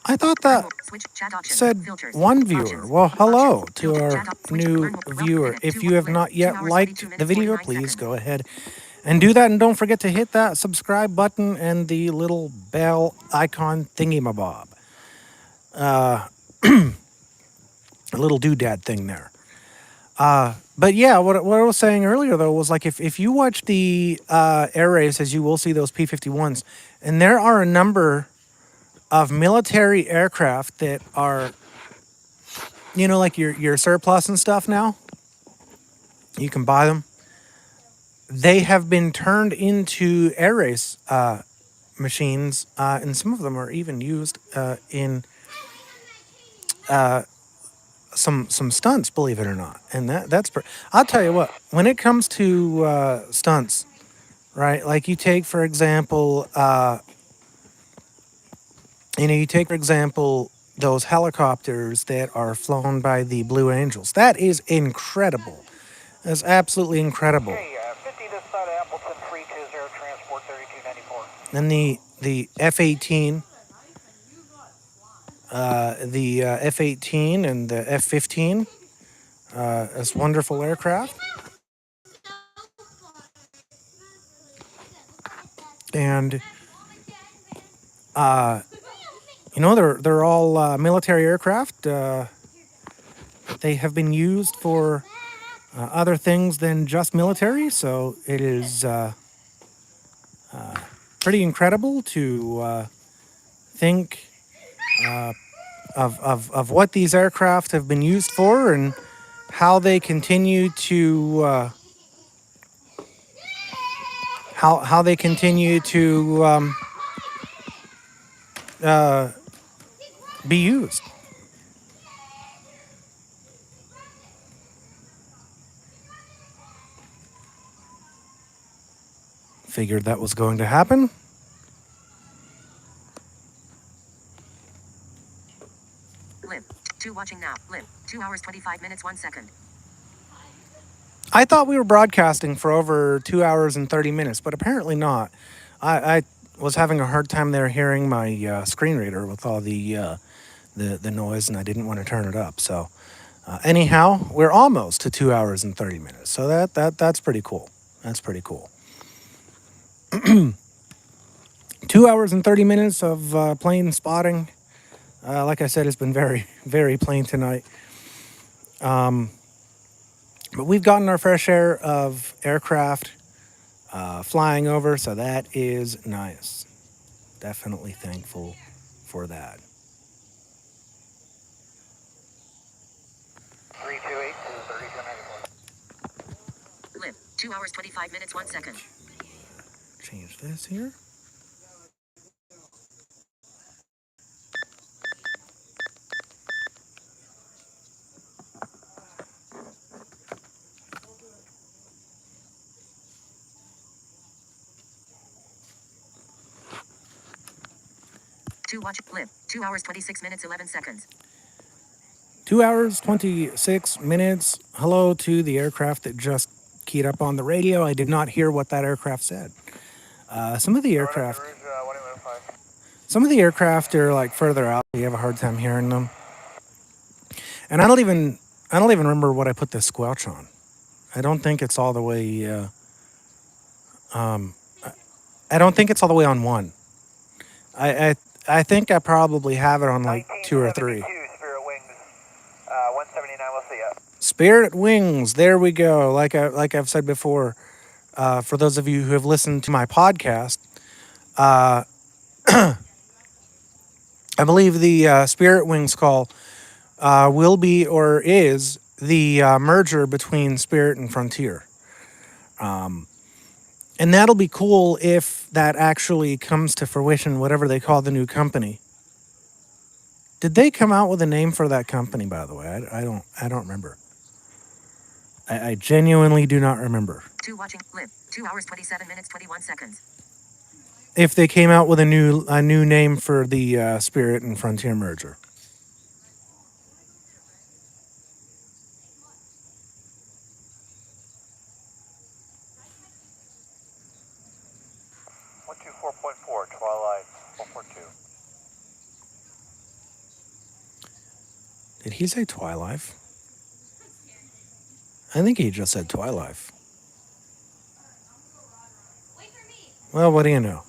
I thought that Switch chat options. said Filters. one viewer. Options. Well, hello Options. to our Switch. new Learn more. viewer. Minute. If 2 you have live. not 2 yet hours, liked 32 the video, minutes, 49 please seconds. go ahead and do that. And don't forget to hit that subscribe button and the little bell icon thingy-mabob. A little doodad thing there. But yeah, what I was saying earlier, though, was like if you watch the air races, you will see those P-51s. And there are a number of military aircraft that are, you know, like your surplus and stuff now. You can buy them. They have been turned into air race machines, and some of them are even used in some stunts, believe it or not. And I'll tell you what, when it comes to stunts, right? Like you take for example, those helicopters that are flown by the Blue Angels. That is incredible. That's absolutely incredible. Okay, 50 this side of Appleton, 320, transport 3294. And the F-18, the F-18 and the F-15, as wonderful aircraft. And they're all military aircraft. They have been used for other things than just military, so it is pretty incredible to think of what these aircraft have been used for and how they continue to how they continue to be used. Figured that was going to happen. Lim. 2 watching now. Lim. 2 hours 25 minutes 1 second. I thought we were broadcasting for over 2 hours and 30 minutes, but apparently not. I was having a hard time there hearing my screen reader with all the noise, and I didn't want to turn it up. So anyhow, we're almost to 2 hours and 30 minutes. So that's pretty cool. That's pretty cool. 2 hours and 30 minutes of plane spotting. Like I said, it's been very, very plain tonight. But we've gotten our fair share of aircraft flying over, so that is nice. Definitely thankful for that. 328 to 3294. Lim. 2 hours 25 minutes 1 second. Change this here. Lim. 2 hours 26 minutes 11 seconds. 2 hours, 26 minutes. Hello to the aircraft that just keyed up on the radio. I did not hear what that aircraft said. Some of the aircraft are like further out. You have a hard time hearing them. And I don't even remember what I put this squelch on. I don't think it's all the way. I don't think it's all the way on 1. I think I probably have it on like 2 or 3. Spirit Wings, 179, we'll see ya. Spirit Wings, there we go. Like I've said before, for those of you who have listened to my podcast, I believe the Spirit Wings call will be or is the merger between Spirit and Frontier. And that'll be cool if that actually comes to fruition, whatever they call the new company. Did they come out with a name for that company, by the way? I don't remember. I genuinely do not remember. 2 watching. Lim. 2 hours 27 minutes 21 seconds. If they came out with a new name for the Spirit and Frontier merger. Twilight 442. Did he say Twilife? I think he just said Twilife. Well, what do you know?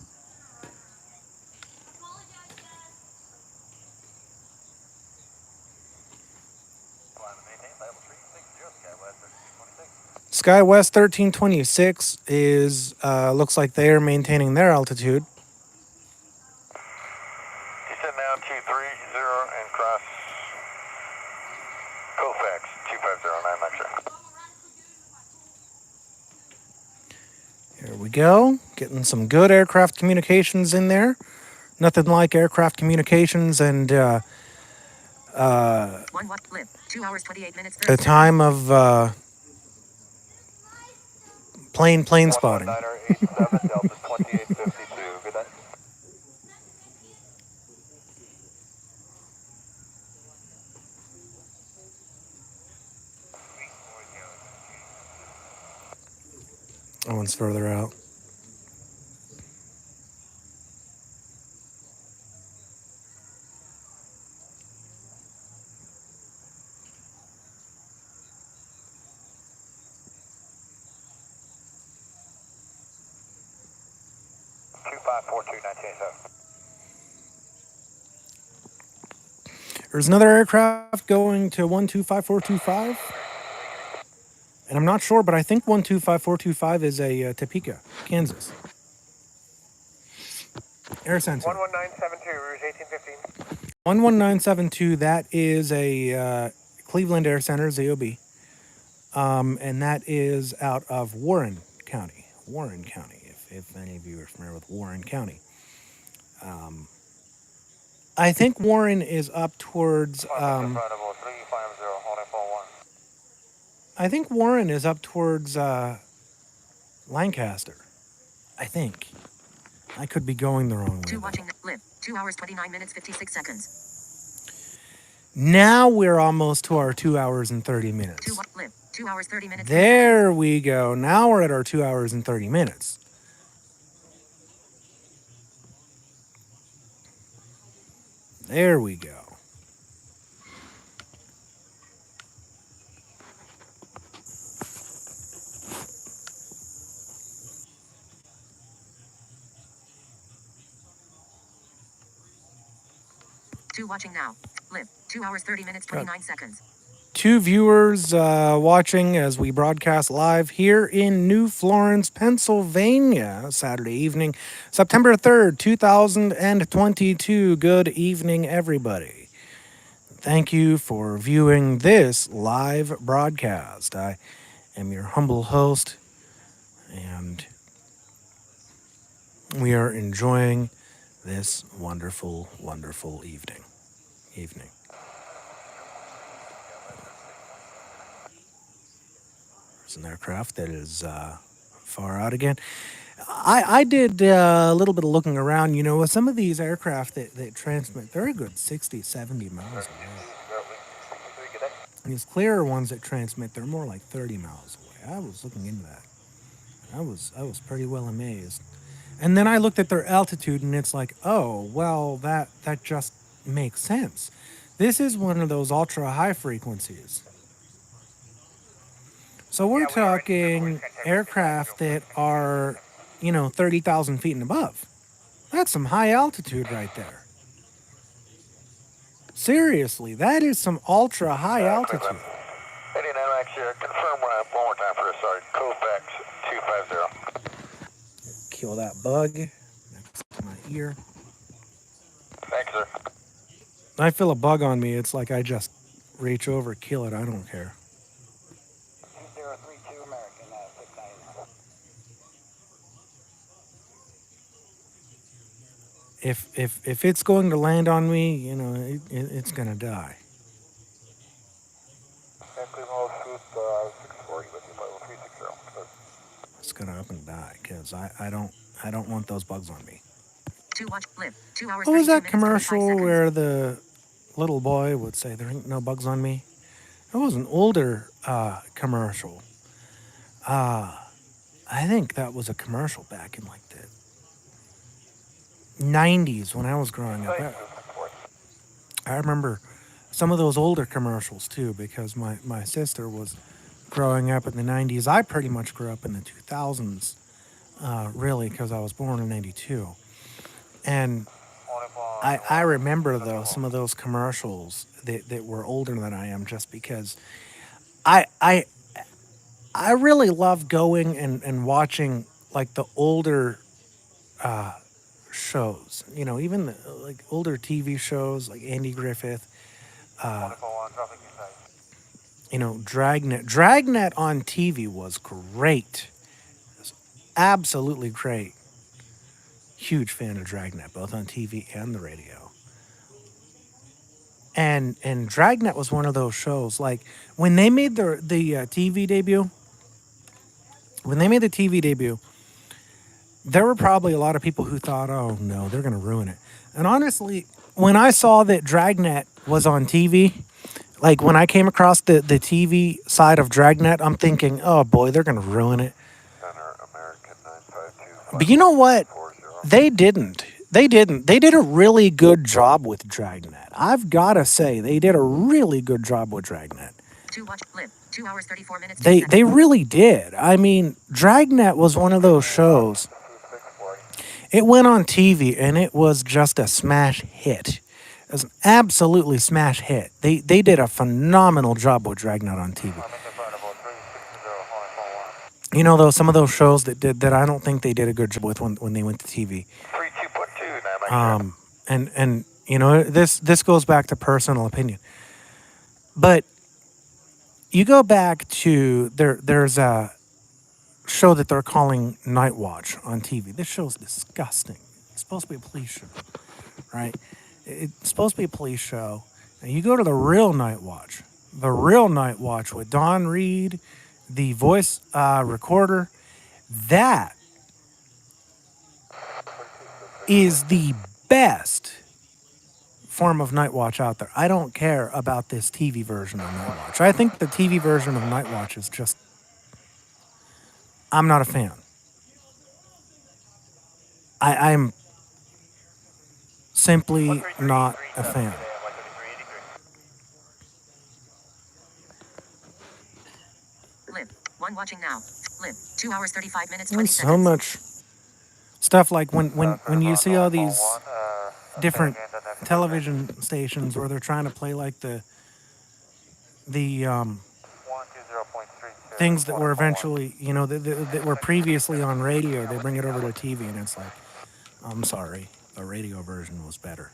SkyWest 1326 is looks like they are maintaining their altitude. Descend now 230 and cross Colfax 2509 lecture. Here we go, getting some good aircraft communications in there. Nothing like aircraft communications and Lip. 2 hours 28 minutes. the time of plane spotting. 11987, Delta's 2852. Good night. That one's further out. There's another aircraft going to 125425. And I'm not sure, but I think 125425 is a Topeka, Kansas. Air sensor. 11972, Rouge 1815. 11972, that is a Cleveland Air Center, ZOB. And that is out of Warren County. Warren County, if any of you are familiar with Warren County. I think Warren is up towards... I think Warren is up towards Lancaster. I think. I could be going the wrong way. 2 watching lip. 2 hours 29 minutes 56 seconds. Now we're almost to our 2 hours and 30 minutes. 2 hours 30 minutes. There we go. Now we're at our 2 hours and 30 minutes. There we go. Watching now. Lip. 2 hours 30 minutes 29 seconds. 2 viewers watching as we broadcast live here in New Florence, Pennsylvania, Saturday evening, September 3rd, 2022. Good evening, everybody. Thank you for viewing this live broadcast. I am your humble host, and we are enjoying this wonderful, wonderful evening. There's an aircraft that is far out again. I did a little bit of looking around, you know, with some of these aircraft that transmit, they're a good 60, 70 miles away. These clearer ones that transmit, they're more like 30 miles away. I was looking into that. I was pretty well amazed. And then I looked at their altitude, and it's like, oh, well, that just makes sense. This is one of those ultra high frequencies. So we're talking aircraft that are, 30,000 feet and above. That's some high altitude right there. Seriously, that is some ultra high altitude. 89 Max, confirm one more time for this, sorry. Kofax 250. Kill that bug next to my ear. Thanks, sir. I feel a bug on me. It's like I just reach over, kill it. I don't care. 2032 American 699. If it's going to land on me, it's going to die. It's going to up and die because I don't want those bugs on me. 2 hours. What was that commercial where the little boy would say, "There ain't no bugs on me"? It was an older commercial. I think that was a commercial back in like the 90s when I was growing up. I remember some of those older commercials too, because my sister was growing up in the 90s. I pretty much grew up in the 2000s, really, because I was born in 92. And I remember, though, some of those commercials that were older than I am, just because I really love going and watching, like, the older shows. Even the, like, older TV shows, like Andy Griffith. Dragnet. Dragnet on TV was great. It was absolutely great. Huge fan of Dragnet, both on TV and the radio. And Dragnet was one of those shows. Like when they made the TV debut, there were probably a lot of people who thought, "Oh no, they're going to ruin it." And honestly, when I saw that Dragnet was on TV, like when I came across the TV side of Dragnet, I'm thinking, "Oh boy, they're going to ruin it." Center American 952. But you know what? They didn't. They didn't. They did a really good job with Dragnet. I've got to say, they did a really good job with Dragnet. To watch live 2 hours 34 minutes. They really did. I mean, Dragnet was one of those shows. It went on TV and it was just a smash hit. It was an absolutely smash hit. They did a phenomenal job with Dragnet on TV. You know, though, some of those shows that I don't think they did a good job with when they went to TV. 32.2, And you know, this goes back to personal opinion. But you go back to there's a show that they're calling Night Watch on TV. This show's disgusting. It's supposed to be a police show, right? It's supposed to be a police show. And you go to the real Night Watch with Don Reed, the voice recorder. That is the best form of Night Watch out there. I don't care about this TV version of Night Watch. I think the TV version of Night Watch is just, I'm not a fan. I'm simply not a fan. Live 1 watching now. Live 2 hours 35 minutes 20 There's seconds. so much stuff like when you see all these different television stations where they're trying to play like the things that were eventually, you know, that were previously on radio, they bring it over to TV, and it's like, I'm sorry, the radio version was better.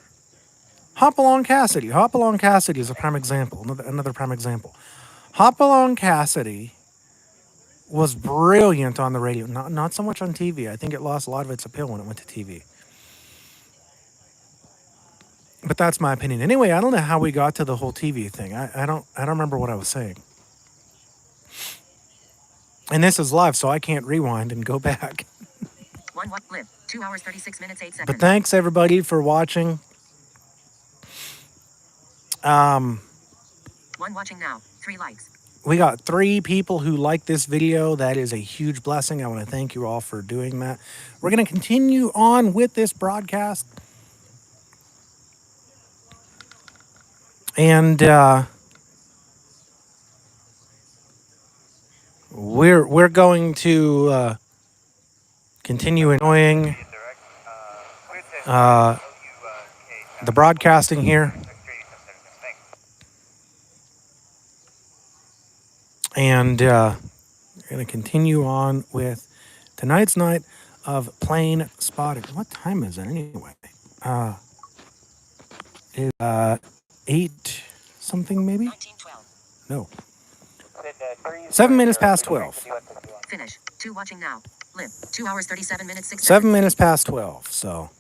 Hopalong Cassidy is a prime example, another prime example. Hopalong Cassidy was brilliant on the radio, not so much on TV. I think it lost a lot of its appeal when it went to TV. But that's my opinion. Anyway, I don't know how we got to the whole TV thing. I don't remember what I was saying. And this is live, so I can't rewind and go back. Live 2 hours 36 minutes 8 seconds. But thanks everybody for watching. 1 watching now. 3 likes. We got 3 people who like this video. That is a huge blessing. I want to thank you all for doing that. We're going to continue on with this broadcast. And we're going to continue enjoying the broadcasting here. And we're going to continue on with tonight's night of plane spotting. What time is it anyway? It's 8 something maybe? 1912. No. 7 minutes past 12. Finish. 2 watching now. Live 2 hours 37 minutes 6 7 seconds. minutes past 12, so.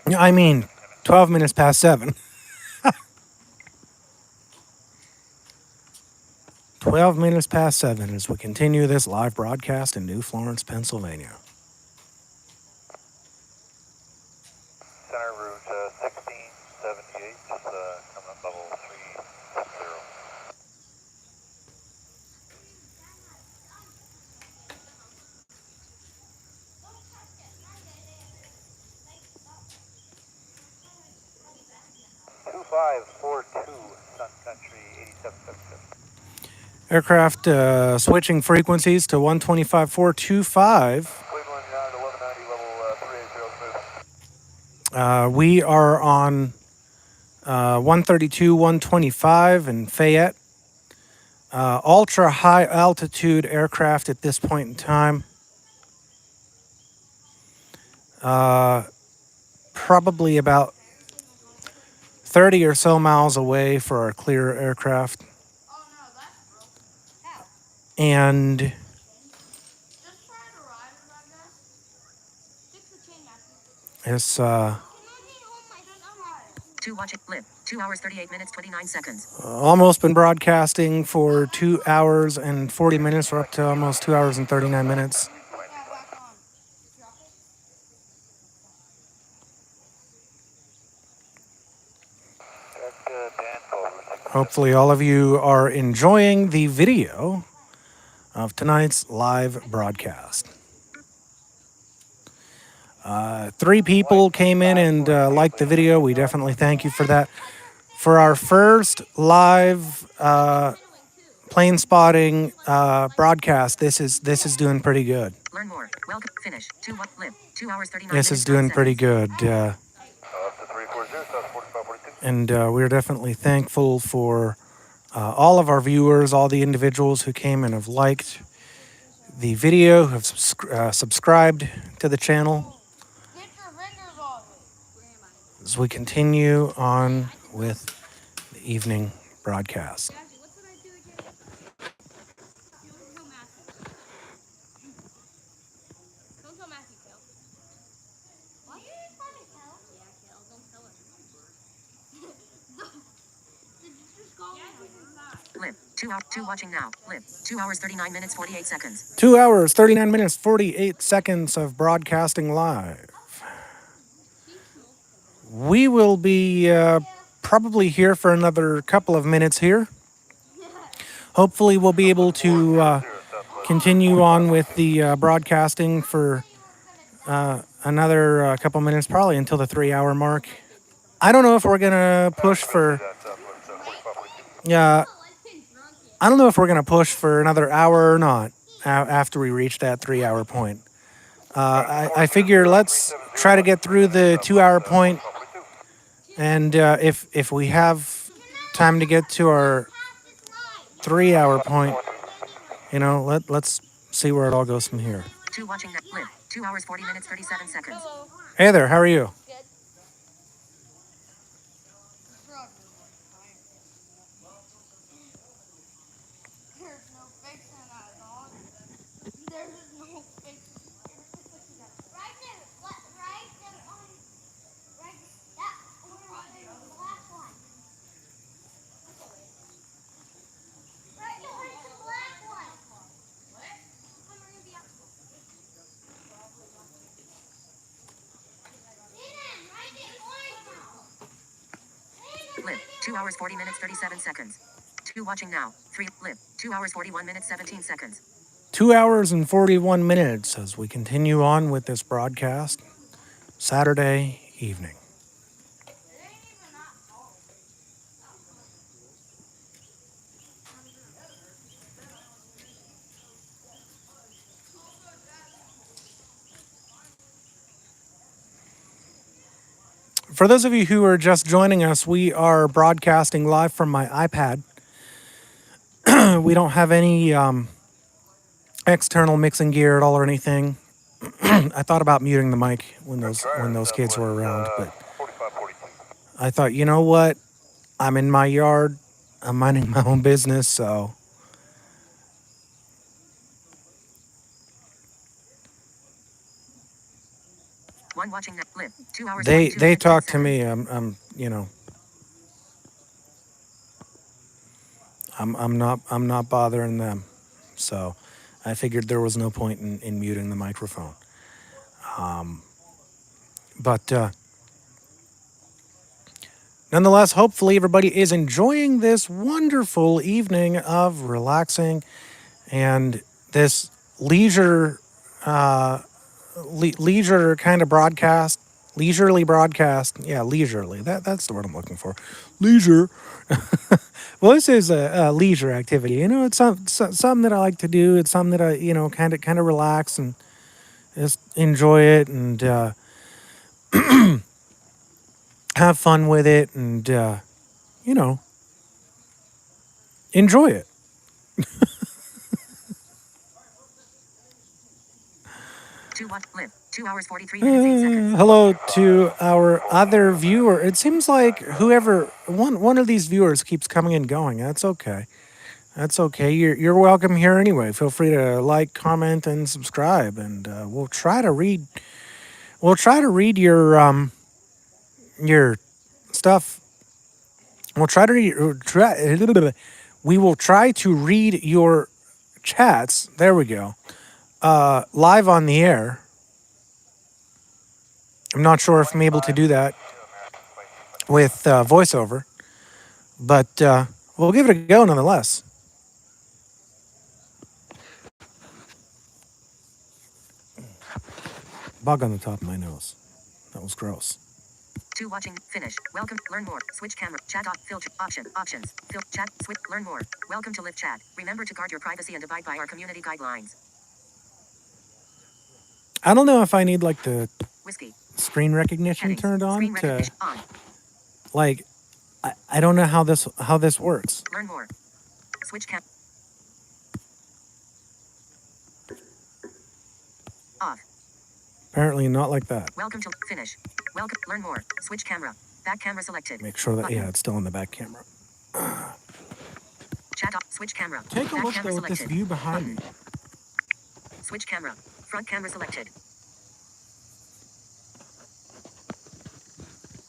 I mean, 12 minutes past 7. 12 minutes past 7 as we continue this live broadcast in New Florence, Pennsylvania. Center route 1678, just coming up level 360. Sun Country 8776. Aircraft switching frequencies to 125.425. Cleveland, you're on 1190, level 380, smooth. We are on 132, 125 in Fayette. Ultra high altitude aircraft at this point in time. Probably about 30 or so miles away for our clear aircraft. And it's 2 watching live. 2 hours 38 minutes 29 seconds. Almost been broadcasting for 2 hours and 40 minutes. We're up to almost 2 hours and 39 minutes. Hopefully all of you are enjoying the video of tonight's live broadcast. 3 people came in and liked the video. We definitely thank you for that. For our first live plane spotting broadcast, this is doing pretty good. Learn more. Welcome. Finish. 2 live. 2 hours 39 This minutes. is doing 12 pretty seconds. good. And we're definitely thankful for all of our viewers, all the individuals who came and have liked the video, who have subscribed to the channel. As we continue on with the evening broadcast. Live. 2 watching now. Live. 2 hours 39 minutes 48 seconds. 2 hours, 39 minutes, 48 seconds of broadcasting live. We will be probably here for another couple of minutes here. Hopefully we'll be able to continue on with the broadcasting for another couple minutes, probably until the 3-hour mark. I don't know if we're going to push for... I don't know if we're going to push for another hour or not after we reach that 3-hour point. I figure let's try to get through the 2-hour point, and if we have time to get to our 3-hour point, you know, let's see where it all goes from here. 2 watching now. Live. 2 hours 40 minutes 37 seconds. Hey there, how are you? Live. 2 hours 40 minutes 37 seconds. 2 watching now. 3 live. 2 hours 41 minutes 17 seconds. 2 hours and 41 minutes as we continue on with this broadcast Saturday evening. For those of you who are just joining us, we are broadcasting live from my iPad. We don't have any external mixing gear at all or anything. I thought about muting the mic when those kids were around, but I thought, you know what? I'm in my yard. I'm minding my own business, so One watching that. Live. 2 hours. they 42 they minutes, talk to 7 me. I'm not bothering them. So I figured there was no point in muting the microphone. But nonetheless, hopefully everybody is enjoying this wonderful evening of relaxing and this leisure kind of broadcast, leisurely broadcast. Yeah, leisurely. That's the word I'm looking for. Leisure. Well, this is a leisure activity. You know, it's something that I like to do. It's something that I, kind of relax and just enjoy it and have fun with it and, enjoy it. Live. 2 hours 43 minutes 8 seconds. Hello to our other viewer. It seems like whoever one of these viewers keeps coming and going. That's okay. That's okay. You're welcome here anyway. Feel free to like, comment, and subscribe, and we'll try to read your stuff. We'll try to we will try to read your chats. There we go. Live on the air. I'm not sure if I'm able to do that with voiceover, but we'll give it a go nonetheless. Bug on the top of my nose. That was gross. To watching, finish. Welcome, learn more. Switch camera, chat off, filter, options, chat, switch, learn more. Welcome to live chat. Remember to guard your privacy and abide by our community guidelines. I don't know if I need like the Whiskey. screen recognition Headings. turned on Screen to recognition on. like I don't know how this works. Learn more. Switch cam. Off. Apparently not like that. Welcome to finish. Welcome, learn more. Switch camera. Back camera selected. Make sure that Button. yeah, it's still in the back camera. Chat off. Switch camera. Take a Back look camera though at this selected. view behind me. Switch camera. Front camera selected.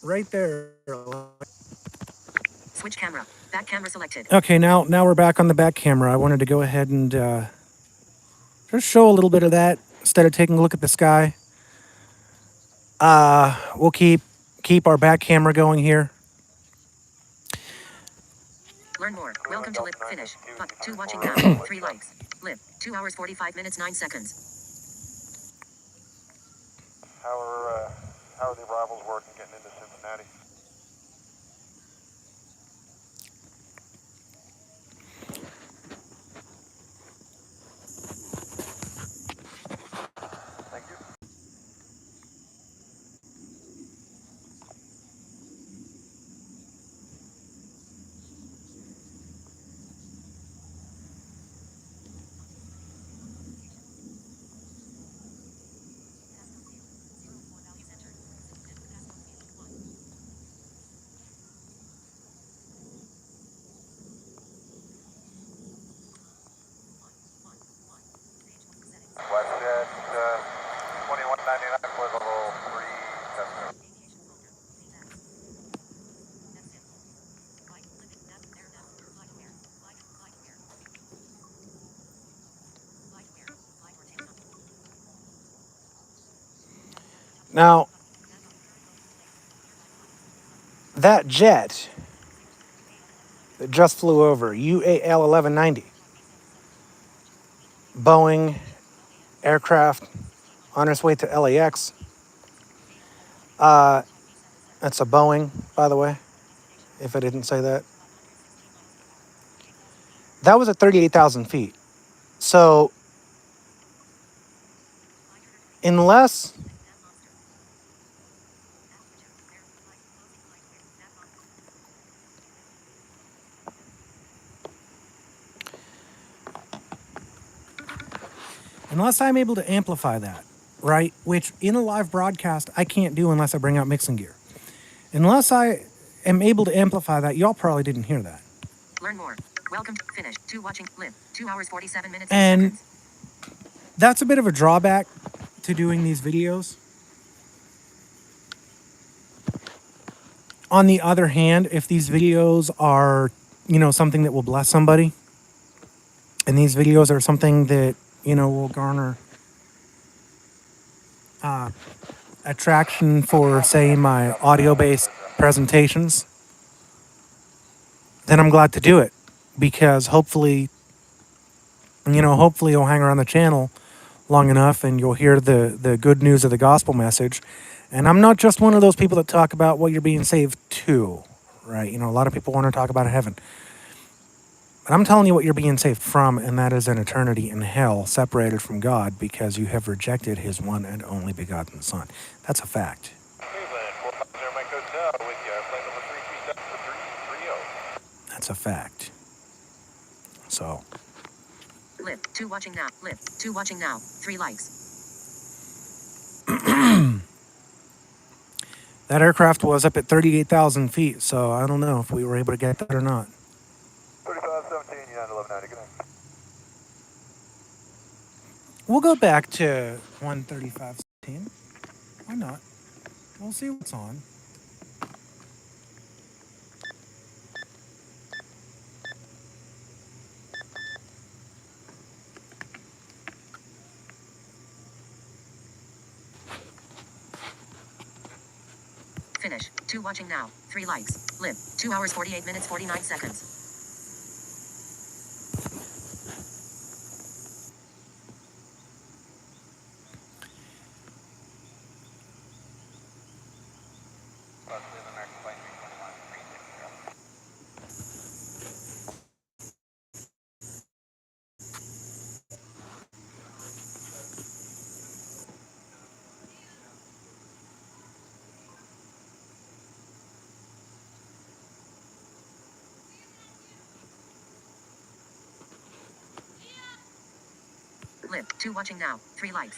Right there. Switch camera. Back camera selected. Okay, now we're back on the back camera. I wanted to go ahead and just show a little bit of that instead of taking a look at the sky. We'll keep our back camera going here. Learn more. Welcome to live. Finish. But 2 watching now. 3 likes. Live. 2 hours 45 minutes 9 seconds. How are the arrivals working getting into Cincinnati? Thank you. WestJet 2199 for level 3 Cessna. Now, that jet that just flew over, UAL 1190, Boeing aircraft on its way to LAX. That's a Boeing, by the way, if I didn't say that. That was at 38,000 feet. So, unless I'm able to amplify that, right? Which in a live broadcast, I can't do unless I bring out mixing gear. Unless I am able to amplify that, y'all probably didn't hear that. Learn more. Welcome to finish. 2 watching live. 2 hours 47 minutes And seconds. that's a bit of a drawback to doing these videos. On the other hand, if these videos are, something that will bless somebody, and these videos are something that, will garner attraction for, say, my audio-based presentations, then I'm glad to do it, because hopefully you'll hang around the channel long enough and you'll hear the good news of the gospel message. And I'm not just one of those people that talk about what you're being saved to, right? A lot of people want to talk about heaven. But I'm telling you what you're being saved from, and that is an eternity in hell, separated from God, because you have rejected his one and only begotten Son. That's a fact. Cleveland, 450 Mike Hotel with you. Flight number 337 for 330. That's a fact. So, Live. 2 watching now. Live. 2 watching now. 3 likes. that aircraft was up at 38,000 feet, so I don't know if we were able to get that or not. 3517, United 1190, good night. We'll go back to 135.16. Why not? We'll see what's on. 2 watching now. 3 likes. Lib. 2 hours 48 minutes 49 seconds. Lib. 2 watching now. 3 likes.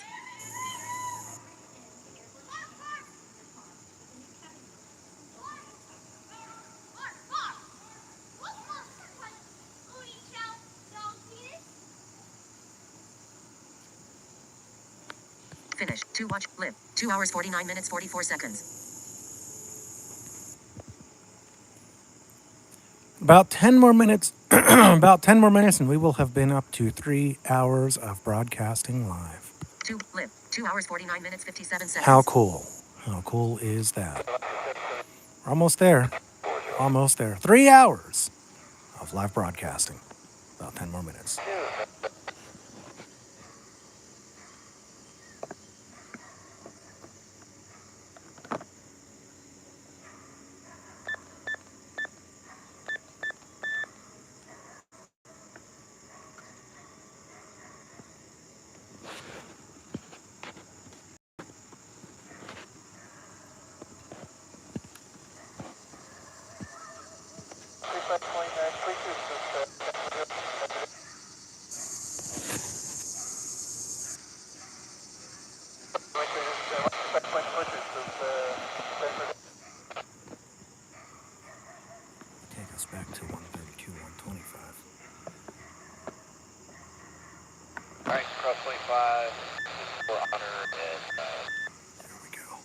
Finish. 2 watch. Lib. 2 hours 49 minutes 44 seconds. About 10 more minutes. About 10 more minutes, and we will have been up to 3 hours of broadcasting live. 2 Lib. 2 hours 49 minutes 57 seconds. How cool? How cool is that? We're almost there. Almost there. 3 hours of live broadcasting. About 10 more minutes. Take us back to 132, 125. Alright, cross 25, for honor, and There we go.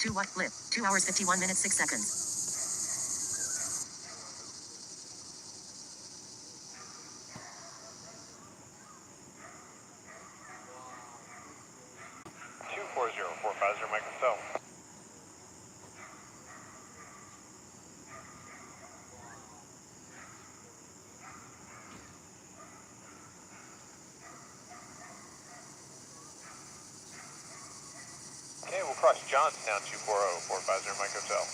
Two what? Lib. 2 hours 51 minutes 6 seconds. two 40450 Mike Hotel. Okay, we'll cross Johnstown 240450 Mike Hotel.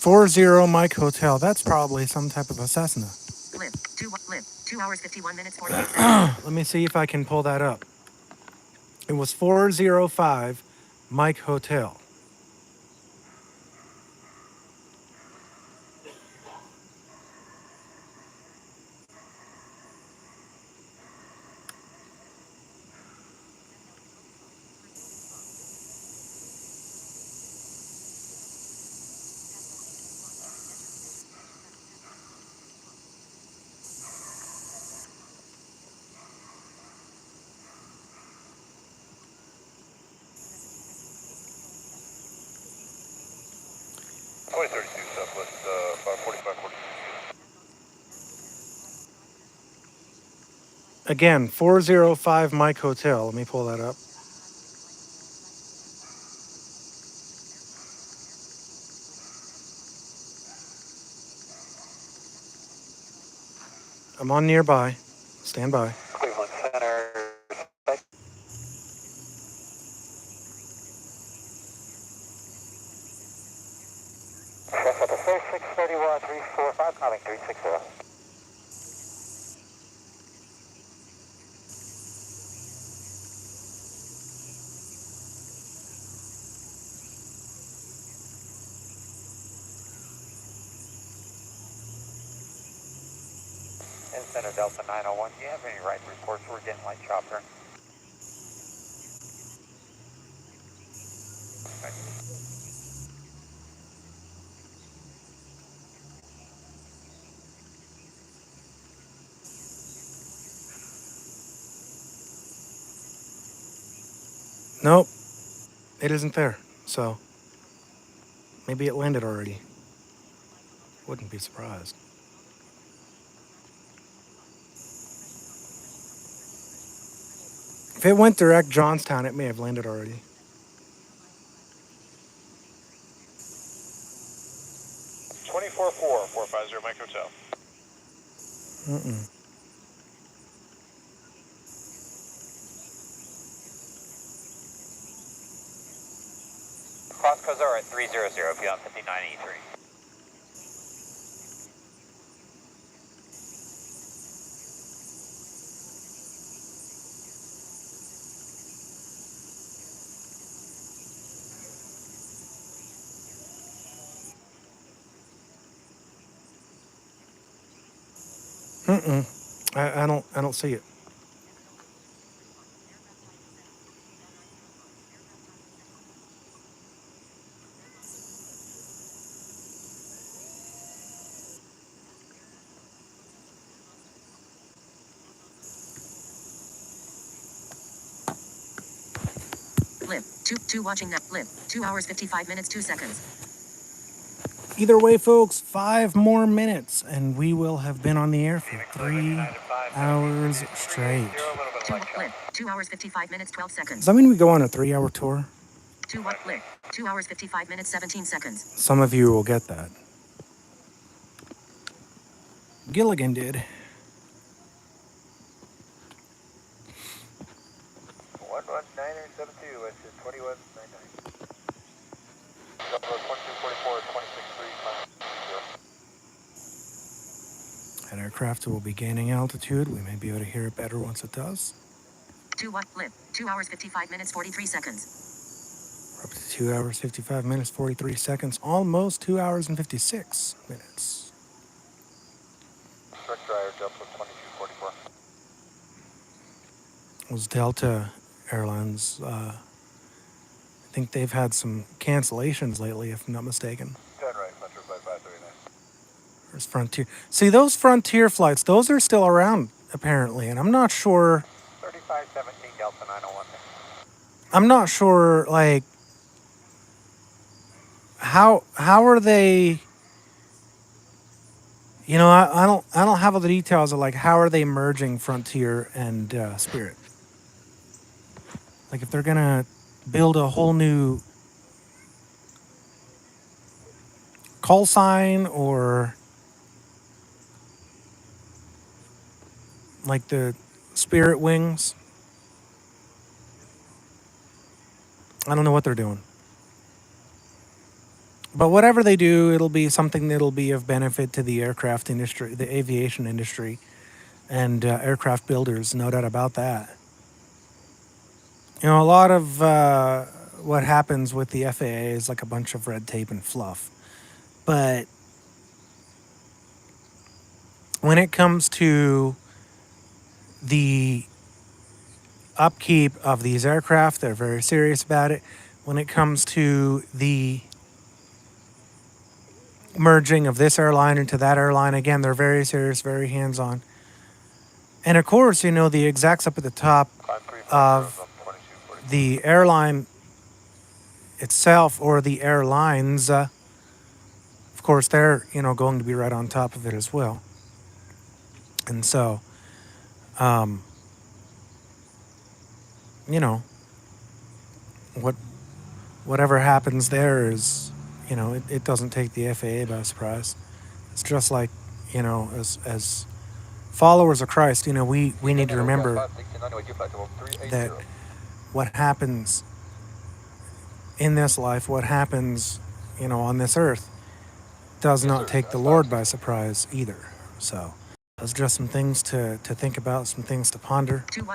40 Mike Hotel. That's probably some type of a Cessna. Lib. 2 hours 51 minutes 48 seconds. Let me see if I can pull that up. It was 405 Mike Hotel. Highway 32 Southwest, 4542. Again, 405 Mike Hotel. Let me pull that up. I'm on nearby. Stand by. Cleveland Center. Traffic 3631 345, coming 360. And Center Delta 901, do you have any right reports? We're getting light chopper. Nope. It isn't there. So maybe it landed already. Wouldn't be surprised. If it went direct Johnstown, it may have landed already. Twenty-four four 450 Mike Hotel. Cross Kozar at 300, beyond 5983. I don't see it. Lib. Two watching net. Lib. 2 hours 55 minutes 2 seconds. Either way, folks, 5 more minutes, and we will have been on the air for 3 hours straight. 2 hours 55 minutes 12 seconds. Does that mean we go on a 3-hour tour? 2 hours 55 minutes 17 seconds. Some of you will get that. Gilligan did. 11972, which is 2199. Double 1244, 263, That aircraft will be gaining altitude. We may be able to hear it better once it does. 2 hours 55 minutes 43 seconds. We're up to 2 hours, 55 minutes, 43 seconds. Almost 2 hours and 56 minutes. Direct dryer, Delta 2244. Those Delta Airlines, I think they've had some cancellations lately, if I'm not mistaken. Turn right, Metro 5539. There's Frontier. See, those Frontier flights, those are still around, apparently, and I'm not sure... 3517 Delta 901. I'm not sure, like, how are they... You know, I don't have all the details of, like, how are they merging Frontier and Spirit. Like, if they're gonna build a whole new call sign, or like the Spirit Wings. I don't know what they're doing. But whatever they do, it'll be something that'll be of benefit to the aircraft industry, the aviation industry, and aircraft builders, no doubt about that. You know, a lot of what happens with the FAA is like a bunch of red tape and fluff. But when it comes to the upkeep of these aircraft, they're very serious about it. When it comes to the merging of this airline into that airline, again, they're very serious, very hands-on. And of course, you know, the execs up at the top of the airline itself, or the airlines, of course, they're, you know, going to be right on top of it as well. And so, you know, whatever happens there is, you know, it doesn't take the FAA by surprise. It's just like, you know, as followers of Christ, you know, we need to remember that what happens in this life, what happens, you know, on this earth, does not take the Lord by surprise either. So those are just some things to think about, some things to ponder. 2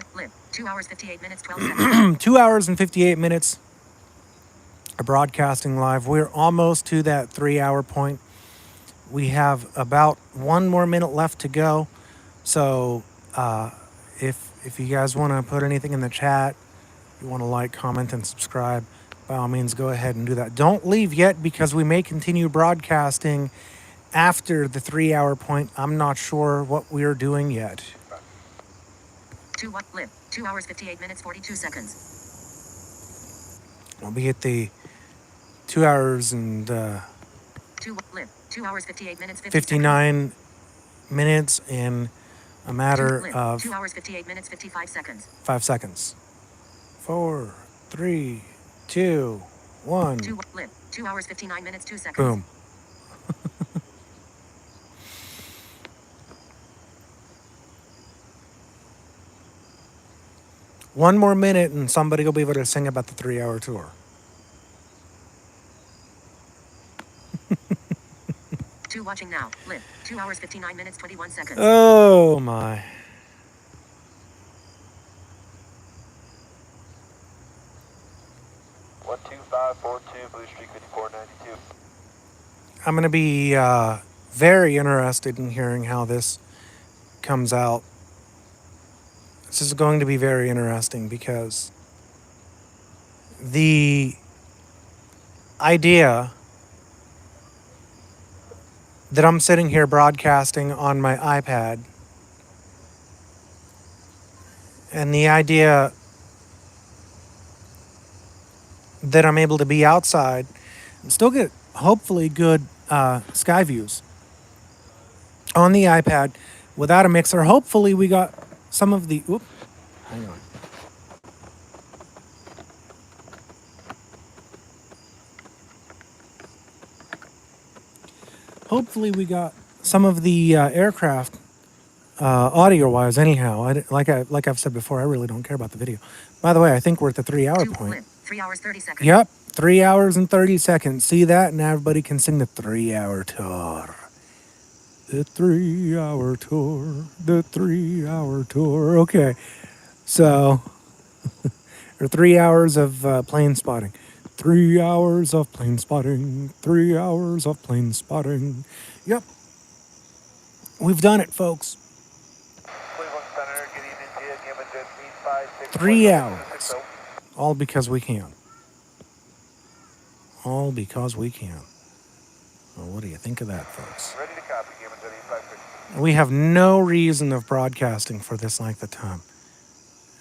hours 58 minutes 12 seconds. 2 hours and 58 minutes of broadcasting live. We're almost to that 3-hour point. We have about 1 more minute left to go. So if you guys want to put anything in the chat, you want to like, comment, and subscribe, by all means, go ahead and do that. Don't leave yet, because we may continue broadcasting after the 3-hour point. I'm not sure what we're doing yet. 2 hours 58 minutes 42 seconds. We'll be at the 2 hours and 2 hours 58 minutes 59 minutes in a matter of 2 hours 58 minutes 55 seconds. 5 seconds. 4, 3, 2, 1. 2 hours 59 minutes 2 seconds. Boom. One more minute and somebody will be able to sing about the 3-hour tour. 2 watching now. Live. 2 hours 59 minutes 21 seconds. Oh my. One two five four two Blue Streak 5492. I'm going to be very interested in hearing how this comes out. This is going to be very interesting because the idea that I'm sitting here broadcasting on my iPad and the idea that I'm able to be outside and still get hopefully good sky views on the iPad without a mixer. Hopefully we got some of the... Whoop, hang on. Hopefully we got some of the aircraft audio-wise anyhow. Like I've said before, I really don't care about the video. By the way, I think we're at the 3-hour point. 3 hours 30 seconds. Yep, 3 hours and 30 seconds. See that? Now everybody can sing the 3-hour tour. The 3-hour tour. The 3-hour tour. Okay, so... or 3 hours of plane spotting. 3 hours of plane spotting. 3 hours of plane spotting. Yep. We've done it, folks. Cleveland Center, getting into you, given jet speed 56. 3 hours. All because we can. All because we can. Well, what do you think of that, folks? Ready to copy, given jet 856. We have no reason of broadcasting for this length of time.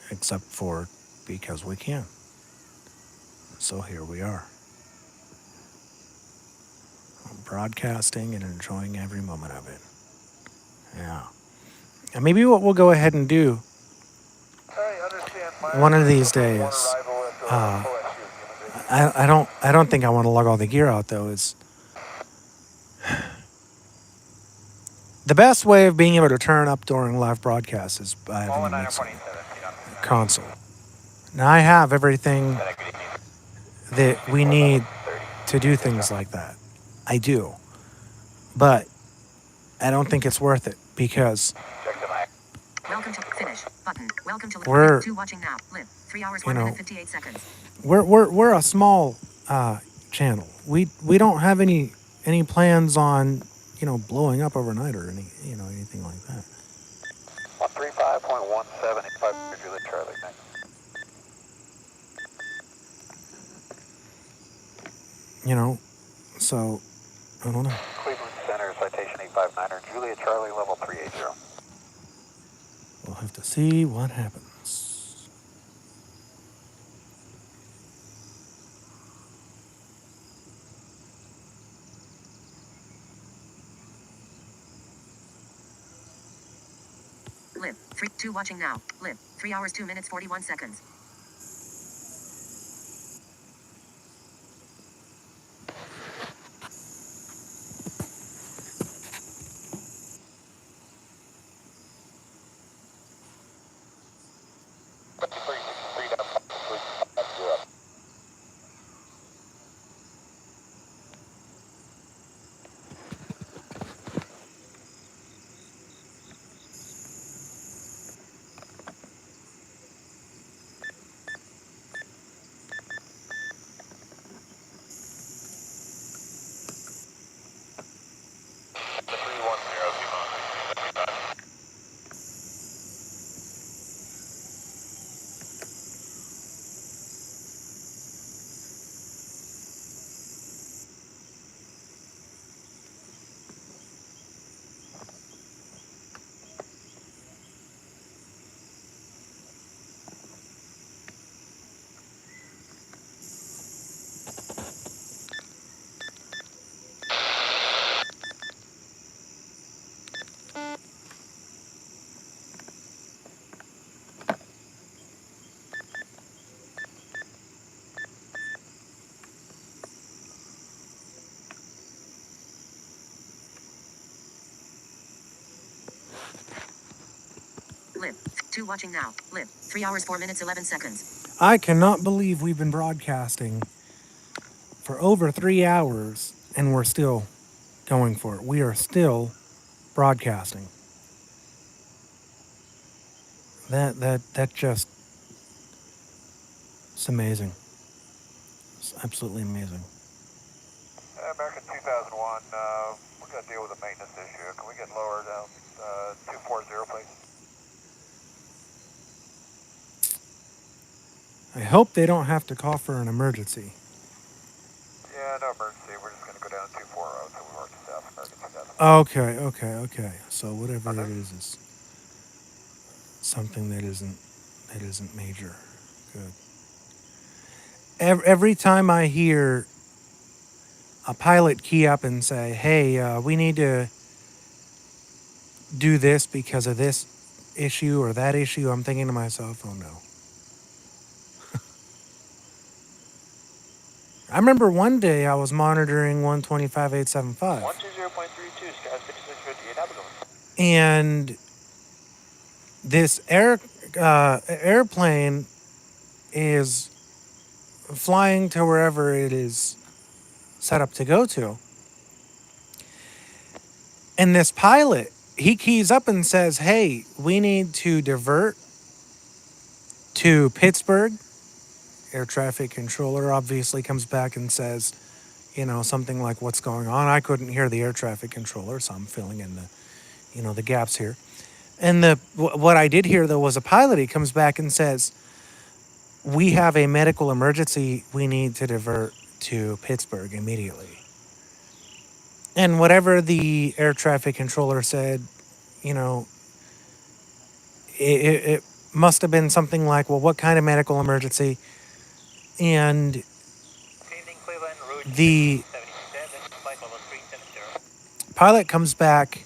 Except for because we can. So here we are. Broadcasting and enjoying every moment of it. Yeah. And maybe what we'll go ahead and do one of these days, I don't think I want to lug all the gear out though. Is the best way of being able to turn up during live broadcasts is by having a mixer console. Now I have everything that we need to do things like that. I do. But I don't think it's worth it because Welcome to finish button. Welcome to we're 2 watching now. Live. 3 hours 1 minute 58 seconds. we're a small channel. We don't have any plans on blowing up overnight or anything like that. 135.17 5 Juliet Charlie. Thanks. So I don't know. Cleveland Center, citation 859er, Juliet Charlie, level 380. We'll have to see what happens. Live. 2 watching now. Live. 3 hours 2 minutes 41 seconds. 2 watching now. Live. 3 hours, 4 minutes, 11 seconds. I cannot believe we've been broadcasting for over 3 hours and we're still going for it. We are still broadcasting. That just, it's amazing. It's absolutely amazing. American 2001, we're going to deal with a maintenance issue. Can we get lower down 240, please? I hope they don't have to call for an emergency. Yeah, no emergency. We're just going to go down 240, so we work to South American 2001. Okay. So whatever it is something that isn't major. Good. Every time I hear a pilot key up and say, "Hey, we need to do this because of this issue or that issue," I'm thinking to myself, "Oh no." I remember one day I was monitoring 125.875. 120.32, skies 5658, have a good one. And this airplane is flying to wherever it is set up to go to. And this pilot, he keys up and says, "Hey, we need to divert to Pittsburgh." Air traffic controller obviously comes back and says, something like, "What's going on?" I couldn't hear the air traffic controller, so I'm filling in the gaps here. And what I did hear, though, was a pilot. He comes back and says, "We have a medical emergency. We need to divert to Pittsburgh immediately." And whatever the air traffic controller said, it must have been something like, "Well, what kind of medical emergency?" And the pilot comes back,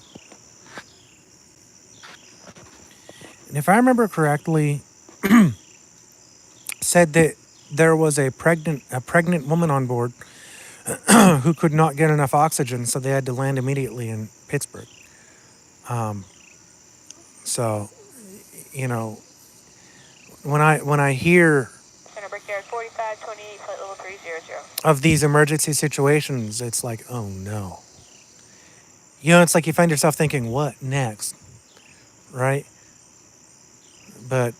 and if I remember correctly, said that there was a pregnant woman on board who could not get enough oxygen, so they had to land immediately in Pittsburgh. So, when I hear of these emergency situations, it's like, oh no. It's like you find yourself thinking, what next? Right? But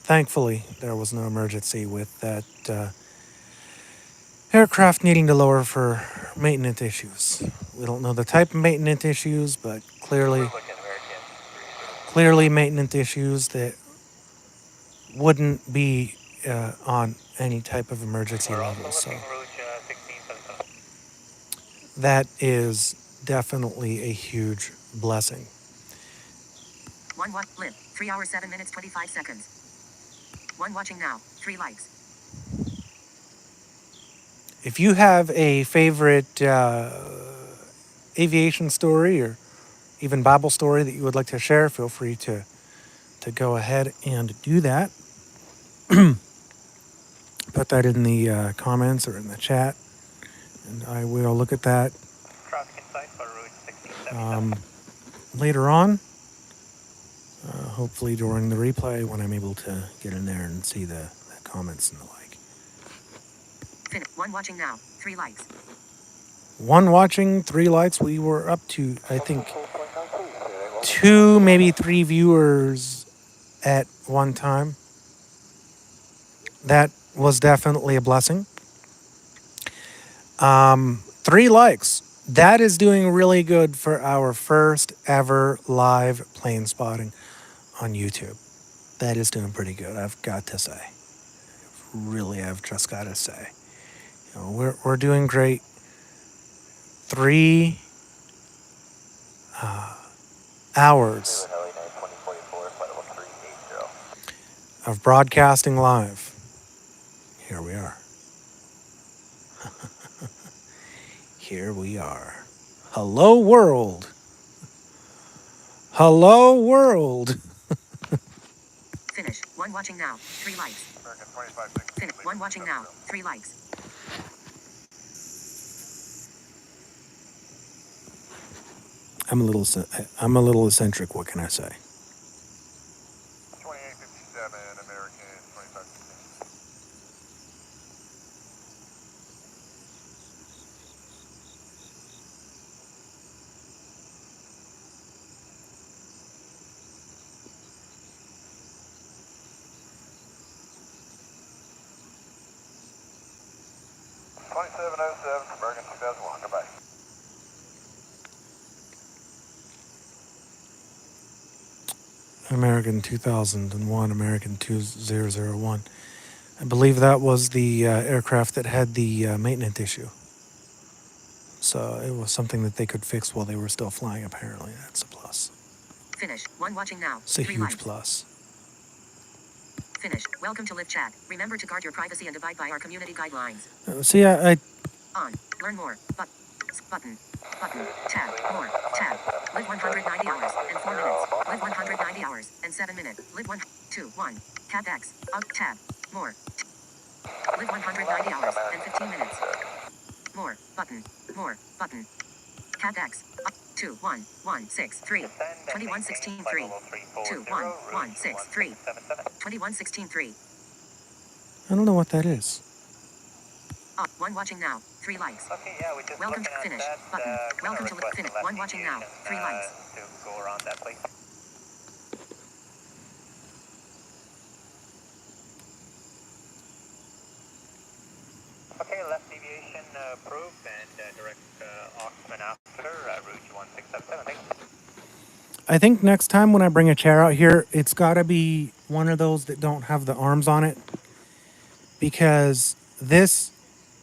thankfully, there was no emergency with that aircraft needing to lower for maintenance issues. We don't know the type of maintenance issues, but clearly maintenance issues that wouldn't be on any type of emergency level. So that is definitely a huge blessing. 1 watch live. 3 hours 7 minutes 25 seconds. 1 watching now. 3 likes. If you have a favorite aviation story or even Bible story that you would like to share, feel free to go ahead and do that. Put that in the comments or in the chat, and I will look at that later on. Hopefully during the replay when I'm able to get in there and see the comments and the like. 1 watching now. 3 likes. 1 watching, 3 likes. We were up to, I think, 2, maybe 3 viewers at one time. That was definitely a blessing. 3 likes. That is doing really good for our first ever live plane spotting on YouTube. That is doing pretty good, I've got to say. Really, I've just got to say. We're doing great. 3 hours of broadcasting live. Here we are. Here we are. Hello, world. Hello, world. Finish. 1 watching now. 3 likes. Finish. 1 watching now. 3 likes. I'm a little eccentric. What can I say? 2857, American 2516. American 2001, goodbye. American 2001, American 2001. I believe that was the aircraft that had the maintenance issue. So it was something that they could fix while they were still flying, apparently. That's a plus. Finish. One watching now. It's a 3 huge likes. plus. Finish. Welcome to Live Chat. Remember to guard your privacy and abide by our community guidelines. See, I On. Learn more. Button. Button. Tab. More. Tab. Live 190 hours and 4 minutes. Live 190 hours and 7 minutes. Live 1, 2, 1. Tab X. Tab. More. Live 190 hours and 15 minutes. More. Button. More. Button. Tab X. 2, 1, 1, 6, 3. 21, 16, 3. 2, 1, 1, 6, 3. 21, 16, 3. I don't know what that is. One watching now. 3 likes. Okay, yeah, we just Welcome to finish. Button. Welcome to finish. One watching now. 3 likes. To go around that, please. Okay, left deviation approved and direct Oxman after route 1677. Thanks. I think next time when I bring a chair out here, it's got to be one of those that don't have the arms on it, because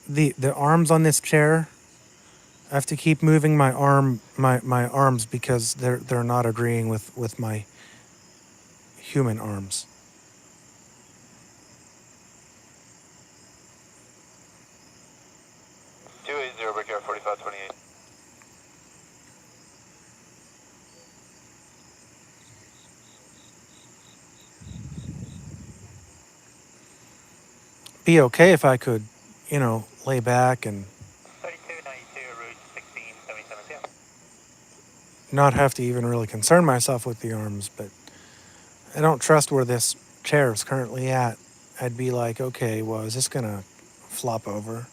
the arms on this chair, I have to keep moving my arms because they're not agreeing with my human arms. Brickyard 4528. Be okay if I could, lay back and 3292, route 1677, yeah. not have to even really concern myself with the arms, but I don't trust where this chair is currently at. I'd be like, okay, well, is this gonna flop over?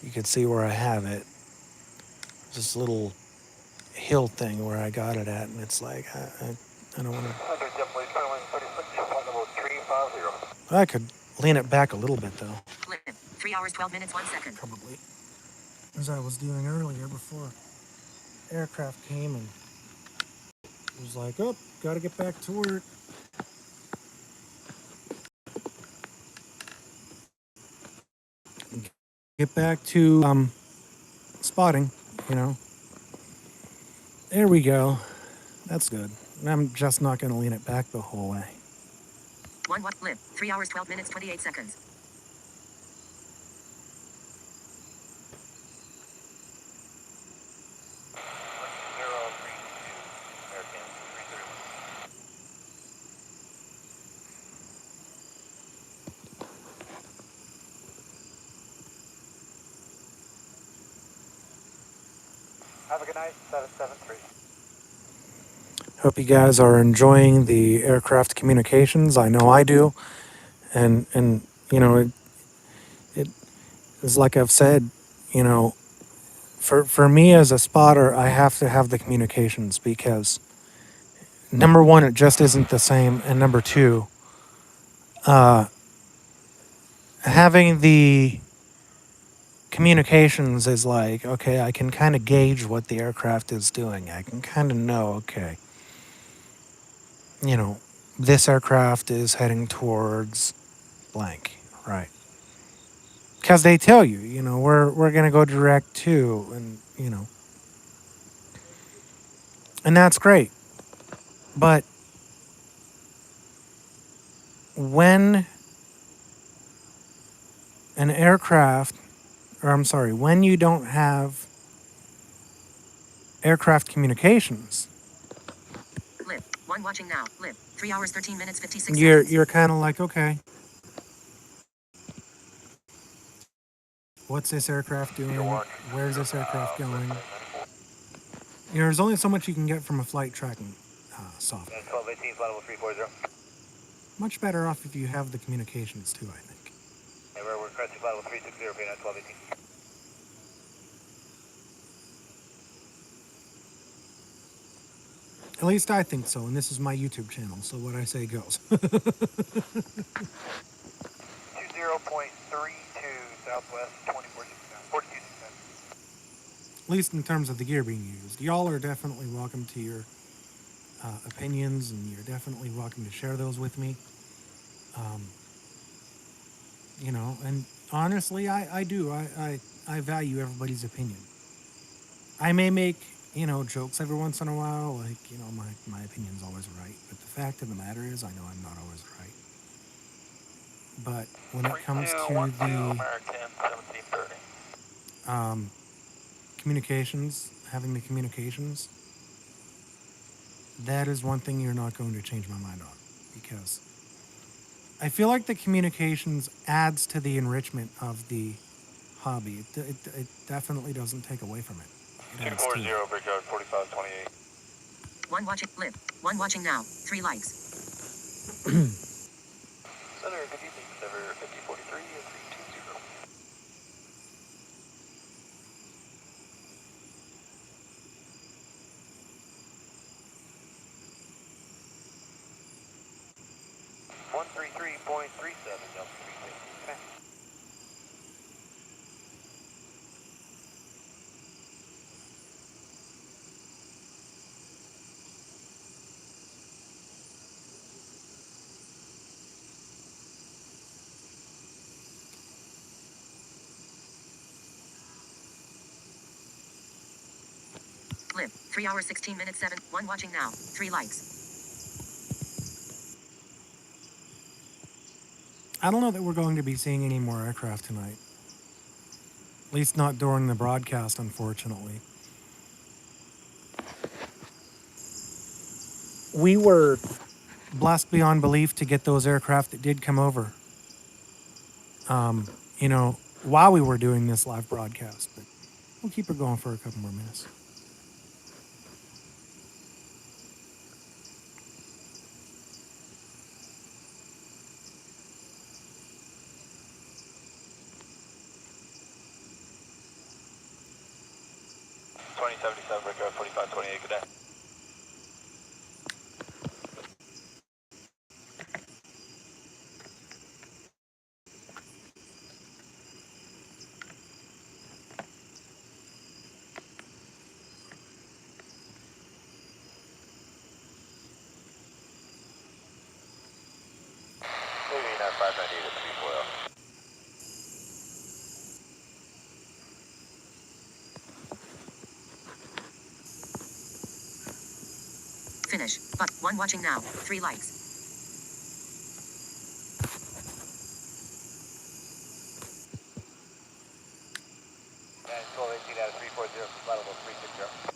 You can see where I have it. This little hill thing where I got it at, and it's like, I don't want to. Definitely 2136, flight level 350. I could lean it back a little bit, though. 3 hours, 12 minutes, 1 second. Probably. As I was doing earlier before aircraft came and was like, oh, gotta get back to work. Get back to spotting, There we go. That's good. I'm just not going to lean it back the whole way. 1 watt live. 3 hours, 12 minutes, 28 seconds. Have a good night, 773. Hope you guys are enjoying the aircraft communications. I know I do. And it is like I've said, for me as a spotter, I have to have the communications because number one, it just isn't the same. And number two, having the communications is like, okay, I can kind of gauge what the aircraft is doing. I can kind of know, okay, this aircraft is heading towards blank, right? Because they tell you, we're going to go direct to, and, and that's great. But when an aircraft, when you don't have aircraft communications, Live. 1 watching now. Live. 3 hours, 13 minutes, 56 seconds. you're kind of like, okay, what's this aircraft doing? Where's this aircraft going? There's only so much you can get from a flight tracking software. 1218, flight level 340. Much better off if you have the communications too, I think. Hey, we're requesting flight level 360, being at 1218. At least I think so, and this is my YouTube channel, so what I say goes. 20.32 southwest, 4269. At least in terms of the gear being used. Y'all are definitely welcome to your opinions, and you're definitely welcome to share those with me. You know, and honestly, I do. I value everybody's opinion. I may make, you know, jokes every once in a while, like, you know, my opinion's always right. But the fact of the matter is, I know I'm not always right. But when it comes to the communications, having the communications, that is one thing you're not going to change my mind on, because I feel like the communications adds to the enrichment of the hobby. It definitely doesn't take away from it. It adds to it. 240, Brickyard 4528. One watching, live. One watching now. 3 likes. Center, good evening, Center 5043 and 320. One 133.37, Delta 360. Okay. Live. 3 hours 16 minutes 7. One watching now. 3 likes. I don't know that we're going to be seeing any more aircraft tonight. At least not during the broadcast, unfortunately. We were blessed beyond belief to get those aircraft that did come over, you know, while we were doing this live broadcast. But we'll keep it going for a couple more minutes. Brickyard 4528, good day. Moving at 598 at 340. Finish. But one watching now. 3 likes. And 1218 out of 340 for flight level 360.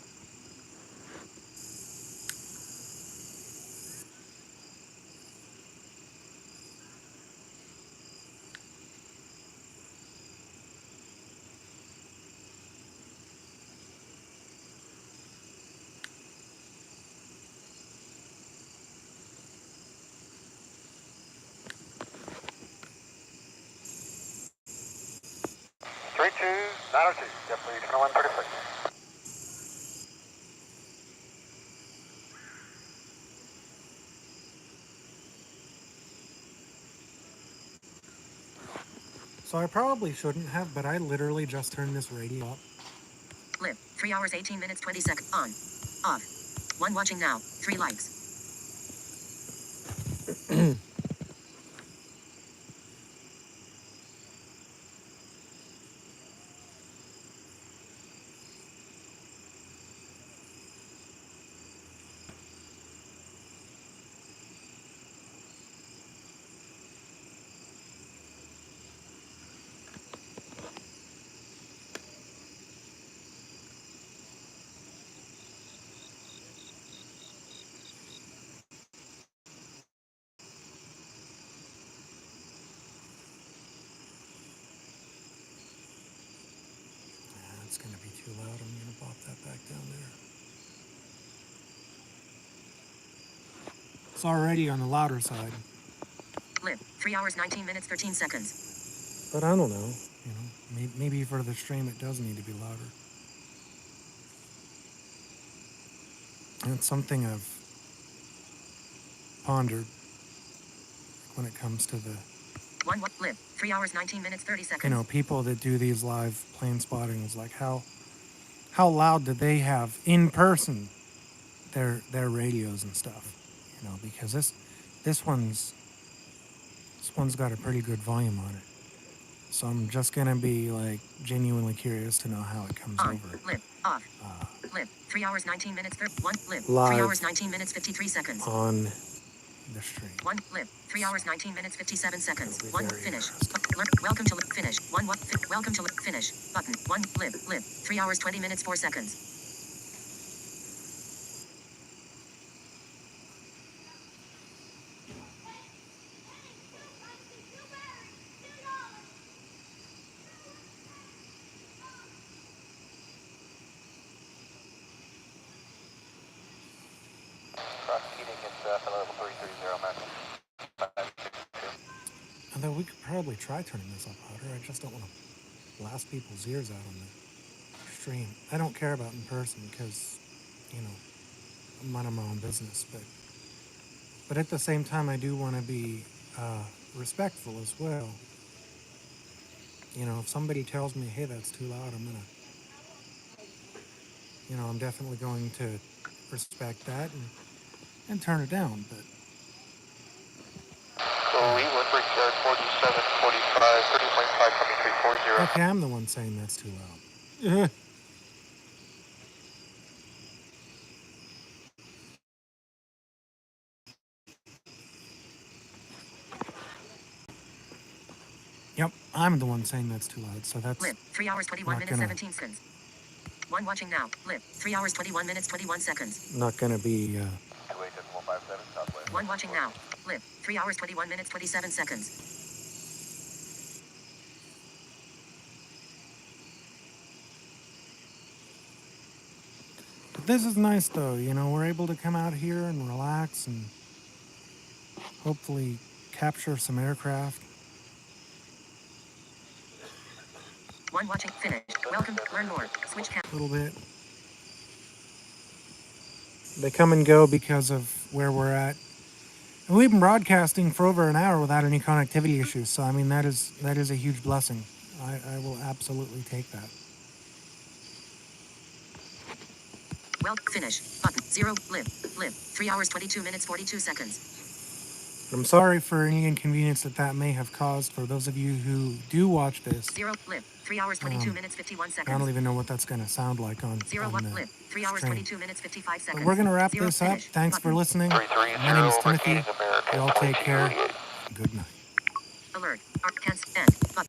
Three two 902, definitely 2136. So I probably shouldn't have, but I literally just turned this radio up. Live. 3 hours 18 minutes 20 seconds. On. Off. One watching now. 3 likes. It's going to be too loud. I'm going to pop that back down there. It's already on the louder side. Lib. 3 hours, 19 minutes, 13 seconds. But I don't know. You know, maybe for the stream it does need to be louder. And it's something I've pondered when it comes to the, Lib. 3 hours, 19 minutes, 30 seconds. you know, people that do these live plane spottings. Like how loud do they have in person their radios and stuff? You know, because this one's got a pretty good volume on it. So I'm just gonna be like genuinely curious to know how it comes On. over. Lib. Off. Lib. 3 hours, 19 minutes, 1. Lib. 3 Live. hours, 19 minutes, 53 seconds. On the stream. 1. Lib. 3 hours, 19 minutes, 57 seconds. It'll be 1. very Finish. interesting. Welcome to finish. 1. Welcome to finish. Button. 1. Lib. 3 hours, 20 minutes, 4 seconds. Cross heating at level 330, Max. Although we could probably try turning this up louder. I just don't want to blast people's ears out on the stream. I don't care about in person because, you know, I'm minding my own business. But at the same time, I do want to be respectful as well. You know, if somebody tells me, hey, that's too loud, I'm definitely going to respect that and turn it down. But Chloe, Woodbridge Yard 4745, 30.5 coming 340. okay, I'm the one saying that's too loud. Yep, I'm the one saying that's too loud, so that's Lib. 3 hours, 21 not minutes, gonna- 17 seconds. 1 watching now. Lib. 3 hours, 21 minutes, 21 seconds. not going to be... 28.57 southwest. 1 watching now. Lib. 3 hours, 21 minutes, 27 seconds. But this is nice, though. You know, we're able to come out here and relax and hopefully capture some aircraft. 1 watching. Finish. Welcome. Learn more. Switch cam. A little bit. They come and go because of where we're at. And we've been broadcasting for over an hour without any connectivity issues. So, I mean, that is a huge blessing. I will absolutely take that. Well, finish. Button. 0. Lib. 3 hours, 22 minutes, 42 seconds. I'm sorry for any inconvenience that may have caused for those of you who do watch this. 0. Lib. 3 hours, 22 minutes, 51 I seconds. don't even know what that's going to sound like on 0. on 1. the Lib. 3 hours, stream. 22 minutes, 55 seconds. But we're going to wrap 0. this up. Finish. Thanks for Button. listening. 330, My name is Timothy. American Y'all take care. Good night. Alert. Our